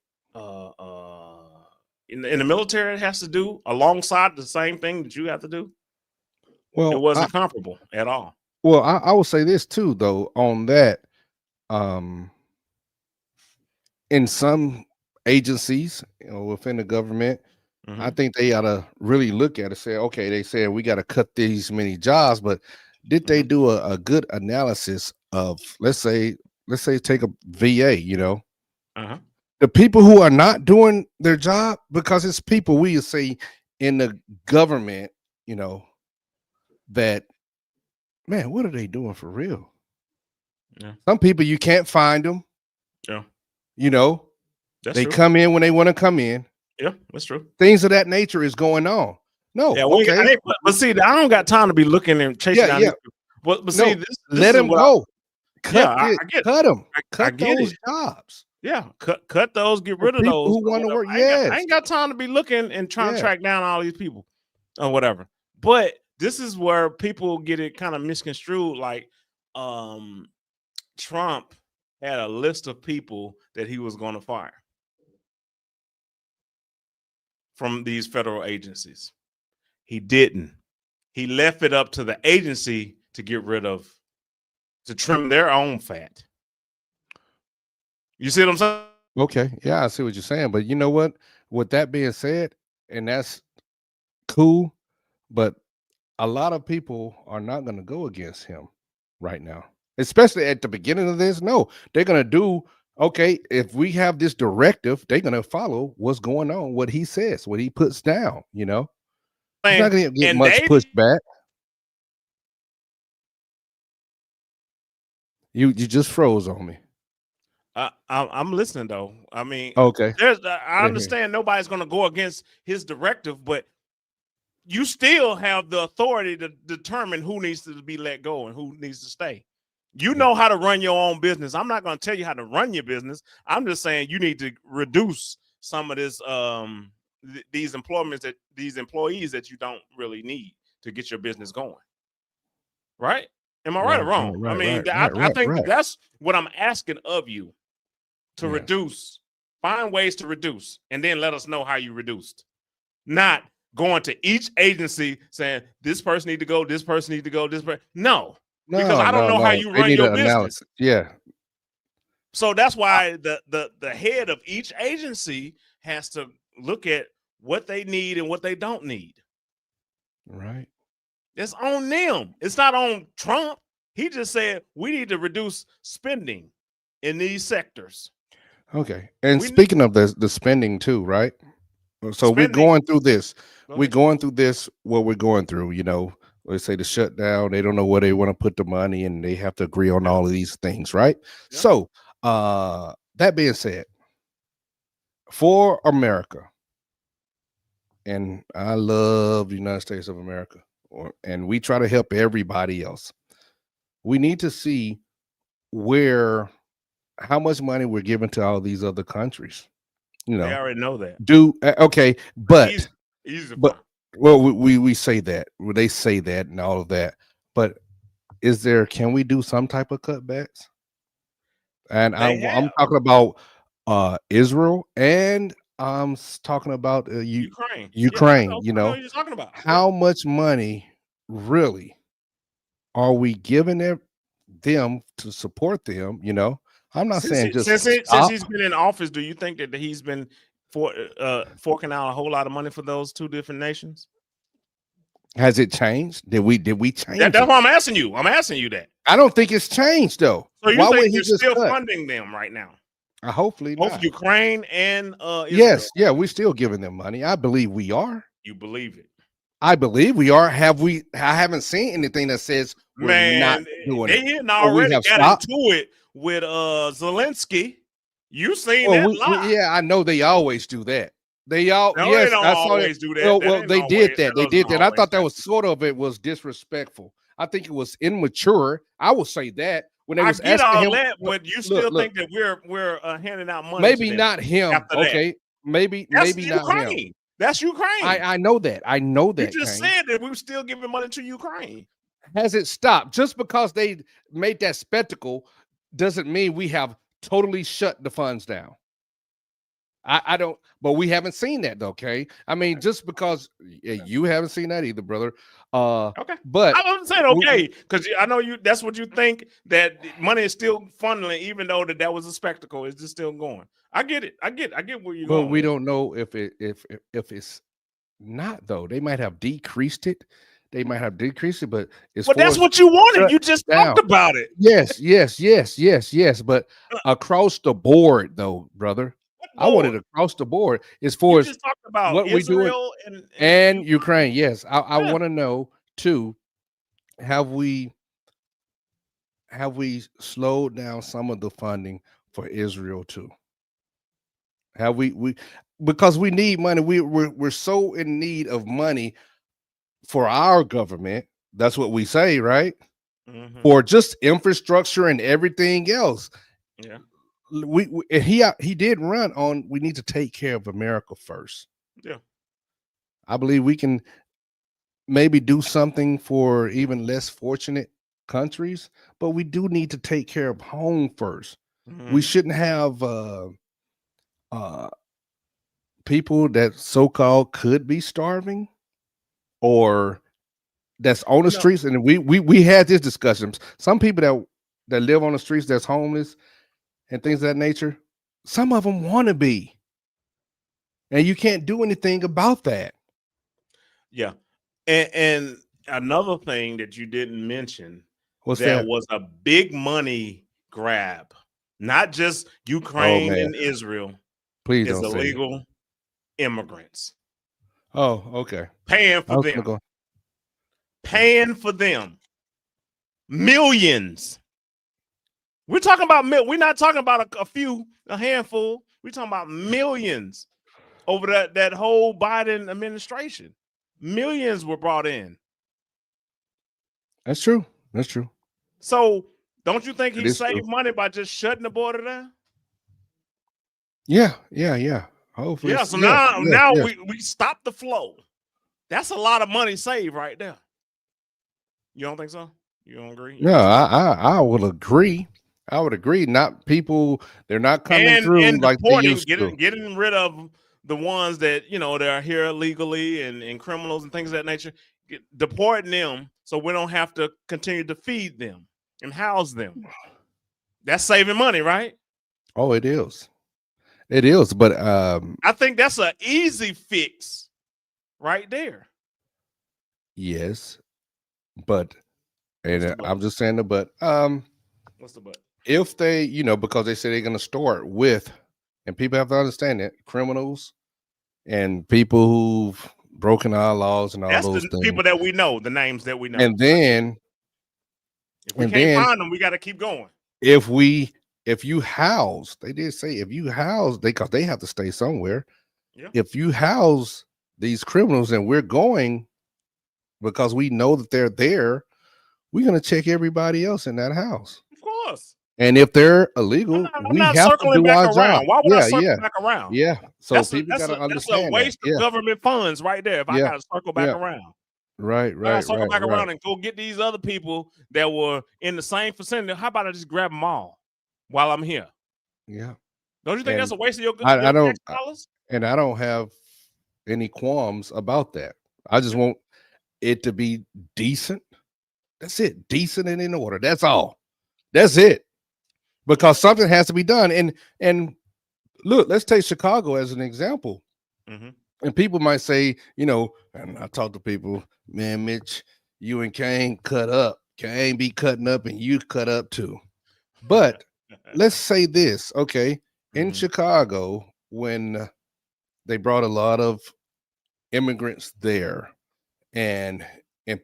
in the military has to do alongside the same thing that you have to do. Well, it wasn't comparable at all. Well, I will say this too, though, on that, in some agencies, within the government, I think they ought to really look at it, say, okay, they said we got to cut these many jobs, but did they do a good analysis of, let's say take a VA, the people who are not doing their job, because it's people we say in the government, that, man, what are they doing for real? Yeah. Some people you can't find them. Yeah. They come in when they want to come in. Yeah, that's true. Things of that nature is going on. No, yeah, but see, I don't got time to be looking and chasing down. But see, let them go. I get cut them. Cut those jobs. Yeah, cut those, get rid of people those. who want to work. I ain't got time to be looking and trying to track down all these people or whatever. But this is where people get it kind of misconstrued. Like, Trump had a list of people that he was going to fire from these federal agencies. He didn't. He left it up to the agency to get rid of, to trim their own fat. You see what I'm saying? Okay. Yeah, I see what you're saying. But you know what? With that being said, and that's cool, but a lot of people are not going to go against him right now, especially at the beginning of this. No, they're going to do, okay, if we have this directive, they're going to follow what's going on, what he says, what he puts down, you know. He's not going to get much pushback. You just froze on me. I'm listening though. I mean, okay. I understand nobody's going to go against his directive, but you still have the authority to determine who needs to be let go and who needs to stay. You know how to run your own business. I'm not going to tell you how to run your business. I'm just saying you need to reduce some of this, these employees that you don't really need to get your business going. Right? Am I right or wrong? I mean, I think that's what I'm asking of you, to reduce, find ways to reduce, and then let us know how you reduced. Not going to each agency saying this person need to go, this person need to go, this person. No, because I don't know how you run your business. Yeah. So that's why the head of each agency has to look at what they need and what they don't need. Right. It's on them. It's not on Trump. He just said we need to reduce spending in these sectors. Okay. And speaking of the spending too, right? So we're going through this. We're going through this, what we're going through, you know, let's say the shutdown, they don't know where they want to put the money and they have to agree on all of these things, right? Yeah. So that being said, for America, and I love the United States of America, and we try to help everybody else. We need to see how much money we're giving to all these other countries. You know, they already know that. Okay, but but well, we say that. Well, they say that and all of that. But can we do some type of cutbacks? And I'm talking about Israel, and I'm talking about Ukraine. Yeah, you know you're talking about. How much money really are we giving them to support them? You know, I'm not saying just since he's been in office. Do you think that he's been forking out a whole lot of money for those two different nations? Has it changed? Did we change? That's what I'm asking you. I'm asking you that. I don't think it's changed though. So you think you're still funding them right now? Hopefully not. Both Ukraine and Israel. Yes, yeah, we're still giving them money. I believe we are. You believe it? I believe we are. I haven't seen anything that says we're not doing it. They already got into it with Zelensky. You seen that lot. Yeah, I know they always do that. They don't always do that. Well, they did that. They did that. I thought that was it was disrespectful. I think it was immature. I will say that. When they was asking him, but you still think that we're handing out money? Maybe not him. Okay, maybe not him. That's Ukraine. I know that. I know that. You just said that we were still giving money to Ukraine. Has it stopped? Just because they made that spectacle doesn't mean we have totally shut the funds down. I don't, but we haven't seen that though. Okay. I mean, just because you haven't seen that either, brother. Okay. But I wasn't saying okay, because I know that's what you think, that money is still funneling, even though that was a spectacle. It's just still going. I get it. I get where you're going. Well, we don't know if it's not though. They might have decreased it. But that's what you wanted. You just talked about it. Yes. But across the board, though, brother, I wanted across the board as far as about what we doing and Ukraine. Yes, I want to know too. Have we slowed down some of the funding for Israel too? Have we because we need money. We're so in need of money for our government. That's what we say, right? for just infrastructure and everything else. Yeah. He did run on, we need to take care of America first. Yeah. I believe we can maybe do something for even less fortunate countries, but we do need to take care of home first. We shouldn't have people that so-called could be starving or that's on the streets. And we had this discussion. Some people that live on the streets that's homeless and things of that nature, some of them want to be. And you can't do anything about that. Yeah. And another thing that you didn't mention was a big money grab, not just Ukraine and Israel. Please is don't say illegal immigrants. Oh, okay. Paying for them. Paying for them. Millions. We're talking about we're not talking about a handful. We're talking about millions over that whole Biden administration. Millions were brought in. That's true. That's true. So don't you think he saved money by just shutting the border down? Yeah. Hopefully. Yeah. So now we stop the flow. That's a lot of money saved right there. You don't think so? You don't agree? No, I would agree. I would agree. Not people, they're not coming through like they used to. Getting rid of the ones that, that are here illegally and criminals and things of that nature, deporting them so we don't have to continue to feed them and house them. That's saving money, right? Oh, it is. It is. But I think that's an easy fix right there. Yes. But, and I'm just saying but what's the but? If they, because they say they're going to start with, and people have to understand that, criminals and people who've broken our laws and all those things. People that we know, the names that we know. And then, if we can't find them, we got to keep going. If you house, they did say if you house, because they have to stay somewhere. Yeah. If you house these criminals and we're going, because we know that they're there, we're going to check everybody else in that house. Of course. And if they're illegal, we have to do our job. Why would I circle back around? Yeah. So people got to understand that's a waste of government funds right there. If I got to circle back around. Right. Circle back around and go get these other people that were in the same vicinity. How about I just grab them all while I'm here? Yeah. Don't you think that's a waste of your good dollars? And I don't have any qualms about that. I just want it to be decent. That's it. Decent and in order. That's all. That's it. Because something has to be done. And look, let's take Chicago as an example. And people might say, and I talk to people, man, Mitch, you and Kane cut up. Kane be cutting up and you cut up too. But let's say this, okay? In Chicago, when they brought a lot of immigrants there and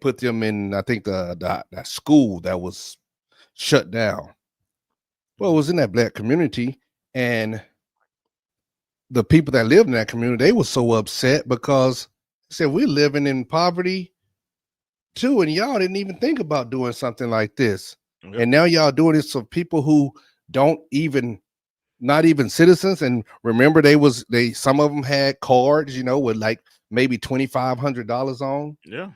put them in, I think the school that was shut down. Well, it was in that black community, and the people that lived in that community, they were so upset because they said, we're living in poverty too, and y'all didn't even think about doing something like this. Yep. And now y'all doing this for people who not even citizens. And remember, some of them had cards, with like maybe $2,500 on. Yeah.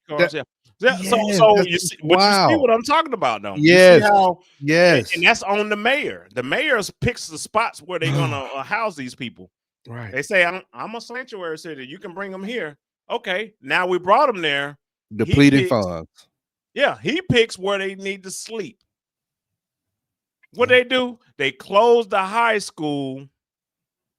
Cards, So you see what I'm talking about, though. Yes. And that's on the mayor. The mayor picks the spots where they're gonna house these people. Right. They say, I'm a sanctuary city. You can bring them here. Okay. Now we brought them there. Depleted funds. Yeah, he picks where they need to sleep. What they do? They close the high school.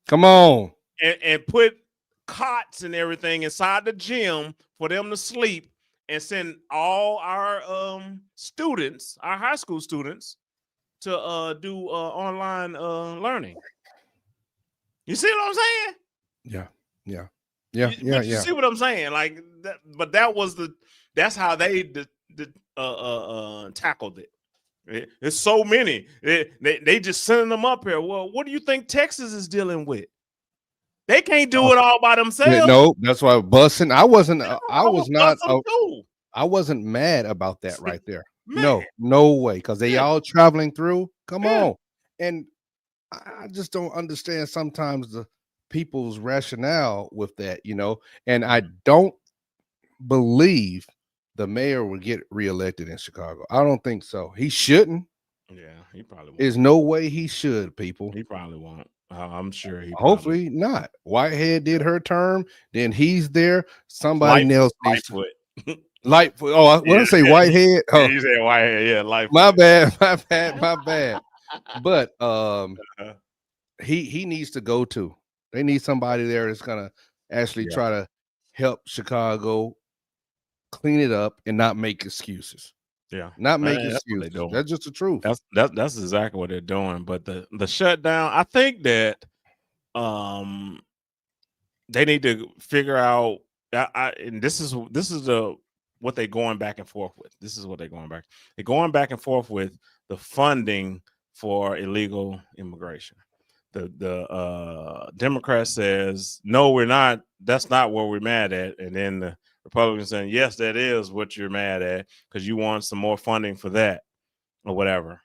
Come on. And put cots and everything inside the gym for them to sleep. And send all our students, our high school students, to do online learning. You see what I'm saying? Yeah. You see what I'm saying? Like that, but that's how they tackled it. There's so many. They just sending them up here. Well, what do you think Texas is dealing with? They can't do it all by themselves. No, that's why busing. I was not. I wasn't mad about that right there. No way, because they all traveling through. Come on. And I just don't understand sometimes the people's rationale with that, and I don't believe the mayor will get reelected in Chicago. I don't think so. He shouldn't. Yeah, he probably won't. There's no way he should, people. He probably won't. I'm sure he hopefully not. Whitehead did her term, then he's there. Somebody else needs to. Lightfoot. Oh, what did I say? Whitehead. Oh, you said Whitehead. Yeah, Lightfoot. My bad. But he needs to go too. They need somebody there that's gonna actually try to help Chicago clean it up and not make excuses. Yeah, not make excuses. That's just the truth. That's exactly what they're doing. But the shutdown, I think that they need to figure out. And this is what they're going back and forth with. This is what they're going back. They're going back and forth with the funding for illegal immigration. The Democrat says, no, we're not. That's not what we're mad at. And then the Republicans saying, yes, that is what you're mad at, because you want some more funding for that or whatever.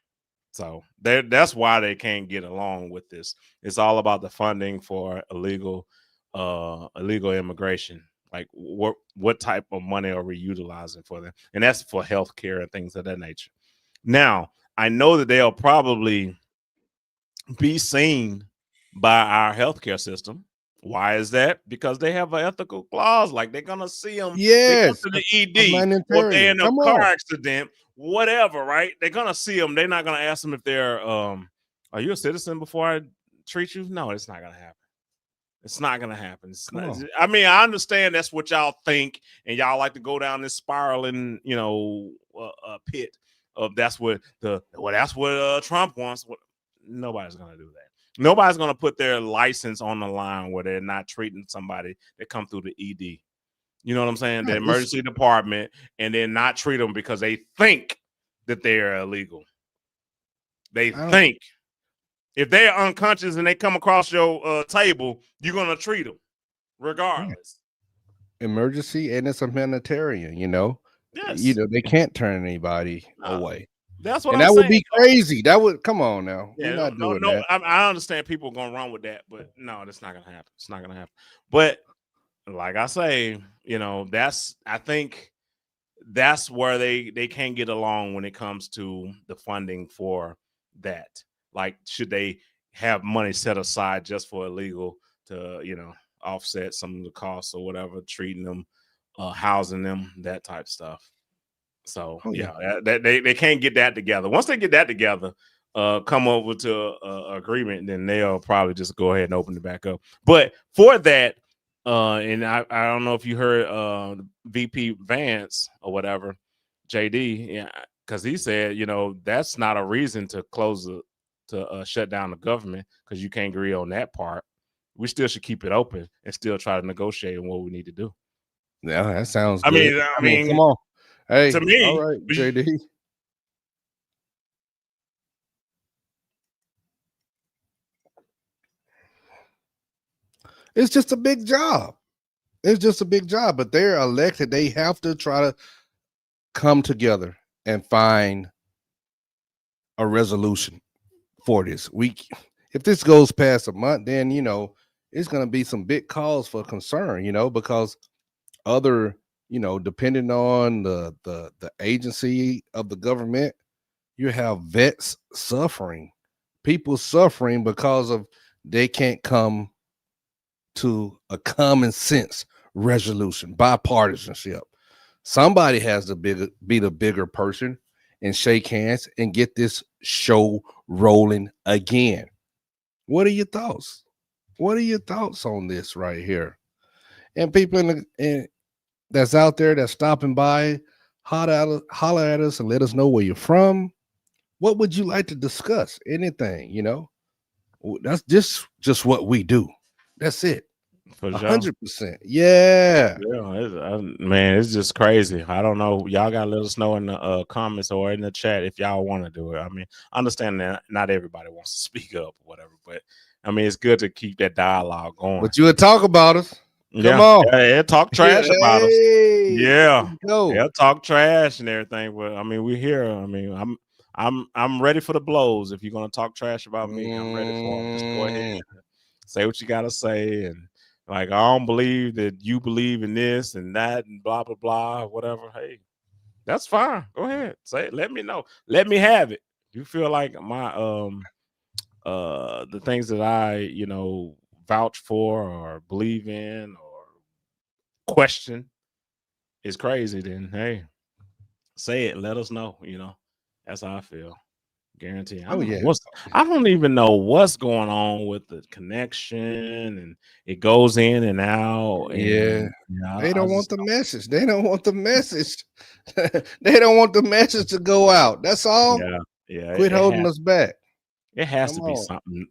So that's why they can't get along with this. It's all about the funding for illegal immigration. Like what type of money are we utilizing for them? And that's for healthcare and things of that nature. Now, I know that they'll probably be seen by our healthcare system. Why is that? Because they have an ethical clause. Like they're gonna see them. Yes, to the ED, or they're in a car accident, whatever. Right? They're gonna see them. They're not gonna ask them if they're are you a citizen before I treat you? No, it's not gonna happen. It's not gonna happen. I mean, I understand that's what y'all think, and y'all like to go down this spiraling, pit of that's what Trump wants. Nobody's gonna do that. Nobody's going to put their license on the line where they're not treating somebody that come through the ED. You know what I'm saying? The emergency department, and then not treat them because they think that they're illegal. They think if they're unconscious and they come across your table, you're going to treat them regardless. Emergency, and it's a humanitarian, Yes. They can't turn anybody away. That's what and I'm that saying. would be crazy. That would come on now. Yeah, we're not doing that. I understand people are gonna run with that, but no, that's not gonna happen. It's not gonna happen. But like I say, I think that's where they can't get along when it comes to the funding for that. Like, should they have money set aside just for illegal to offset some of the costs or whatever, treating them, housing them, that type of stuff. So they can't get that together. Once they get that together, come over to agreement, then they'll probably just go ahead and open it back up. But for that, and I don't know if you heard VP Vance or whatever, JD, because he said, that's not a reason to shut down the government, because you can't agree on that part. We still should keep it open and still try to negotiate on what we need to do. Yeah, that sounds good. I mean, come on. Hey, to me, all right, JD. It's just a big job. But they're elected. They have to try to come together and find a resolution for this week. If this goes past a month, then it's going to be some big cause for concern. Because other, depending on the agency of the government, you have vets suffering, people suffering because of they can't come to a common sense resolution, bipartisanship. Somebody has to be the bigger person and shake hands and get this show rolling again. What are your thoughts? What are your thoughts on this right here? And people that's out there that's stopping by, holler at us and let us know where you're from. What would you like to discuss? Anything, That's just what we do. That's it. 100%. Yeah. Man, it's just crazy. I don't know. Y'all gotta let us know in the comments or in the chat if y'all want to do it. I mean, I understand that not everybody wants to speak up or whatever, but I mean, it's good to keep that dialogue going. But you would talk about us. Come on. He'll talk trash about us. Yeah. Go. He'll talk trash and everything. But I mean, we're here. I mean, I'm ready for the blows. If you're gonna talk trash about me, I'm ready for them. Just go ahead. Say what you gotta say. And like, I don't believe that you believe in this and that and blah blah blah, whatever. Hey, that's fine. Go ahead. Say it. Let me know. Let me have it. You feel like my the things that I, vouch for or believe in or question is crazy, then hey, say it. Let us know. That's how I feel. Guarantee. I don't even know what's going on with the connection, and it goes in and out. And, they don't want the message. They don't want the message. They don't want the message to go out. That's all. Yeah. Quit holding us back. It has to be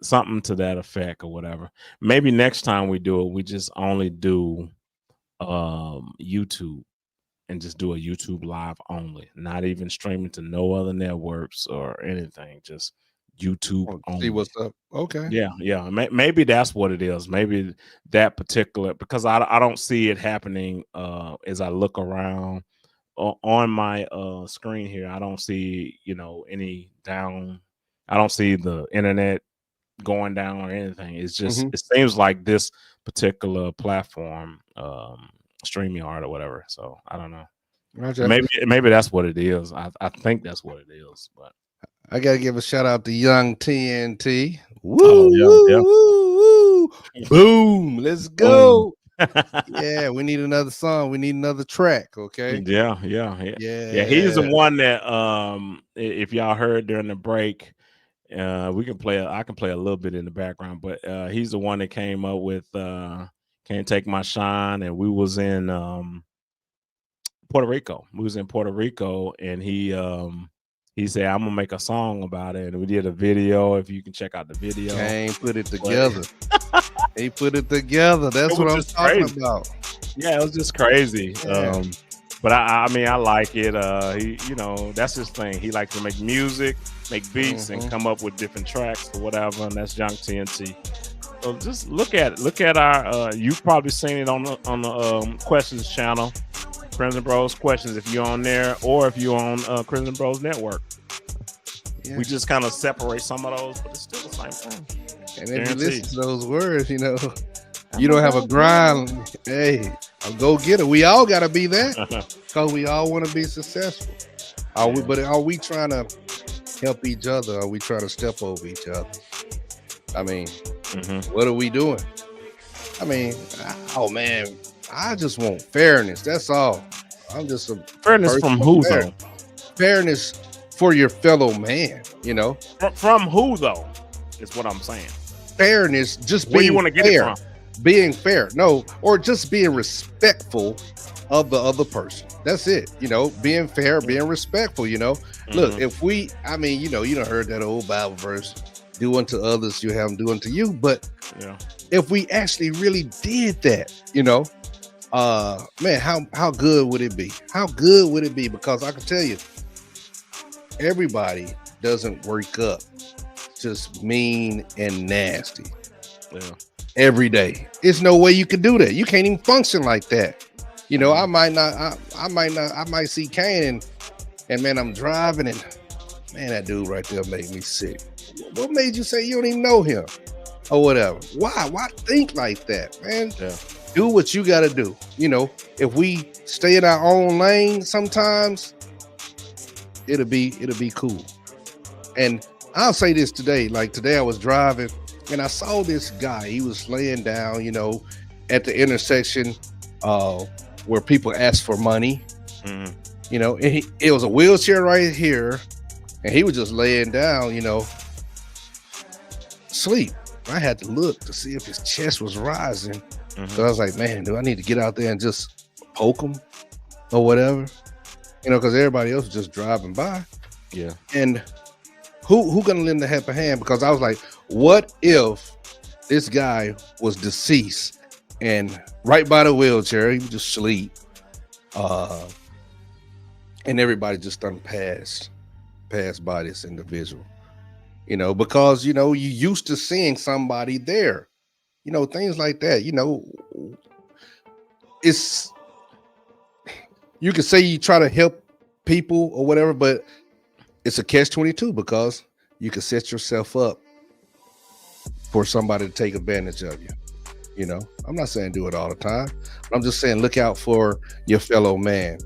something to that effect or whatever. Maybe next time we do it, we just only do YouTube and just do a YouTube live only, not even streaming to no other networks or anything, just YouTube only. See what's up. Okay. Yeah. Maybe that's what it is. Maybe that particular, because I don't see it happening as I look around on my screen here. I don't see, any down. I don't see the internet going down or anything. It's just it seems like this particular platform, StreamYard or whatever. So I don't know. Maybe that's what it is. I think that's what it is. But I gotta give a shout out to Young TNT. Woo, woo. Boom. Let's go. Yeah, we need another song. We need another track. Okay. Yeah. He's the one that if y'all heard during the break, we can play. I can play a little bit in the background, but he's the one that came up with "Can't Take My Shine," and we was in Puerto Rico. We was in Puerto Rico, and he said, "I'm gonna make a song about it," and we did a video. If you can check out the video, Kane put it together. He put it together. That's what I'm talking about. Yeah, it was just crazy. Yeah. But I mean, I like it. He, that's his thing. He likes to make music, make beats, and come up with different tracks or whatever. And that's Young TNT. So just look at our. You've probably seen it on the Questions channel, Crimson Bros Questions, if you're on there, or if you're on Crimson Bros Network. Yeah. We just kind of separate some of those, but it's still the same thing. And if you listen to those words, you don't have a grind. Hey, a go-getter. We all got to be that because we all want to be successful. But are we trying to help each other? Are we trying to step over each other? I mean, what are we doing? I mean, man, I just want fairness. That's all. I'm just a fairness from who though? Fairness for your fellow man. From who though? Is what I'm saying. Fairness, just where being you want to get fair. it from. Being fair, or just being respectful of the other person. That's it. Being fair, being respectful. Look, if we, you don't heard that old Bible verse, do unto others, you have them do unto you. But if we actually really did that, man, how good would it be? How good would it be? Because I can tell you, everybody doesn't wake up just mean and nasty. Every day. There's no way you can do that. You can't even function like that. I might see Kane and man, I'm driving and man, that dude right there made me sick. What made you say you don't even know him or whatever? Why think like that, man? Do what you got to do. If we stay in our own lane, sometimes it'll be cool. And I'll say this today. Like today I was driving and I saw this guy. He was laying down, at the intersection where people ask for money. And it was a wheelchair right here. And he was just laying down, sleep. I had to look to see if his chest was rising. So I was like, man, do I need to get out there and just poke him or whatever? Because everybody else was just driving by. Yeah. And who gonna lend a helping hand? Because I was like, what if this guy was deceased and right by the wheelchair, he was just asleep, and everybody just done passed by this individual, because you used to seeing somebody there, things like that. it's, you can say you try to help people or whatever, but it's a catch-22 because you can set yourself up for somebody to take advantage of you. You know, I'm not saying do it all the time. I'm just saying look out for your fellow man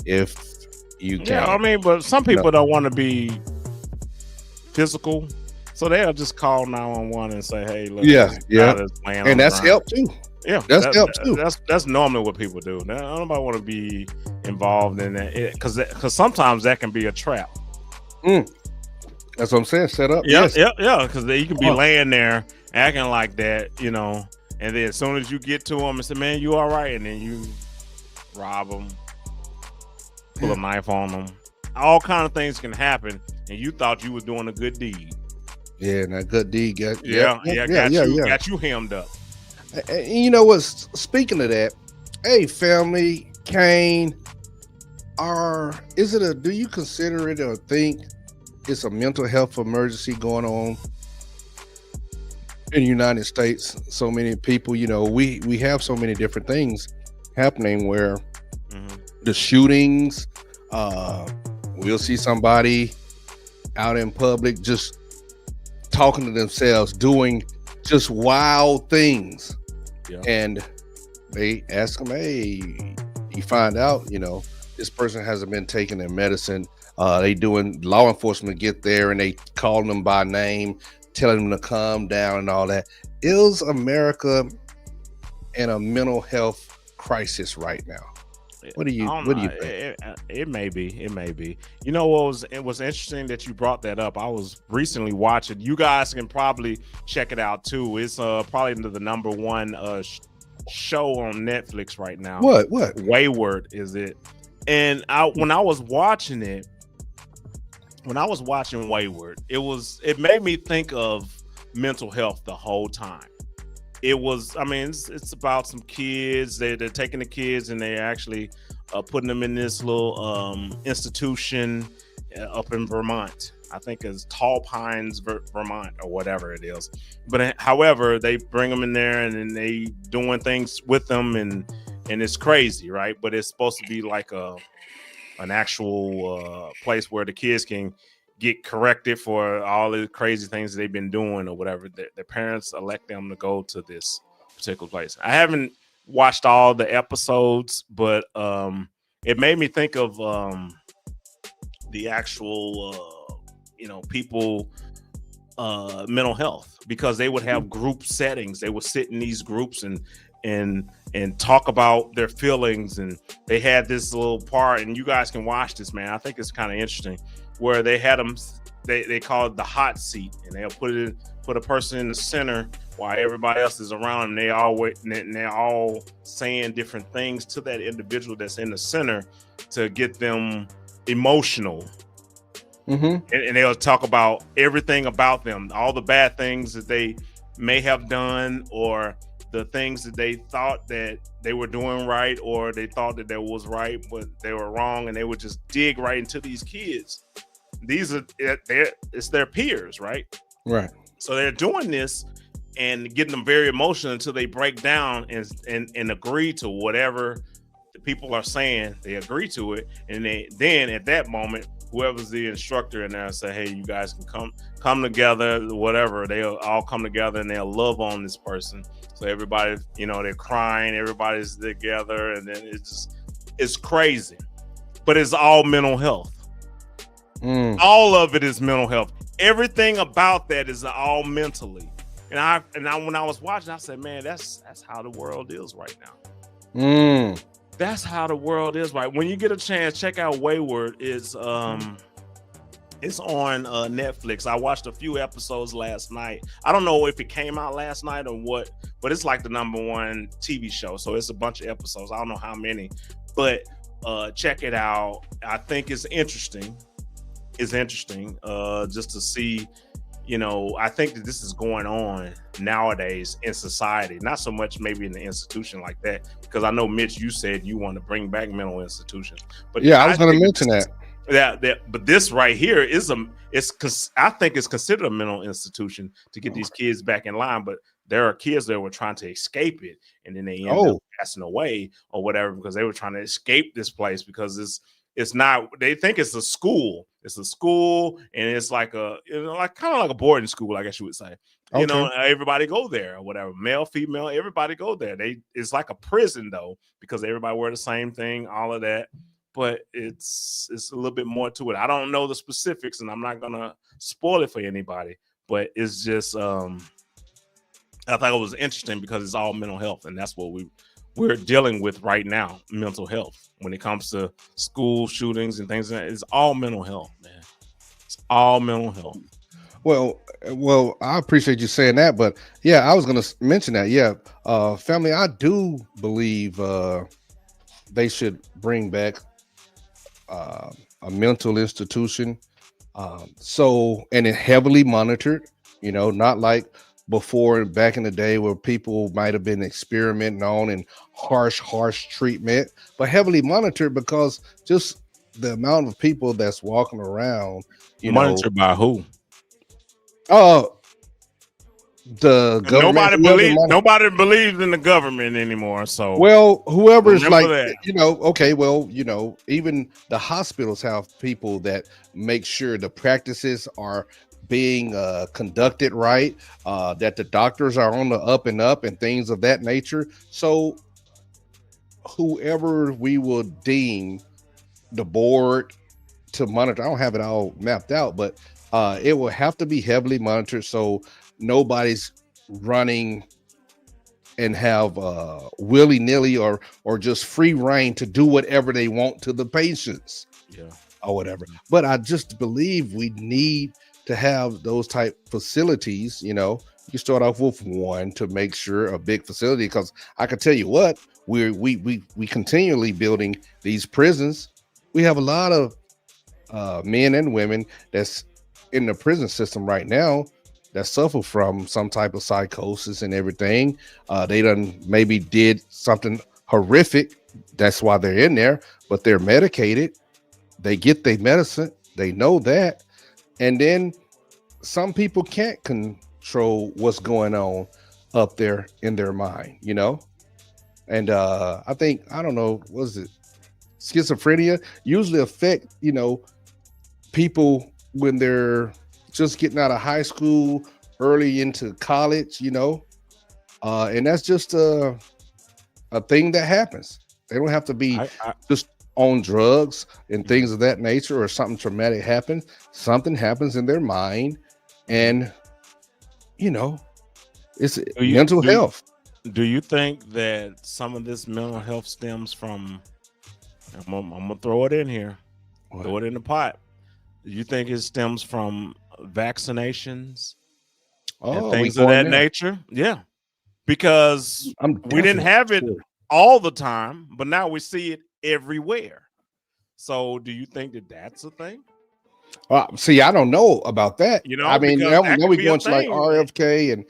if you can. Yeah, I mean, but some people don't want to be physical, so they'll just call 911 and say, "Hey, look, and that's help too." Yeah, that's help too. That's normally what people do. Now, nobody want to be involved in that because sometimes that can be a trap. That's what I'm saying. Set up. Yeah, because you can be laying there acting like that, you know. And then as soon as you get to them and say, "Man, you all right?" and then you rob them, pull a knife on them. All kind of things can happen, and you thought you were doing a good deed. Yeah, and that good deed got you hemmed up. And you know what? Speaking of that, hey, family, Kane, do you consider it or think it's a mental health emergency going on in the United States? So many people, you know, we have so many different things happening where the shootings, we'll see somebody out in public just talking to themselves, doing just wild things. Yeah. And they ask them, hey, you find out, you know, this person hasn't been taking their medicine. Law enforcement get there and they call them by name, telling them to calm down and all that. Is America in a mental health crisis right now? What do you think? It may be. You know it was interesting that you brought that up. I was recently watching. You guys can probably check it out too. It's probably the number one show on Netflix right now. What? Wayward is it? And when I was watching Wayward, it made me think of mental health the whole time. It's about some kids. They're taking the kids and they're actually putting them in this little institution up in Vermont. I think it's Tall Pines, Vermont, or whatever it is. But however, they bring them in there and then they doing things with them, and it's crazy, right? But it's supposed to be like an actual place where the kids can get corrected for all the crazy things they've been doing or whatever. Their parents elect them to go to this particular place. I haven't watched all the episodes, but it made me think of the actual people mental health, because they would have group settings. They would sit in these groups and talk about their feelings, and they had this little part, and you guys can watch this, man. I think it's kind of interesting, where they had them, they call it the hot seat, and they'll put a person in the center while everybody else is around, and they're all saying different things to that individual that's in the center to get them emotional. And they'll talk about everything about them, all the bad things that they may have done, or the things that they thought that they were doing right, or they thought that was right, but they were wrong, and they would just dig right into these kids. It's their peers, right? Right. So they're doing this and getting them very emotional until they break down and agree to whatever the people are saying. They agree to it, and then at that moment, whoever's the instructor in there say, hey, you guys can come together, whatever. They'll all come together and they'll love on this person. So everybody, they're crying, everybody's together, and then it's crazy. But it's all mental health. All of it is mental health. Everything about that is all mentally. And I when I was watching, I said, man, that's how the world is right now. That's how the world is right. When you get a chance, check out Wayward. It's on Netflix. I watched a few episodes last night. I don't know if it came out last night or what, but it's like the number one TV show. So it's a bunch of episodes. I don't know how many, but check it out. I think it's interesting. It's interesting just to see, I think that this is going on nowadays in society, not so much maybe in the institution like that, because I know, Mitch, you said you want to bring back mental institutions. But yeah, I was going to mention that. But this right here is I think it's considered a mental institution to get these kids back in line. But there are kids that were trying to escape it, and then they end up passing away or whatever because they were trying to escape this place because it's not. They think it's a school. It's a school, and it's like like kind of like a boarding school, I guess you would say. You know, everybody go there or whatever, male, female, everybody go there. It's like a prison though because everybody wear the same thing, all of that. But it's a little bit more to it. I don't know the specifics, and I'm not gonna spoil it for anybody. But it's just I thought it was interesting because it's all mental health, and that's what we're dealing with right now. Mental health when it comes to school shootings and things like that. It's all mental health, man. It's all mental health. Well, I appreciate you saying that, but yeah, I was gonna mention that. Yeah, family, I do believe they should bring back a mental institution, and it heavily monitored. You know, not like before back in the day where people might have been experimenting on and harsh treatment, but heavily monitored because just the amount of people that's walking around. Monitored by who? The government. Nobody believes in the government anymore. So whoever's like that. Even the hospitals have people that make sure the practices are being conducted right, that the doctors are on the up and up and things of that nature. So whoever we will deem the board to monitor, I don't have it all mapped out, but it will have to be heavily monitored so nobody's running and have willy-nilly or just free reign to do whatever they want to the patients or whatever. But I just believe we need to have those type facilities. You start off with one to make sure a big facility, because I can tell you what, we continually building these prisons. We have a lot of men and women that's in the prison system right now that suffer from some type of psychosis and everything. They done maybe did something horrific. That's why they're in there, but they're medicated. They get their medicine. They know that. And then some people can't control what's going on up there in their mind, And I think, I don't know, was it schizophrenia usually affect, people when they're just getting out of high school, early into college, and that's just a thing that happens. They don't have to be just on drugs and things of that nature, or something traumatic happens. Something happens in their mind, and it's mental health. Do you think that some of this mental health stems from? I'm gonna throw it in here, throw it in the pot. Do you think it stems from vaccinations and things of that nature? Yeah, because we didn't have it all the time, but now we see it everywhere. So do you think that that's a thing? See, I don't know about that. I mean, now we going to like RFK and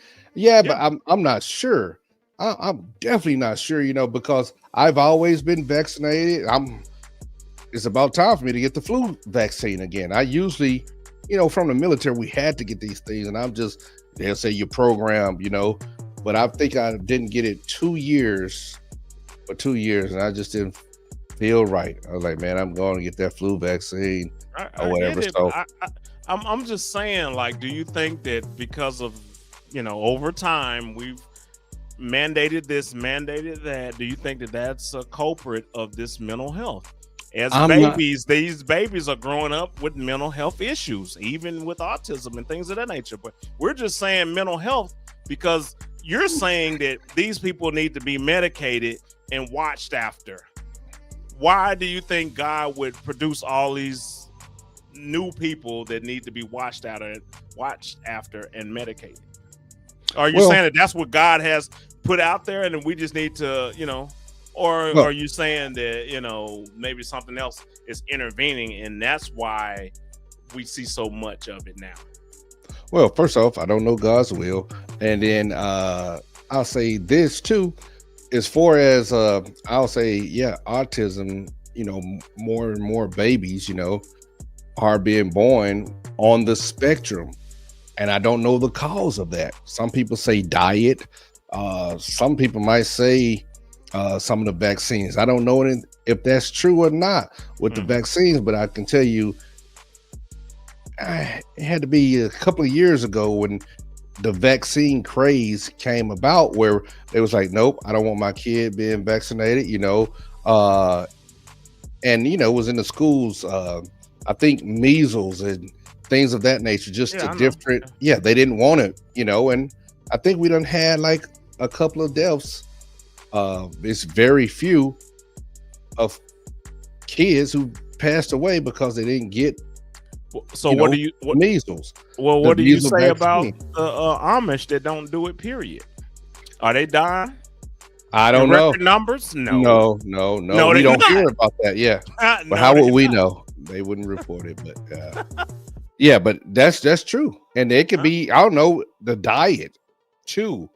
but I'm not sure. I'm definitely not sure, because I've always been vaccinated. It's about time for me to get the flu vaccine again. I usually, from the military, we had to get these things, and they'll say you're programmed, but I think I didn't get it 2 years, and I just didn't feel right. I was like, man, I'm going to get that flu vaccine or whatever. So I'm just saying, like, do you think that because of, over time we've mandated this, mandated that, do you think that that's a culprit of this mental health? As these babies are growing up with mental health issues, even with autism and things of that nature. But we're just saying mental health because you're saying that these people need to be medicated and watched after. Why do you think God would produce all these new people that need to be watched after and medicated? Are you saying that that's what God has put out there and we just need to, or are you saying that, maybe something else is intervening and that's why we see so much of it now? Well, first off, I don't know God's will. And then I'll say this too, as far as I'll say, autism, more and more babies, are being born on the spectrum. And I don't know the cause of that. Some people say diet. Some people might say some of the vaccines. I don't know if that's true or not with the vaccines, but I can tell you it had to be a couple of years ago when the vaccine craze came about, where it was like, nope, I don't want my kid being vaccinated, and it was in the schools, I think measles and things of that nature, just a different, they didn't want it, and I think we done had like a couple of deaths. It's very few of kids who passed away because they didn't get measles. Well, what do you say vaccine about the Amish that don't do it, period? Are they dying? I don't know. Numbers? No. We don't hear about that. Yeah. But how would we know? They wouldn't report it, but yeah, but that's true. And it could be, I don't know, the diet too.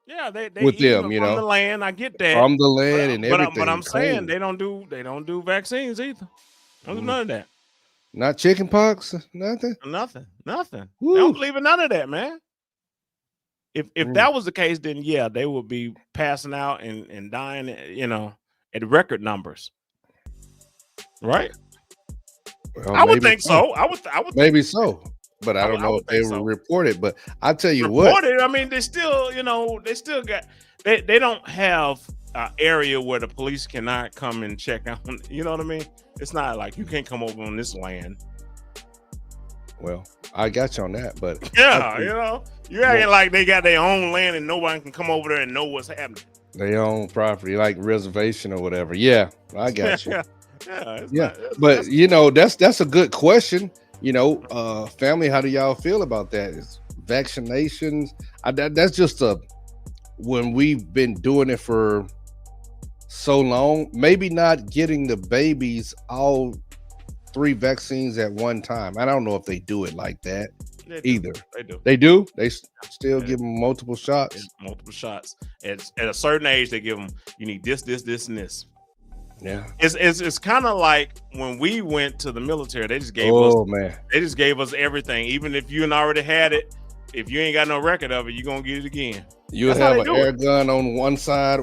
Yeah, they with eat them, from the land. I get that. From the land and everything. But I'm saying they don't do vaccines either. Don't do none of that. Not chicken pox, nothing. Nothing. Woo. They don't believe in none of that, man. If that was the case, then yeah, they would be passing out and dying, at record numbers. Right? Well, I would think so. I would maybe so. But I don't know if they will report it. But I'll tell you what. I mean, they still, they don't have an area where the police cannot come and check out. You know what I mean? It's not like you can't come over on this land. Well, I got you on that, but you're acting like they got their own land and nobody can come over there and know what's happening. Their own property, like reservation or whatever. Yeah, I got you. But that's a good question. Family, how do y'all feel about that? Is vaccinations? That's just when we've been doing it for so long, maybe not getting the babies all 3 vaccines at one time. I don't know if they do it like that either. They do. They still give them multiple shots. Multiple shots. At a certain age, they give them. You need this, and this. Yeah, it's kind of like when we went to the military. They just gave us. They just gave us everything. Even if you already had it, if you ain't got no record of it, you're gonna get it again. You'll have an air gun on one side,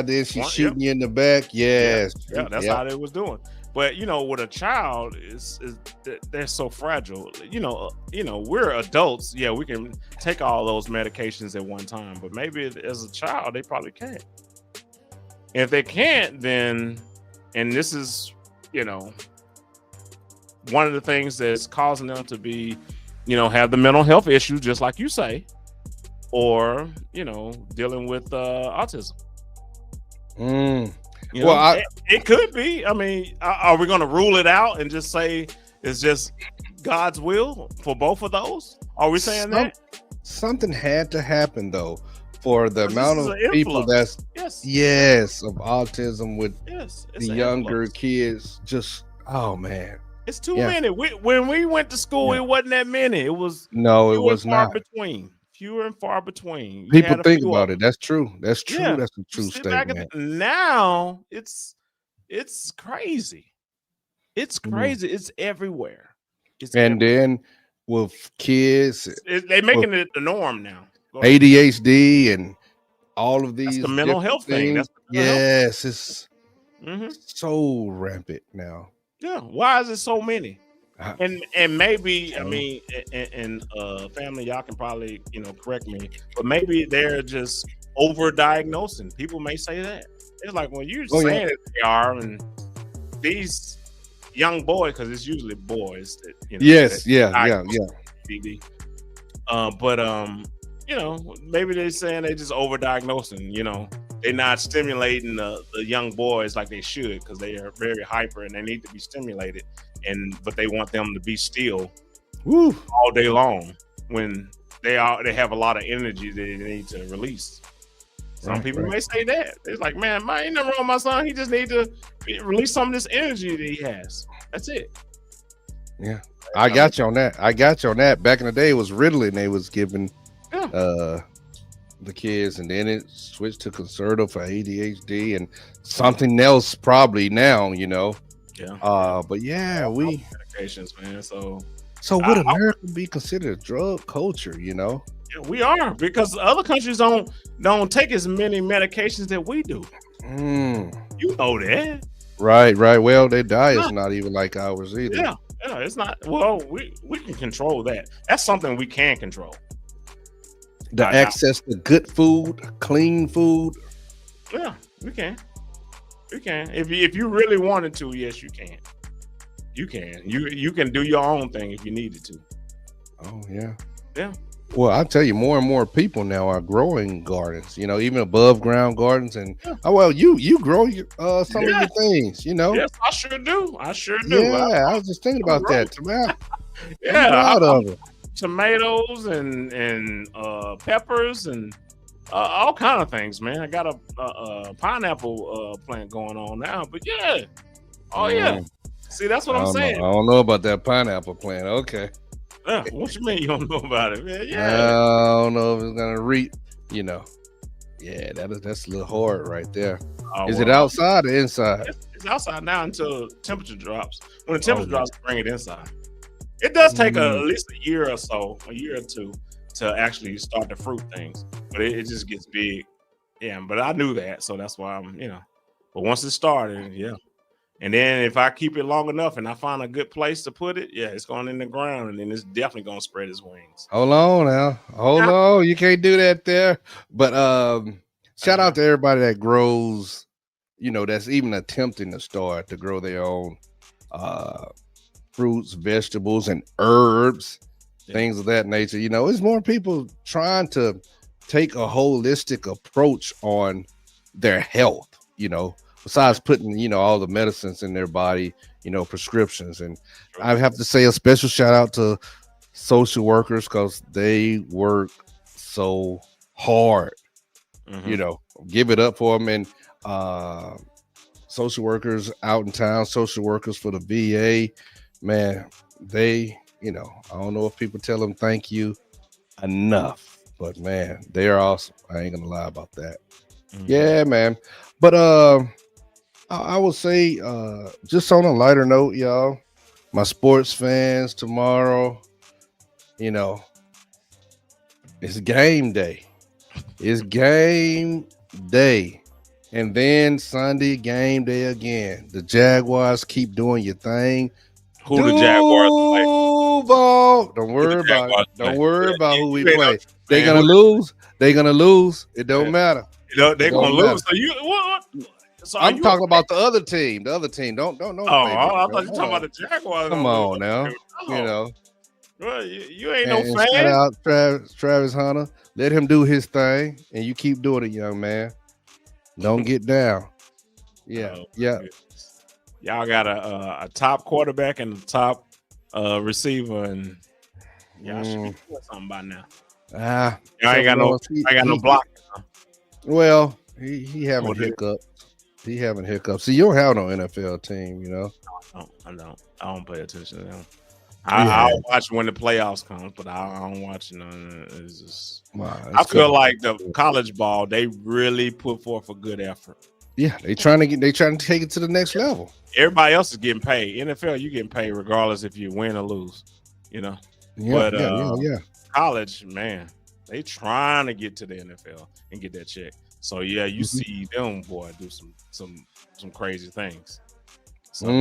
then she's shooting you in the back. Yes. Yeah, that's how they was doing. But with a child, they're so fragile. We're adults. Yeah, we can take all those medications at one time. But maybe as a child, they probably can't. And if they can't, then, and this is, one of the things that's causing them to be, have the mental health issues, just like you say, or, dealing with autism. It could be. I mean, are we going to rule it out and just say it's just God's will for both of those? Are we saying that? Something had to happen, though, for the amount of people that's of autism with the younger kids. Just, oh man, it's too many. When we went to school, it wasn't that many. It was not between. Fewer and far between. People think about it. That's true. That's true. Yeah. That's a true statement. Now it's crazy. It's crazy. It's everywhere. Then with kids, they're making it the norm now. ADHD and all of these the mental health thing. It's so rampant now. Yeah. Why is it so many? And maybe, I mean, and family, y'all can probably correct me, but maybe they're just over-diagnosing. People may say that. It's like, when you're saying that they are, and these young boys, because it's usually boys that DD. But maybe they're saying they just over-diagnosing. They're not stimulating the young boys like they should, because they are very hyper and they need to be stimulated. But they want them to be still all day long when they have a lot of energy that they need to release. Some people may say that. It's like, man, ain't nothing wrong with my son. He just need to release some of this energy that he has. That's it. Yeah, I got you on that. Back in the day, it was Ritalin they was giving the kids, and then it switched to Concerta for ADHD and something else probably now. Yeah. But yeah, medications, man. So would America be considered a drug culture? You know, yeah, we are, because other countries don't take as many medications that we do. You know that. Right. Well, their diet's not even like ours either. Yeah, it's not. Well, we can control that. That's something we can control. The access to good food, clean food. Yeah, we can. We can. If you really wanted to, yes, you can. You can. You can do your own thing if you needed to. Oh yeah. Yeah. Well, I'll tell you, more and more people now are growing gardens, you know, even above ground gardens. And you grow some of your things, you know. Yes, I sure do. Yeah, I was just thinking about that. Yeah, I'm proud of it. Tomatoes and peppers and all kind of things, man. I got a pineapple plant going on now, but yeah. Oh yeah. See, that's what I'm saying. I don't know about that pineapple plant. Okay. What you mean you don't know about it, man? Yeah. I don't know if it's gonna reap, you know. Yeah, that's a little hard right there. Is it outside or inside? It's outside now until temperature drops. When the temperature drops, bring it inside. It does take at least a year or two to actually start to fruit things, but it just gets big. Yeah, but I knew that, so that's why I'm, But once it started, yeah. And then if I keep it long enough and I find a good place to put it, yeah, it's going in the ground, and then it's definitely going to spread its wings. Hold on now. Hold on. You can't do that there. But shout out to everybody that grows, that's even attempting to start to grow their own fruits, vegetables, and herbs, things of that nature. It's more people trying to take a holistic approach on their health, besides putting, all the medicines in their body, prescriptions. And I have to say a special shout out to social workers, because they work so hard, give it up for them. And social workers out in town, social workers for the VA, man, they, I don't know if people tell them thank you enough, but man, they're awesome. I ain't gonna lie about that. Yeah, man. But I would say, just on a lighter note, y'all, my sports fans, tomorrow, it's game day. It's game day. And then Sunday, game day again. The Jaguars keep doing your thing. Who the Jaguars play? Don't worry about it. Don't worry about who we play. They're gonna lose. They're gonna lose. It don't matter. They're gonna lose. So you what? So I'm talking about the other team. The other team. Don't. Oh, I thought you were talking about the Jaguars. Come on now. Well, you ain't no fan. Shout out Travis Hunter. Let him do his thing, and you keep doing it, young man. Don't get down. Yeah, yeah. Y'all got a top quarterback and a top receiver, and y'all should be doing something by now. Y'all ain't got no block. Well, he having hiccups. He having hiccups. See, you don't have no NFL team, I don't pay attention to them. I'll watch when the playoffs come, but I don't watch none. It's just I feel like the college ball, they really put forth a good effort. Yeah, they trying to take it to the next level. Everybody else is getting paid. NFL, you getting paid regardless if you win or lose. Yeah, but college, man, they trying to get to the NFL and get that check. So yeah, you see them boy do some crazy things. So,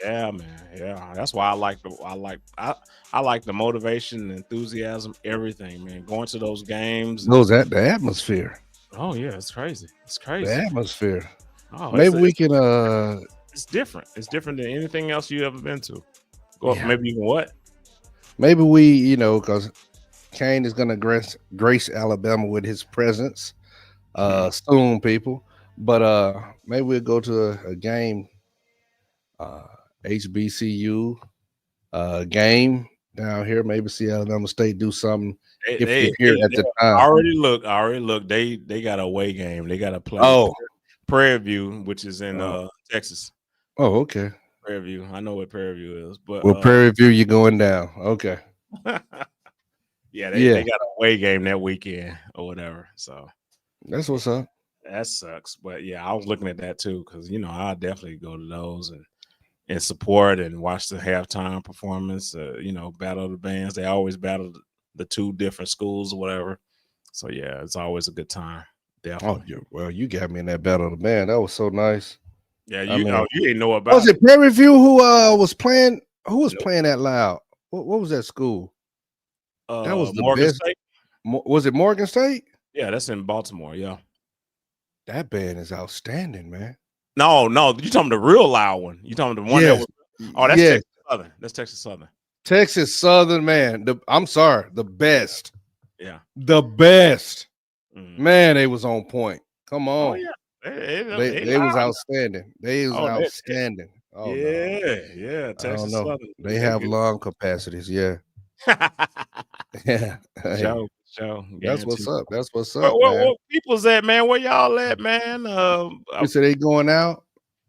yeah, man. Yeah, that's why I like the motivation, enthusiasm, everything, man. Going to those games. The atmosphere. Oh yeah, it's crazy. It's crazy. The atmosphere. Oh, maybe we can. It's different. It's different than anything else you ever been to. Maybe even what? Maybe we, because Kane is gonna grace Alabama with his presence soon, people. But maybe we'll go to a game. HBCU game down here. Maybe see Alabama State do something if they're here at the time. I already look. They got a away game. They got to play Prairie View, which is in Texas. Oh, okay. Prairie View. I know what Prairie View is, but Prairie View, you're going down. Okay. Yeah, they got a away game that weekend or whatever. So that's what's up. That sucks, but yeah, I was looking at that too because I'll definitely go to those and and support and watch the halftime performance. You know, battle the bands. They always battle the two different schools or whatever. So yeah, it's always a good time. Definitely. Oh, well, you got me in that battle of the band. That was so nice. Yeah, you didn't know about was it Perry View who was playing? Who was playing that loud? What was that school? That was the Morgan best. State. Was it Morgan State? Yeah, that's in Baltimore. Yeah, that band is outstanding, man. No, you talking the real loud one. You talking the one that was? Oh, that's Texas Southern. That's Texas Southern. Texas Southern, man. I'm sorry, the best. Yeah, the best. Man, they was on point. Come on. Oh yeah. They was outstanding. They was outstanding. Oh yeah. Texas Southern. They have lung capacities. Yeah. Yeah. Show. That's what's up. That's what's up. Where people's at, man? Where y'all at, man? You say they going out?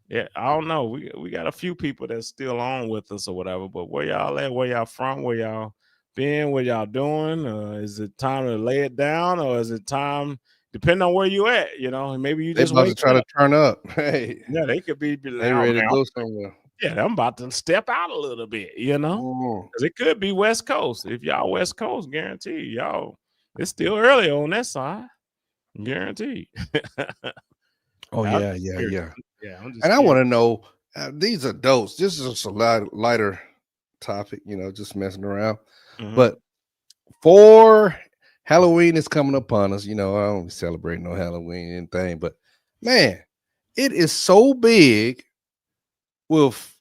Yeah, I don't know. We got a few people that's still on with us or whatever, but where y'all at? Where y'all from? Where y'all been? What y'all doing? Is it time to lay it down, or is it time? Depending on where you at, you know, maybe you just about to try to turn up. Hey, yeah, they could be they ready to go somewhere. Yeah, I'm about to step out a little bit, you know, because it could be West Coast. If y'all West Coast, guarantee y'all, it's still early on that side, guaranteed. Oh yeah. And I want to know these adults. This is just a lighter topic, you know, just messing around. But for Halloween is coming upon us. You know, I don't celebrate no Halloween anything, but man, it is so big with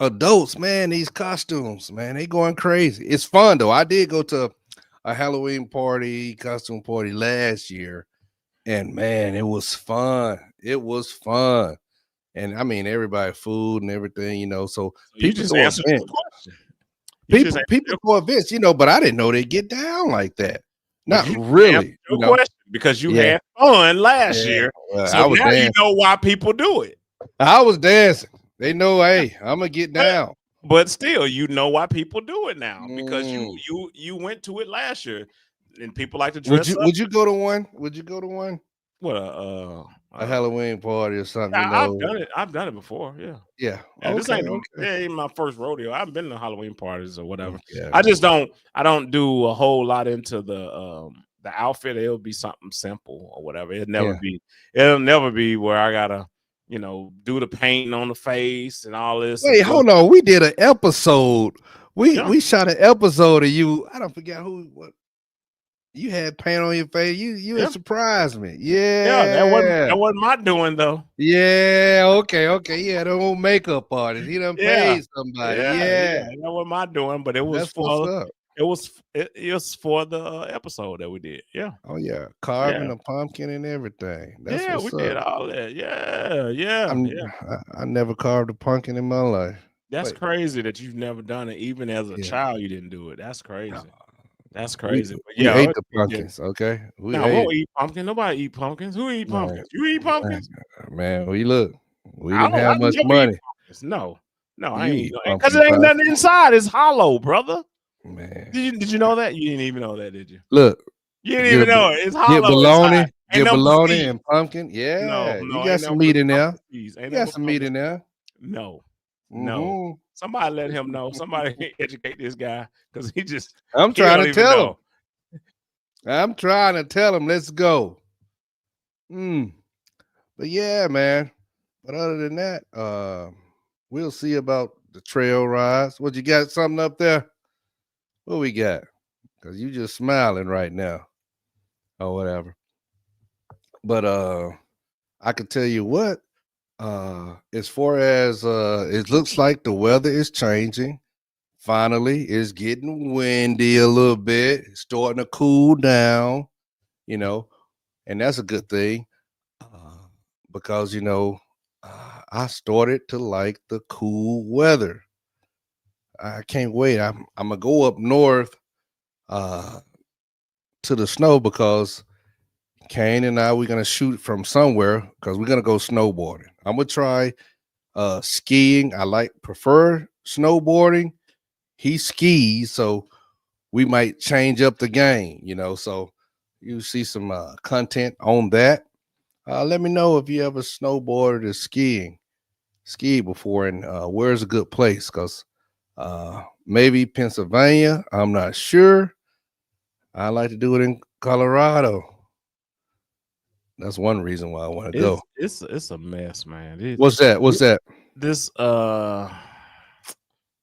adults, man. These costumes, man, they going crazy. It's fun though. I did go to a Halloween costume party last year, and man, it was fun. It was fun. And I mean, everybody food and everything, you know. So you just answered the question. People go events, you know, but I didn't know they get down like that. Not really. Your question, because you had fun last year. Well, so now you know why people do it. I was dancing. They know, hey, I'm gonna get down. But still, you know why people do it now, because you went to it last year, and people like to dress up. Would you go to one? Would you go to one? What a Halloween party or something? Yeah, you know? I've done it before. Yeah. Okay, this ain't my first rodeo. I've been to Halloween parties or whatever. I just I don't do a whole lot into the outfit. It'll be something simple or whatever. It'll never be where I gotta, you know, do the painting on the face and all this. Wait, hold on. We did an episode. We shot an episode of you. I don't forget what. You had paint on your face. You had surprised me. Yeah, that wasn't my doing though. Yeah, okay. Yeah, the old makeup artist. He done paid somebody. Yeah, that wasn't my doing, but it was it was for the episode that we did. Yeah. Oh yeah, carving a pumpkin and everything. That's we did all that. Yeah. I never carved a pumpkin in my life. That's crazy that you've never done it. Even as a child, you didn't do it. That's crazy. That's crazy. We ate the pumpkins, okay? We don't eat pumpkins. Nobody eat pumpkins. Who eat pumpkins? You eat pumpkins? Man, we didn't have much money. No, I ain't, because it ain't nothing inside. It's hollow, brother. Man, did you know that? You didn't even know that, did you? Look, you didn't even know it. It's hollow. Get bologna and pumpkin. Yeah, no, you got some meat in there. You got some meat in there. No. Somebody let him know. Somebody educate this guy, because I'm trying to tell him. I'm trying to tell him, let's go. But yeah, man. But other than that, we'll see about the trail rides. What, you got something up there? What we got? Because you just smiling right now or whatever. But I can tell you what. As far as it looks like the weather is changing. Finally, it's getting windy a little bit. It's starting to cool down, you know, and that's a good thing because, you know, I started to like the cool weather. I can't wait. I'm gonna go up north to the snow, because Kane and I, we're gonna shoot from somewhere, because we're gonna go snowboarding. I'm gonna try skiing. I prefer snowboarding. He skis, so we might change up the game, you know. So you see some content on that. Let me know if you ever snowboarded or skiing. skied before, and where's a good place? Because maybe Pennsylvania. I'm not sure. I like to do it in Colorado. That's one reason why I want to go. It's a mess, man. What's that? What's that? This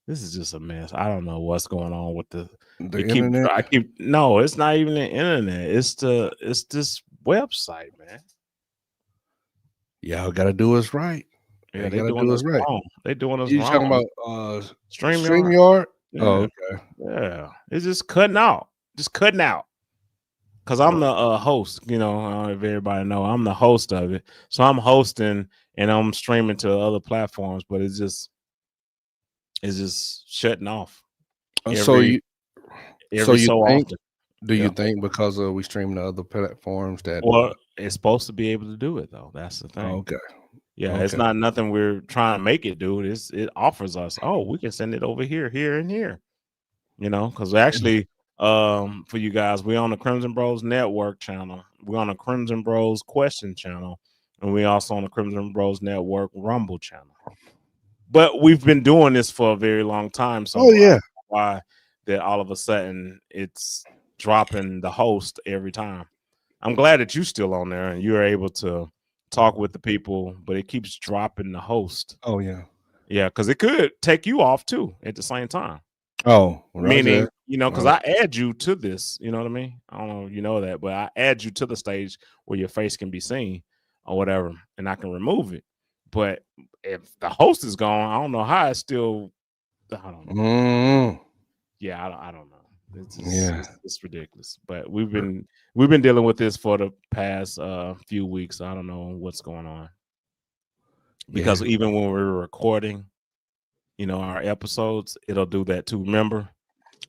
is just a mess. I don't know what's going on with the internet. No, it's not even the internet. It's this website, man. Y'all gotta do us right. Yeah, they doing us right. Wrong. They doing us wrong. You talking about StreamYard? Yeah. Oh, okay. Yeah, it's just cutting out. Because I'm the host. You know, I don't know if everybody know, I'm the host of it. So I'm hosting and I'm streaming to other platforms, but it's just shutting off. So you think? Do you think because we stream to other platforms that? Well, it's supposed to be able to do it though. That's the thing. Okay. Yeah, it's not nothing we're trying to make it do. It offers us, we can send it over here, and here. You know, because actually, for you guys, we're on the Crimson Bros Network channel. We're on the Crimson Bros Question channel, and we also on the Crimson Bros Network Rumble channel. But we've been doing this for a very long time. So why that all of a sudden it's dropping the host every time? I'm glad that you're still on there and you're able to talk with the people, but it keeps dropping the host. Oh yeah. Yeah, because it could take you off too at the same time. Oh, meaning, you know, because I add you to this, you know what I mean? I don't know if you know that, but I add you to the stage where your face can be seen or whatever, and I can remove it. But if the host is gone, I don't know how it's still. I don't know. Yeah, I don't know. It's ridiculous. But we've been dealing with this for the past few weeks. I don't know what's going on because even when we're recording, you know, our episodes, it'll do that too. Remember?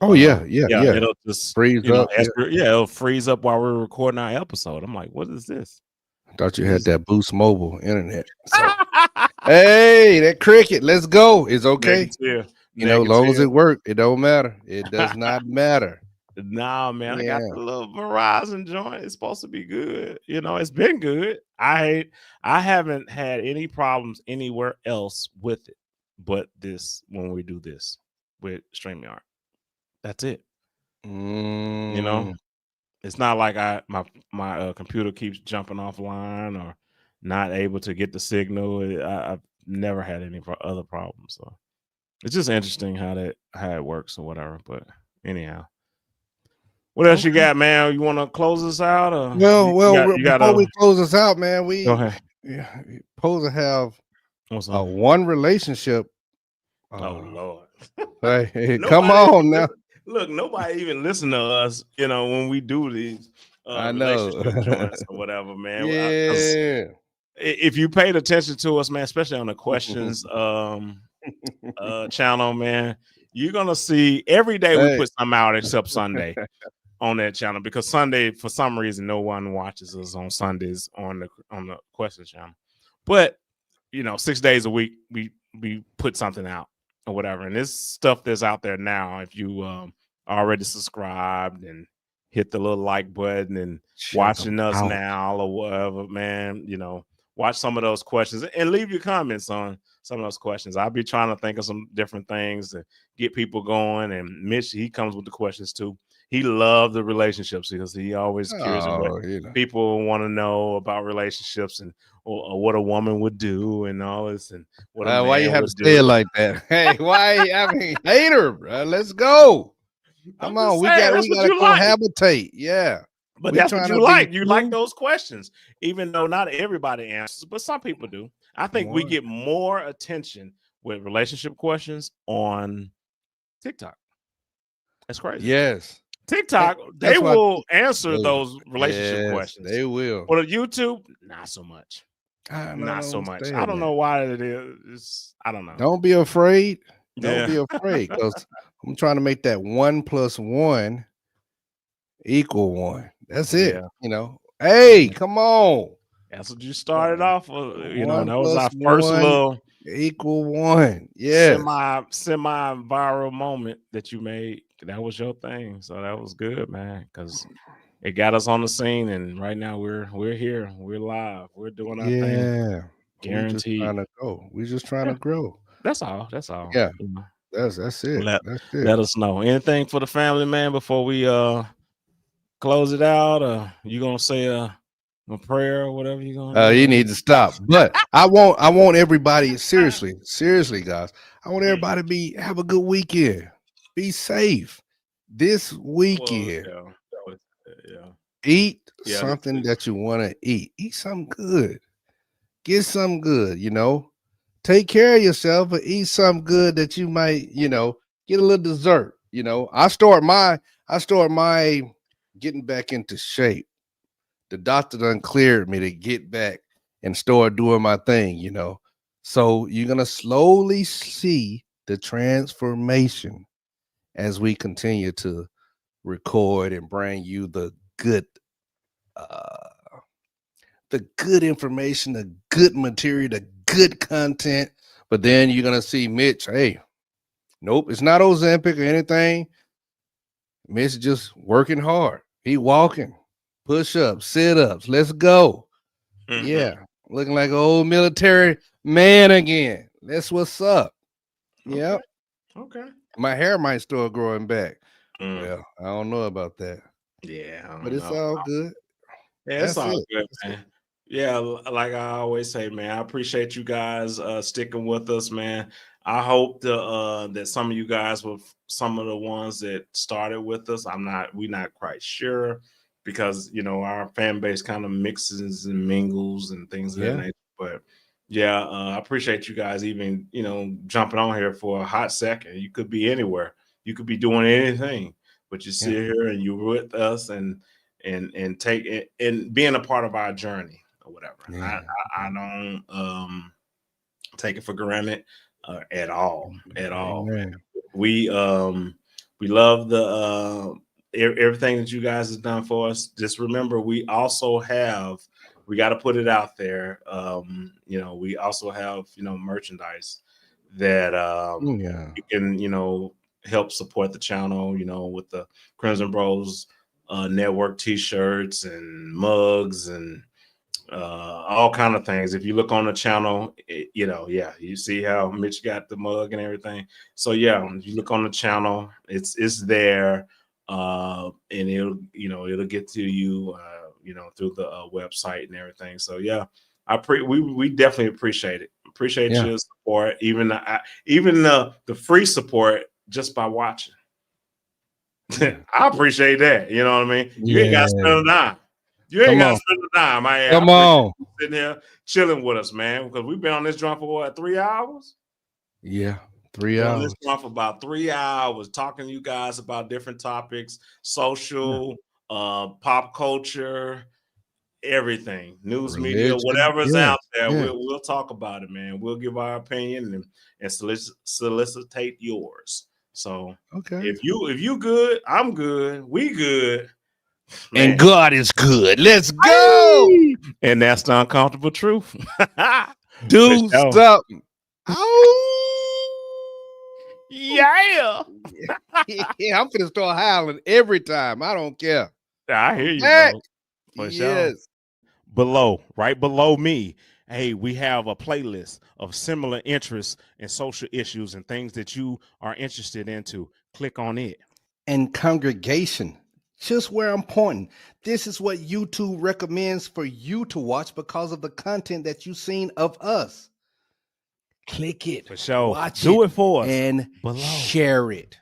Oh yeah. It'll just freeze up. It'll freeze up while we're recording our episode. I'm like, what is this? I thought you had that Boost Mobile internet. So. Hey, that cricket, let's go. It's okay. You know, as long as it works, it don't matter. It does not matter. Nah, man, I got the little Verizon joint. It's supposed to be good. You know, it's been good. I haven't had any problems anywhere else with it, but this when we do this with StreamYard. That's it. You know, it's not like my computer keeps jumping offline or not able to get the signal. I've never had any other problems. So it's just interesting how it works or whatever. But anyhow, what else you got, man? You want to close us out? Or before we close us out, man, we supposed to have one relationship. Oh Lord! Hey, come on now. Look, nobody even listen to us, you know, when we do these relationship joints or whatever, man. Yeah. If you paid attention to us, man, especially on the questions channel, man, you're gonna see every day we put something out except Sunday on that channel, because Sunday, for some reason, no one watches us on Sundays on the question channel. But you know, 6 days a week we put something out or whatever, and this stuff that's out there now. If you already subscribed and hit the little like button and watching us now or whatever, man, you know, watch some of those questions and leave your comments on some of those questions. I'll be trying to think of some different things to get people going. And Mitch, he comes with the questions too. He loved the relationships because he always curious what people want to know about relationships and what a woman would do and all this, and what a man why you have would to say it like that? Hey, why? I mean, hater, bro. Let's go. Come on, we gotta cohabitate. Yeah, but that's what you like. You like those questions, even though not everybody answers, but some people do. I think we get more attention with relationship questions on TikTok. That's crazy. Yes. TikTok, they will answer those relationship questions. They will. But on YouTube, not so much. Not so much. I don't know why it is. I don't know. Don't be afraid. Don't be afraid, because I'm trying to make that 1 + 1 = 1. That's it. Yeah. You know. Hey, come on. That's what you started off with. You know, that was our first little = 1. Yeah. Semi-viral moment that you made. That was your thing. So that was good, man, because it got us on the scene, and right now we're here. We're live. We're doing our thing. Guaranteed. We just trying to go. We just trying to grow. That's all. That's all. Yeah. That's it. That's it. Let us know. Anything for the family, man, before we close it out? You gonna say a prayer or whatever you gonna do? You need to stop. But I want everybody, seriously, guys. I want everybody to have a good weekend. Be safe this weekend. Eat something that you want to eat. Eat something good. Get something good, Take care of yourself, but eat something good that you might, get a little dessert. I start my getting back into shape. The doctor done cleared me to get back and start doing my thing, So you're gonna slowly see the transformation as we continue to record and bring you the good information, the good material, the good content. But then you're gonna see Mitch. Hey, nope, it's not Ozempic or anything. Mitch just working hard. He walking, push-ups, sit-ups. Let's go. Yeah, looking like an old military man again. That's what's up. Yep. Okay. My hair might start growing back. Well, I don't know about that. Yeah, but it's all good. Yeah, it's all good, man. Yeah, like I always say, man, I appreciate you guys sticking with us, man. I hope that some of you guys were some of the ones that started with us. We're not quite sure because our fan base kind of mixes and mingles and things of that nature. But yeah, I appreciate you guys even jumping on here for a hot second. You could be anywhere, you could be doing anything, but you sit here and you're with us and take it and being a part of our journey or whatever. I don't take it for granted at all. We love the everything that you guys have done for us. Just remember, we also have, we got to put it out there. We also have merchandise that you can help support the channel. With the Crimson Bros Network T-shirts and mugs and all kind of things. If you look on the channel, you see how Mitch got the mug and everything. So if you look on the channel, it's there, and it'll get to you, through the website and everything. So we definitely appreciate it. Appreciate your support, even the free support just by watching. I appreciate that. You know what I mean? You ain't got to spend a dime. You ain't got to spend a dime. Come on. Sitting here chilling with us, man, because we've been on this drum for what, 3 hours? Yeah, 3 hours. On this drum for about 3 hours, talking to you guys about different topics, social, pop culture, everything, news, media, whatever's out there. We'll talk about it, man. We'll give our opinion and solicitate yours. So if you good, I'm good, we good, man. And God is good. Let's go. And that's the uncomfortable truth. Do something. Yeah. I'm gonna start howling every time. I don't care. I hear you, bro. For sure. Right below me, hey, we have a playlist of similar interests and social issues and things that you are interested into. Click on it. And congregation, just where I'm pointing. This is what YouTube recommends for you to watch because of the content that you've seen of us. Click it. For sure. Watch Do it for us. And share it.